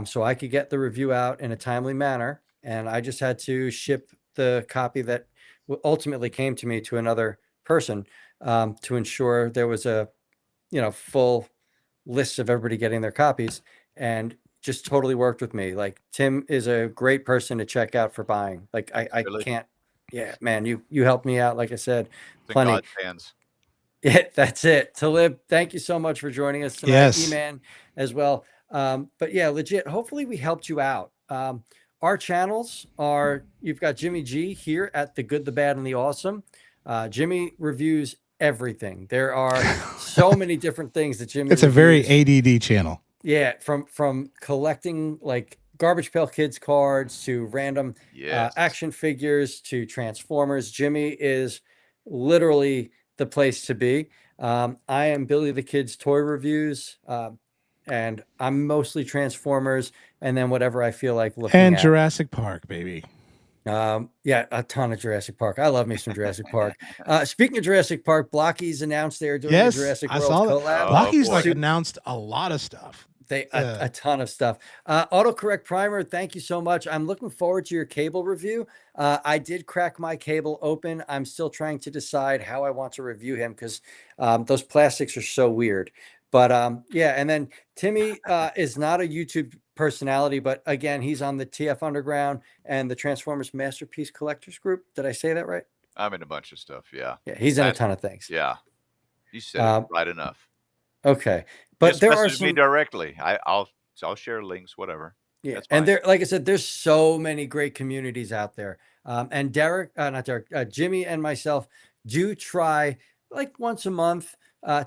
so I could get the review out in a timely manner. And I just had to ship the copy that ultimately came to me to another person to ensure there was a, full list of everybody getting their copies, and just totally worked with me. Like, Tim is a great person to check out for buying. Like, I really can't. Yeah, man, you helped me out. Like I said, plenty. God fans. Yeah, that's it. Talib, thank you so much for joining us tonight. Yes. E-Man as well. But yeah, legit, hopefully we helped you out. Our channels are, you've got Jimmy G here at The Good, the Bad, and the Awesome. Jimmy reviews everything. There are so many different things that Jimmy It's reviews. a very ADD channel. Yeah, from collecting like Garbage Pail Kids cards to random action figures to Transformers. Jimmy is literally the place to be. I am Billy the Kid's toy reviews, and I'm mostly Transformers, and then whatever I feel like looking at. And Jurassic Park, baby. Yeah, a ton of Jurassic Park. I love me some Jurassic Park. Speaking of Jurassic Park, Blocky's announced they're doing a Jurassic World collab. Blocky's announced a lot of stuff. A ton of stuff. Autocorrect Primer, thank you so much. I'm looking forward to your cable review. I did crack my cable open. I'm still trying to decide how I want to review him because those plastics are so weird. But yeah, and then Timmy is not a YouTube personality, but again, he's on the TF Underground and the Transformers Masterpiece Collectors Group. Did I say that right? I'm in a bunch of stuff. Yeah. Yeah, he's in a ton of things. Yeah, you said it right enough. Okay, but just there are some... me directly. I'll share links, whatever. Yeah, and there, like I said, there's so many great communities out there. And Jimmy and myself do try like once a month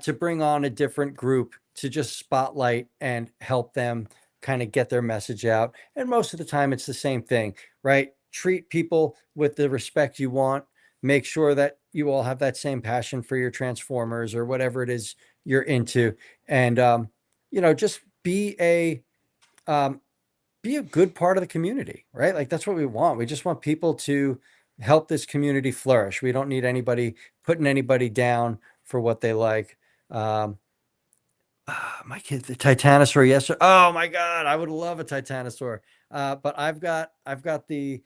to bring on a different group to just spotlight and help them kind of get their message out. And most of the time it's the same thing, right? Treat people with the respect you want. Make sure that you all have that same passion for your Transformers or whatever it is you're into. And, just be be a good part of the community, right? Like that's what we want. We just want people to help this community flourish. We don't need anybody putting anybody down for what they like. My kid, the Titanosaur yesterday. Oh my God, I would love a Titanosaur. But I've got the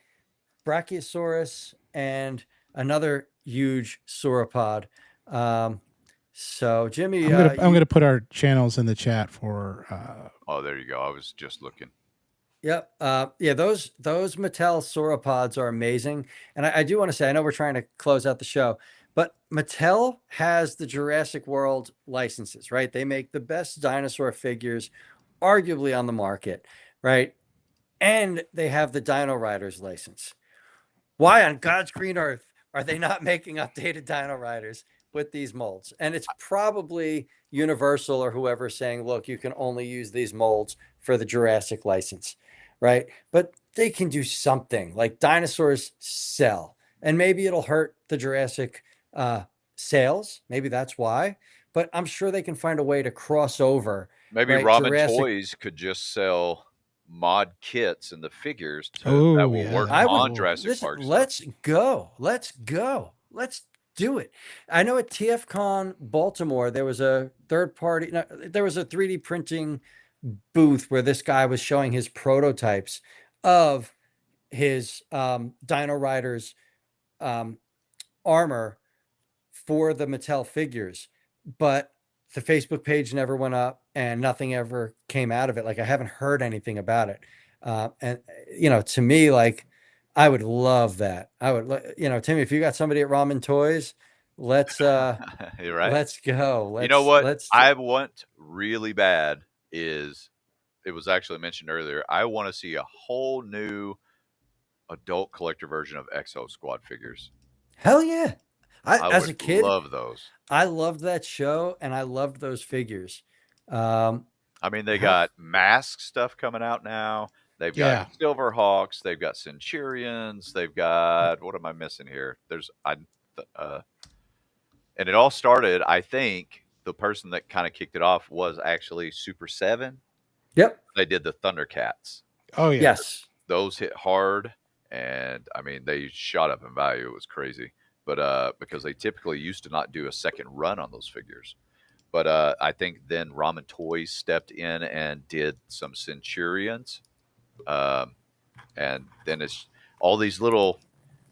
Brachiosaurus and another huge sauropod. So Jimmy, I'm gonna put our channels in the chat for. Oh, there you go. I was just looking. Yep. Yeah, those Mattel sauropods are amazing. And I do want to say, I know we're trying to close out the show, but Mattel has the Jurassic World licenses, right? They make the best dinosaur figures, arguably on the market, right? And they have the Dino Riders license. Why on God's green earth are they not making updated Dino Riders with these molds? And it's probably Universal or whoever saying, look, you can only use these molds for the Jurassic license, right? But they can do something. Like dinosaurs sell, and maybe it'll hurt the Jurassic sales. Maybe that's why. But I'm sure they can find a way to cross over. Maybe right? Ramen Jurassic Toys could just sell mod kits and the figures that Oh will yeah, work that'd be on cool. Jurassic Listen, Park stuff. let's go. Let's go. Let's do it. I know at TFCon Baltimore, there was a third party, no, there was a 3D printing booth where this guy was showing his prototypes of his Dino Riders armor for the Mattel figures. But the Facebook page never went up and nothing ever came out of it. Like I haven't heard anything about it. And you know, to me, like I would love that. I would, you know, Timmy, if you got somebody at Ramen Toys, let's You're right. let's go. You know what Let's I want really bad is, it was actually mentioned earlier, I want to see a whole new adult collector version of Exo Squad figures. hell yeah. I As a would kid, love those. I loved that show and I loved those figures. I mean, they got mask stuff coming out now. They've Yeah. got Silverhawks. They've got Centurions. They've got, what am I missing here? And it all started, I think, the person that kind of kicked it off was actually Super 7. Yep. They did the Thundercats. Oh yeah. Yes. Those hit hard, and I mean, they shot up in value. It was crazy. But because they typically used to not do a second run on those figures. But I think then Ramen Toys stepped in and did some Centurions. And then it's all these little,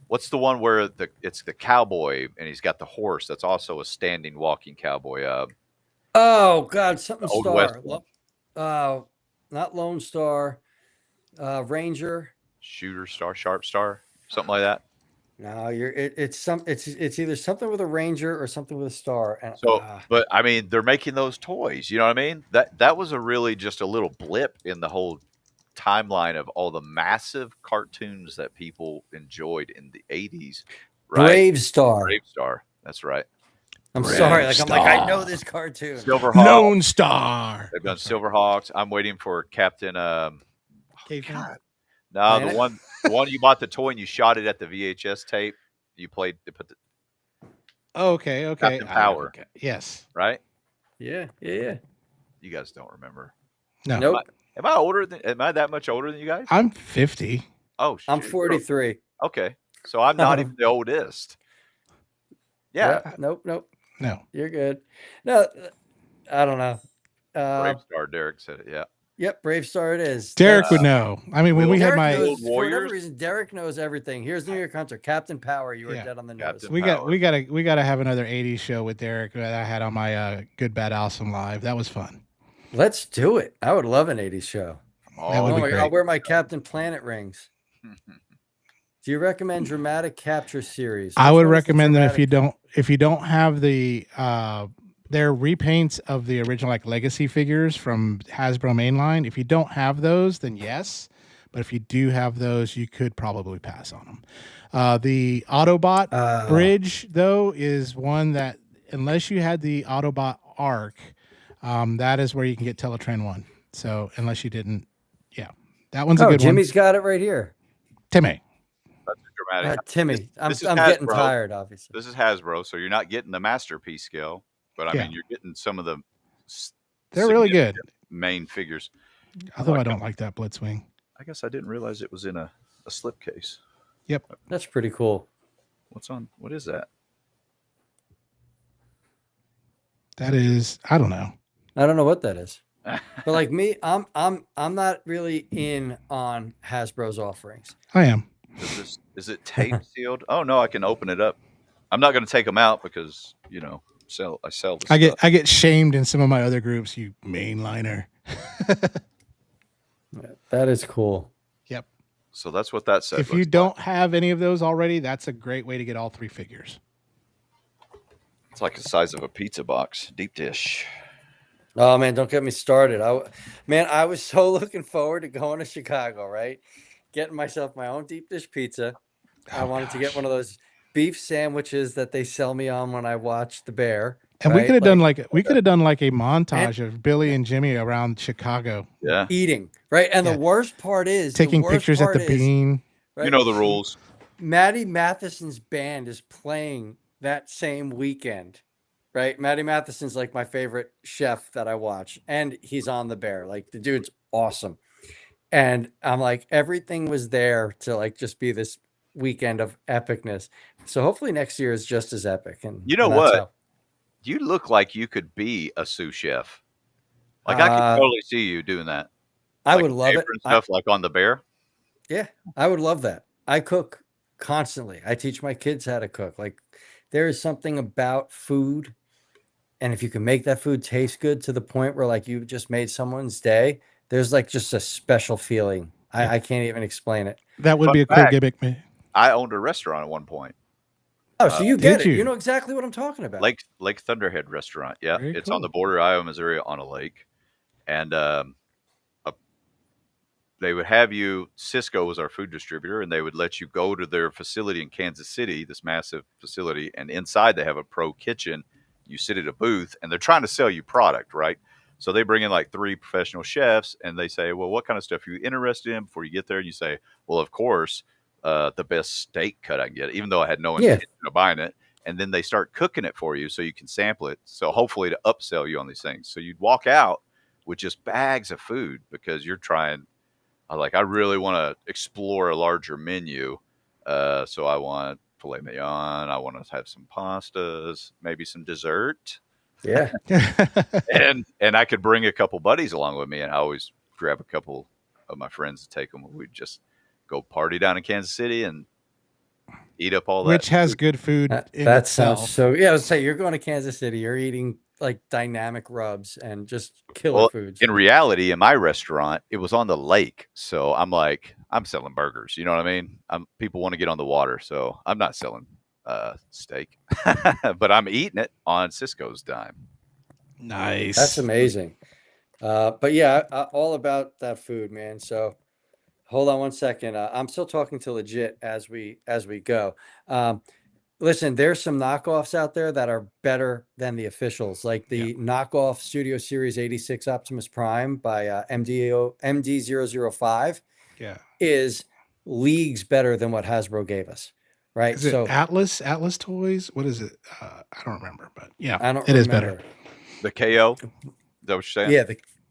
what's the one where it's the cowboy and he's got the horse that's also a standing walking cowboy? Oh God, something Old West Star. one. Not Lone Star, Ranger. Shooter Star, Sharp Star, something like that. No, it's either something with a Ranger or something with a star. And So, but I mean, they're making those toys. You know what I mean? That was a really just a little blip in the whole timeline of all the massive cartoons that people enjoyed in the 80s. Right? Brave Star. Brave Star. That's right. I'm Brave sorry. Like Star. I'm like I know this cartoon. Silverhawks. Lone Star. They've done Silverhawks. I'm waiting for Captain. Caveman? God. No, the one you bought the toy and you shot it at the VHS tape. You played to put the Okay. Captain Power. Okay. Yes. right. Yeah. You guys don't remember. No. Nope. Am I older than? Am I that much older than you guys? I'm 50. Oh, shoot. I'm 43. Okay, so I'm not even the oldest. Yeah, Nope. No. You're good. No, I don't know. Brave Star. Derek said it. Yeah. Yep, Brave Star it is. Derek would know. I mean, when we had Derek my knows, for whatever Warriors? reason, Derek knows everything. Here's New York Hunter, Captain Power. You were Yeah. dead on the nose. Captain we Power. got to have another 80s show with Derek that I had on my Good Bad Awesome Live. That was fun. Let's do it. I would love an 80s show. That would be my God, great. I'll wear my Captain Planet rings. Do you recommend Dramatic Capture series? I Which would one is the recommend them dramatic- if you don't have the their repaints of the original like legacy figures from Hasbro mainline. If you don't have those, then yes. But if you do have those, you could probably pass on them. The Autobot bridge though is one that unless you had the Autobot arc, that is where you can get Teletran 1. So unless you didn't, yeah, that one's a good Jimmy's got it right here. one. Timmy. That's a dramatic. Timmy, this is I'm getting Hasbro. tired, obviously. This is Hasbro, so you're not getting the masterpiece scale, but I Yeah. mean, you're getting some of the. They're really good. Main figures. Although I don't like that Blitzwing. I guess I didn't realize it was in a slipcase. Yep. That's pretty cool. What's on? What is that? That is, I don't know. I don't know what that is. But like me, I'm not really in on Hasbro's offerings. I am. Is it tape sealed? Oh no, I can open it up. I'm not going to take them out because I sell the stuff. I get shamed in some of my other groups. You mainliner. That is cool. Yep. So that's what that said. If you don't have any of those already, that's a great way to get all 3 figures. It's like the size of a pizza box, deep dish. Oh man, don't get me started. I was so looking forward to going to Chicago, right? Getting myself my own deep dish pizza. I wanted to get one of those beef sandwiches that they sell me on when I watch The Bear. And right? we could have done like a montage of Billy and Jimmy around Chicago. Yeah. Eating, right? And Yeah. the worst part is taking pictures at the Bean. Right? You know the rules. Matty Matheson's band is playing that same weekend, right? Matty Matheson's like my favorite chef that I watch, and he's on The Bear. Like the dude's awesome. And I'm like, everything was there to like just be this weekend of epicness. So hopefully next year is just as epic. And You know and that's what? You look like you could be a sous chef. Like I could totally see you doing that. I Like would love it. and stuff like on The Bear. Yeah, I would love that. I cook constantly. I teach my kids how to cook. Like there is something about food, and if you can make that food taste good to the point where like you just made someone's day, there's like just a special feeling. I can't even explain it. That would Fun be a cool fact. gimmick, man. I owned a restaurant at one point. Oh, so you get Did it. you? You know exactly what I'm talking about. Lake Thunderhead restaurant. Yeah, Very it's on cool. the border of Iowa, Missouri, on a lake, and they would have you. Cisco was our food distributor, and they would let you go to their facility in Kansas City, this massive facility, and inside they have a pro kitchen. You sit at a booth, and they're trying to sell you product, right? So they bring in like 3 professional chefs, and they say, "Well, what kind of stuff are you interested in?" Before you get there, and you say, "Well, of course, the best steak cut I can get," even though I had no intention of buying it. And then they start cooking it for you so you can sample it. So hopefully to upsell you on these things. So you'd walk out with just bags of food because you're trying. I really want to explore a larger menu. So I want filet mignon. I want to have some pastas, maybe some dessert. Yeah. And I could bring a couple buddies along with me, and I always grab a couple of my friends to take them. We'd just go party down in Kansas City and eat up all that. Which has good food in That itself. sounds so. Yeah, I would say you're going to Kansas City. You're eating like dynamic rubs and just killer foods. In reality, in my restaurant, it was on the lake. So I'm like, I'm selling burgers. You know what I mean? People want to get on the water. So I'm not selling steak, but I'm eating it on Cisco's dime. Nice. That's amazing. But yeah, all about that food, man. So hold on one second. I'm still talking to Legit as we go. Listen, there's some knockoffs out there that are better than the officials, like the knockoff Studio Series 86 Optimus Prime by MD005. Yeah. Is leagues better than what Hasbro gave us, right? Is it Atlas Toys? What is it? I don't remember, but yeah, I don't it remember. is better. The KO? Is that what you're saying?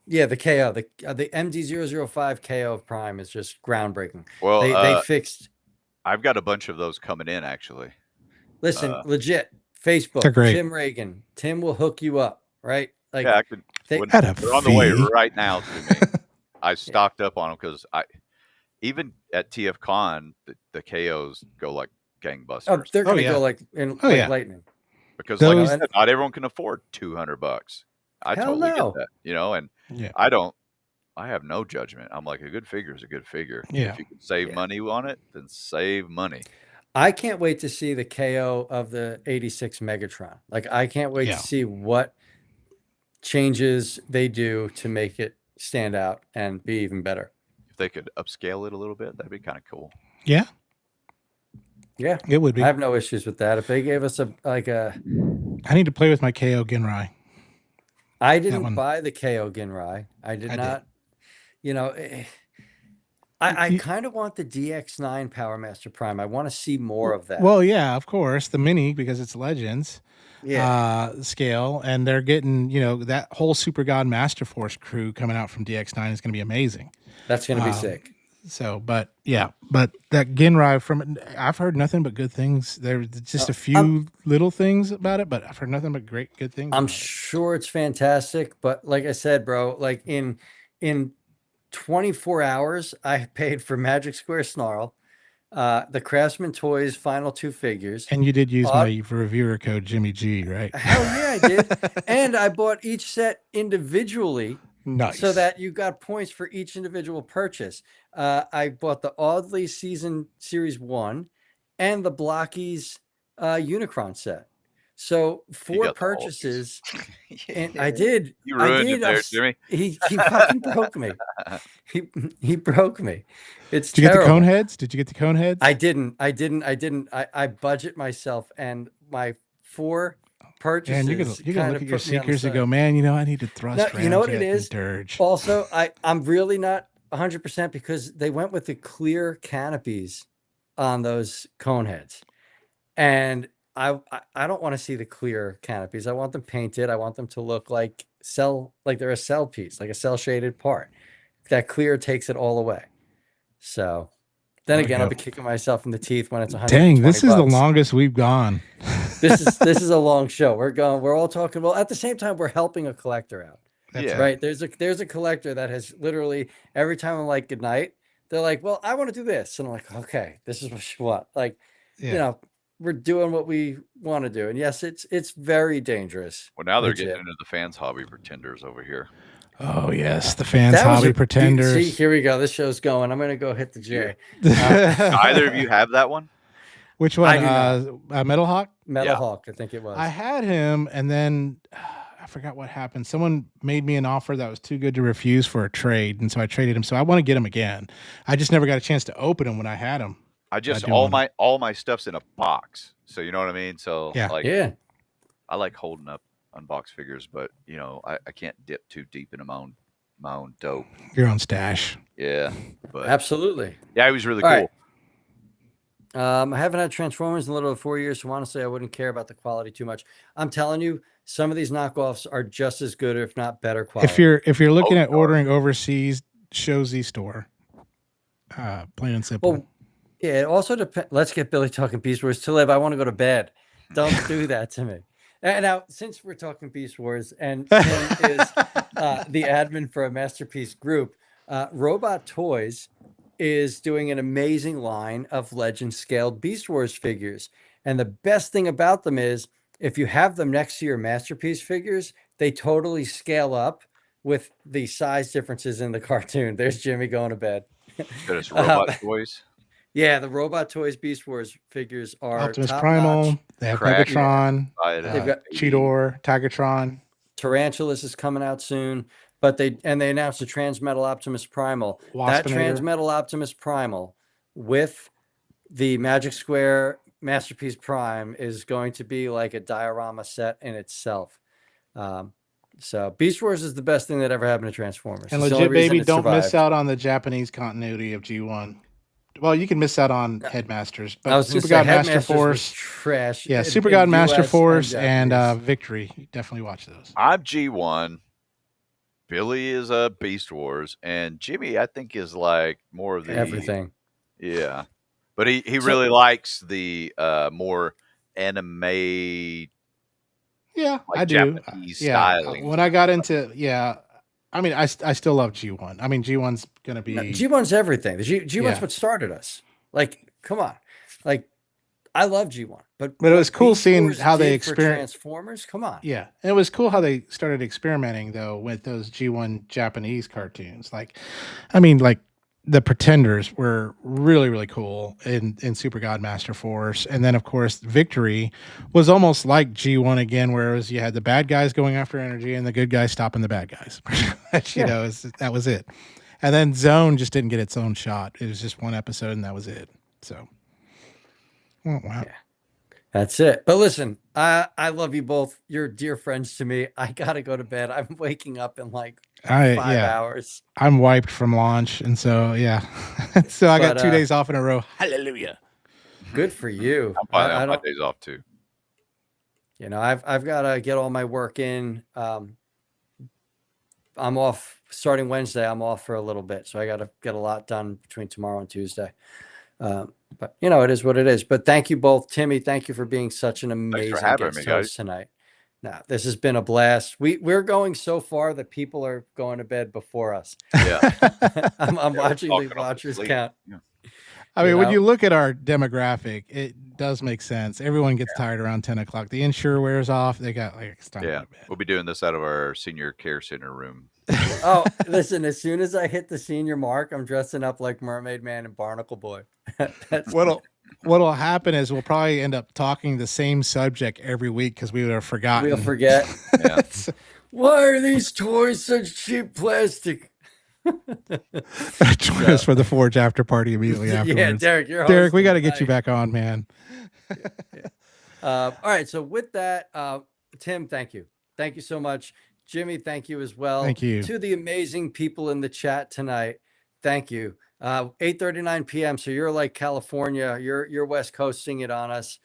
Yeah, the KO, the MD005 KO of Prime is just groundbreaking. Well, they fixed. I've got a bunch of those coming in, actually. Listen, Legit, Facebook, They're great. Tim Reagan. Tim will hook you up, right? Like, yeah, I could. They're on the way right now to me. I stocked up on them because even at TF Con, the KOs go like gangbusters. Oh, they're going to go like lightning. Because like I said, not everyone can afford $200. I totally get that, and I have no judgment. I'm like, a good figure is a good figure. Yeah. If you can save money on it, then save money. I can't wait to see the KO of the 86 Megatron. Like, I can't wait to see what changes they do to make it stand out and be even better. If they could upscale it a little bit, that'd be kind of cool. Yeah. Yeah. It would be. I have no issues with that. If they gave us I need to play with my KO Ginrai. I didn't buy the KO Ginrai. I did not. I kind of want the DX9 Power Master Prime. I want to see more of that. Well, yeah, of course, the mini because it's Legends scale, and they're getting that whole Super God Master Force crew coming out from DX9 is going to be amazing. That's going to be sick. So, but yeah, but that Genrai I've heard nothing but good things. There's just a few little things about it, but I've heard nothing but good things I'm about it. sure it's fantastic, but like I said, bro, like in 24 hours, I paid for Magic Square Snarl, the Craftsman Toys final 2 figures. And you did use Odd- my reviewer code Jimmy G, right? Hell yeah, I did. And I bought each set individually Nice. so that you got points for each individual purchase. I bought the Audley Season Series 1 and the Blockies Unicron set. So You 4 got the Hulkies. purchases. And Yeah. I did. You I ruined it did. there, Jimmy. He fucking broke me. He broke me. It's Did you get the terrible. cone heads? Did you get the cone heads? I didn't. I budget myself, and my 4 purchases. And you can kind look of at your put me on the seekers and side. go, man, you know, I need to thrust. No, you know what it Ramjet and is? Dirge. Also, I'm really not 100% because they went with the clear canopies on those cone heads, and I don't want to see the clear canopies. I want them painted. I want them to look like they're a cell piece, like a cell shaded part. That clear takes it all away. So then There we again, I'll go. be kicking myself in the teeth when it's 100. Dang, this is the longest we've gone. This is a long show. We're all talking. Well, at the same time, we're helping a collector out. That's Yeah. Right. There's a collector that has literally every time I'm like, good night, they're like, well, I want to do this. And I'm like, okay, this is what you want. Like, Yeah. you know, we're doing what we want to do. And yes, it's very dangerous. Well, now they're Legit. getting into the fans hobby pretenders over here. Oh yes, the fans That was hobby a pretenders. See, here we go. This show's going. I'm gonna go hit the J. Either of you have that one? Which one? I do Metal Hawk. Metal Yeah. Hawk, I think it was. I had him, and then I forgot what happened. Someone made me an offer that was too good to refuse for a trade, and so I traded him. So I want to get him again. I just never got a chance to open him when I had him. I just do all want my stuff's in a box. So you know what I mean? So Yeah. like Yeah. I like holding up unboxed figures, but you know, I can't dip too deep into my own dope. Your own stash. Yeah. But Absolutely. yeah, he was really All cool. right. I haven't had Transformers in a little over 4 years, so honestly, I wouldn't care about the quality too much. I'm telling you, some of these knockoffs are just as good, if not better quality. If you're looking Oh, at ordering overseas, Shozy store. Plain and simple. Well, yeah, it also depends. Let's get Billy talking Beast Wars to live. I want to go to bed. Don't do that to me. And now, since we're talking Beast Wars, and Tim is the admin for a Masterpiece group, Robot Toys is doing an amazing line of legend scaled Beast Wars figures. And the best thing about them is if you have them next to your Masterpiece figures, they totally scale up with the size differences in the cartoon. There's Jimmy going to bed. There's robot toys. Yeah, the Robot Toys Beast Wars figures are Optimus top Primal. notch. They have Crack. Megatron. They've got Cheetor, Tigertron. Tarantulas is coming out soon, but they announced a Transmetal Optimus Primal. That Waspinator. Transmetal Optimus Primal with the Magic Square Masterpiece Prime is going to be like a diorama set in itself. So Beast Wars is the best thing that ever happened to Transformers. And It's the only legit, reason baby, it don't miss survived. out on the Japanese continuity of G1. Well, you can miss out on Headmasters, I but was gonna Super say God Headmasters Master was Force. trash. Yeah, in- Super in God Master US Force and and Japanese. Victory. Definitely watch those. I'm G1. Billy is a Beast Wars, and Jimmy, I think, is like more of the Everything. Yeah, but he So- really likes the more anime, Yeah, like I do. Japanese Yeah, styling. when I got into I mean, I still love G1. I mean, G1's gonna be No, G1's everything. The G1's Yeah. what started us. Like, come on. Like, I love G1, but But it was what cool Beast seeing Wars how they did for experiment. Transformers. Come on. Yeah, and it was cool how they started experimenting though with those G1 Japanese cartoons. Like, I mean, like the Pretenders were really really cool in Super God Master Force, and then of course Victory was almost like G1 again, whereas you had the bad guys going after energy and the good guys stopping the bad guys. You Yeah. know, that was it. And then Zone just didn't get its own shot. It was just one episode, and that was it. So, wow. Yeah. That's it. But listen, I love you both. You're dear friends to me. I gotta go to bed. I'm waking up in like 5 hours. I'm wiped from launch, and so yeah, so I got But, 2 days off in a row. Hallelujah! Good for you. I'm finally I on my don't, days off too. you know, I've got to get all my work in. I'm off starting Wednesday. I'm off for a little bit, so I got to get a lot done between tomorrow and Tuesday. But you know, it is what it is. But thank you both, Timmy. Thank you for being such an amazing having guest me, guys. host tonight. Now, this has been a blast. We're going so far that people are going to bed before us. Yeah. I'm Yeah, watching talking the on watchers sleep. count. Yeah. I mean, You when know? you look at our demographic, it does make sense. Everyone gets tired around 10 o'clock. The insure wears off. They got like, it's time to Yeah. go to bed. We'll be doing this out of our senior care center room. Oh, listen, as soon as I hit the senior mark, I'm dressing up like Mermaid Man and Barnacle Boy. That's What'll happen is we'll probably end up talking the same subject every week because we would have forgotten. we'll forget. Yeah. Why are these toys such cheap plastic? Join us for the Forge after party immediately Yeah, afterwards. Derek, you're Derek, we hosting got to get you tonight. back on, man. All right. So with that, Tim, thank you. Thank you so much. Jimmy, thank you as well. Thank you. To the amazing people in the chat tonight, thank you. 8:39 p.m. So you're like California, you're West Coasting it on us.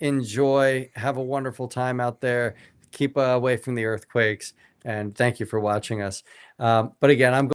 Enjoy, have a wonderful time out there. Keep away from the earthquakes, and thank you for watching us. But again, I'm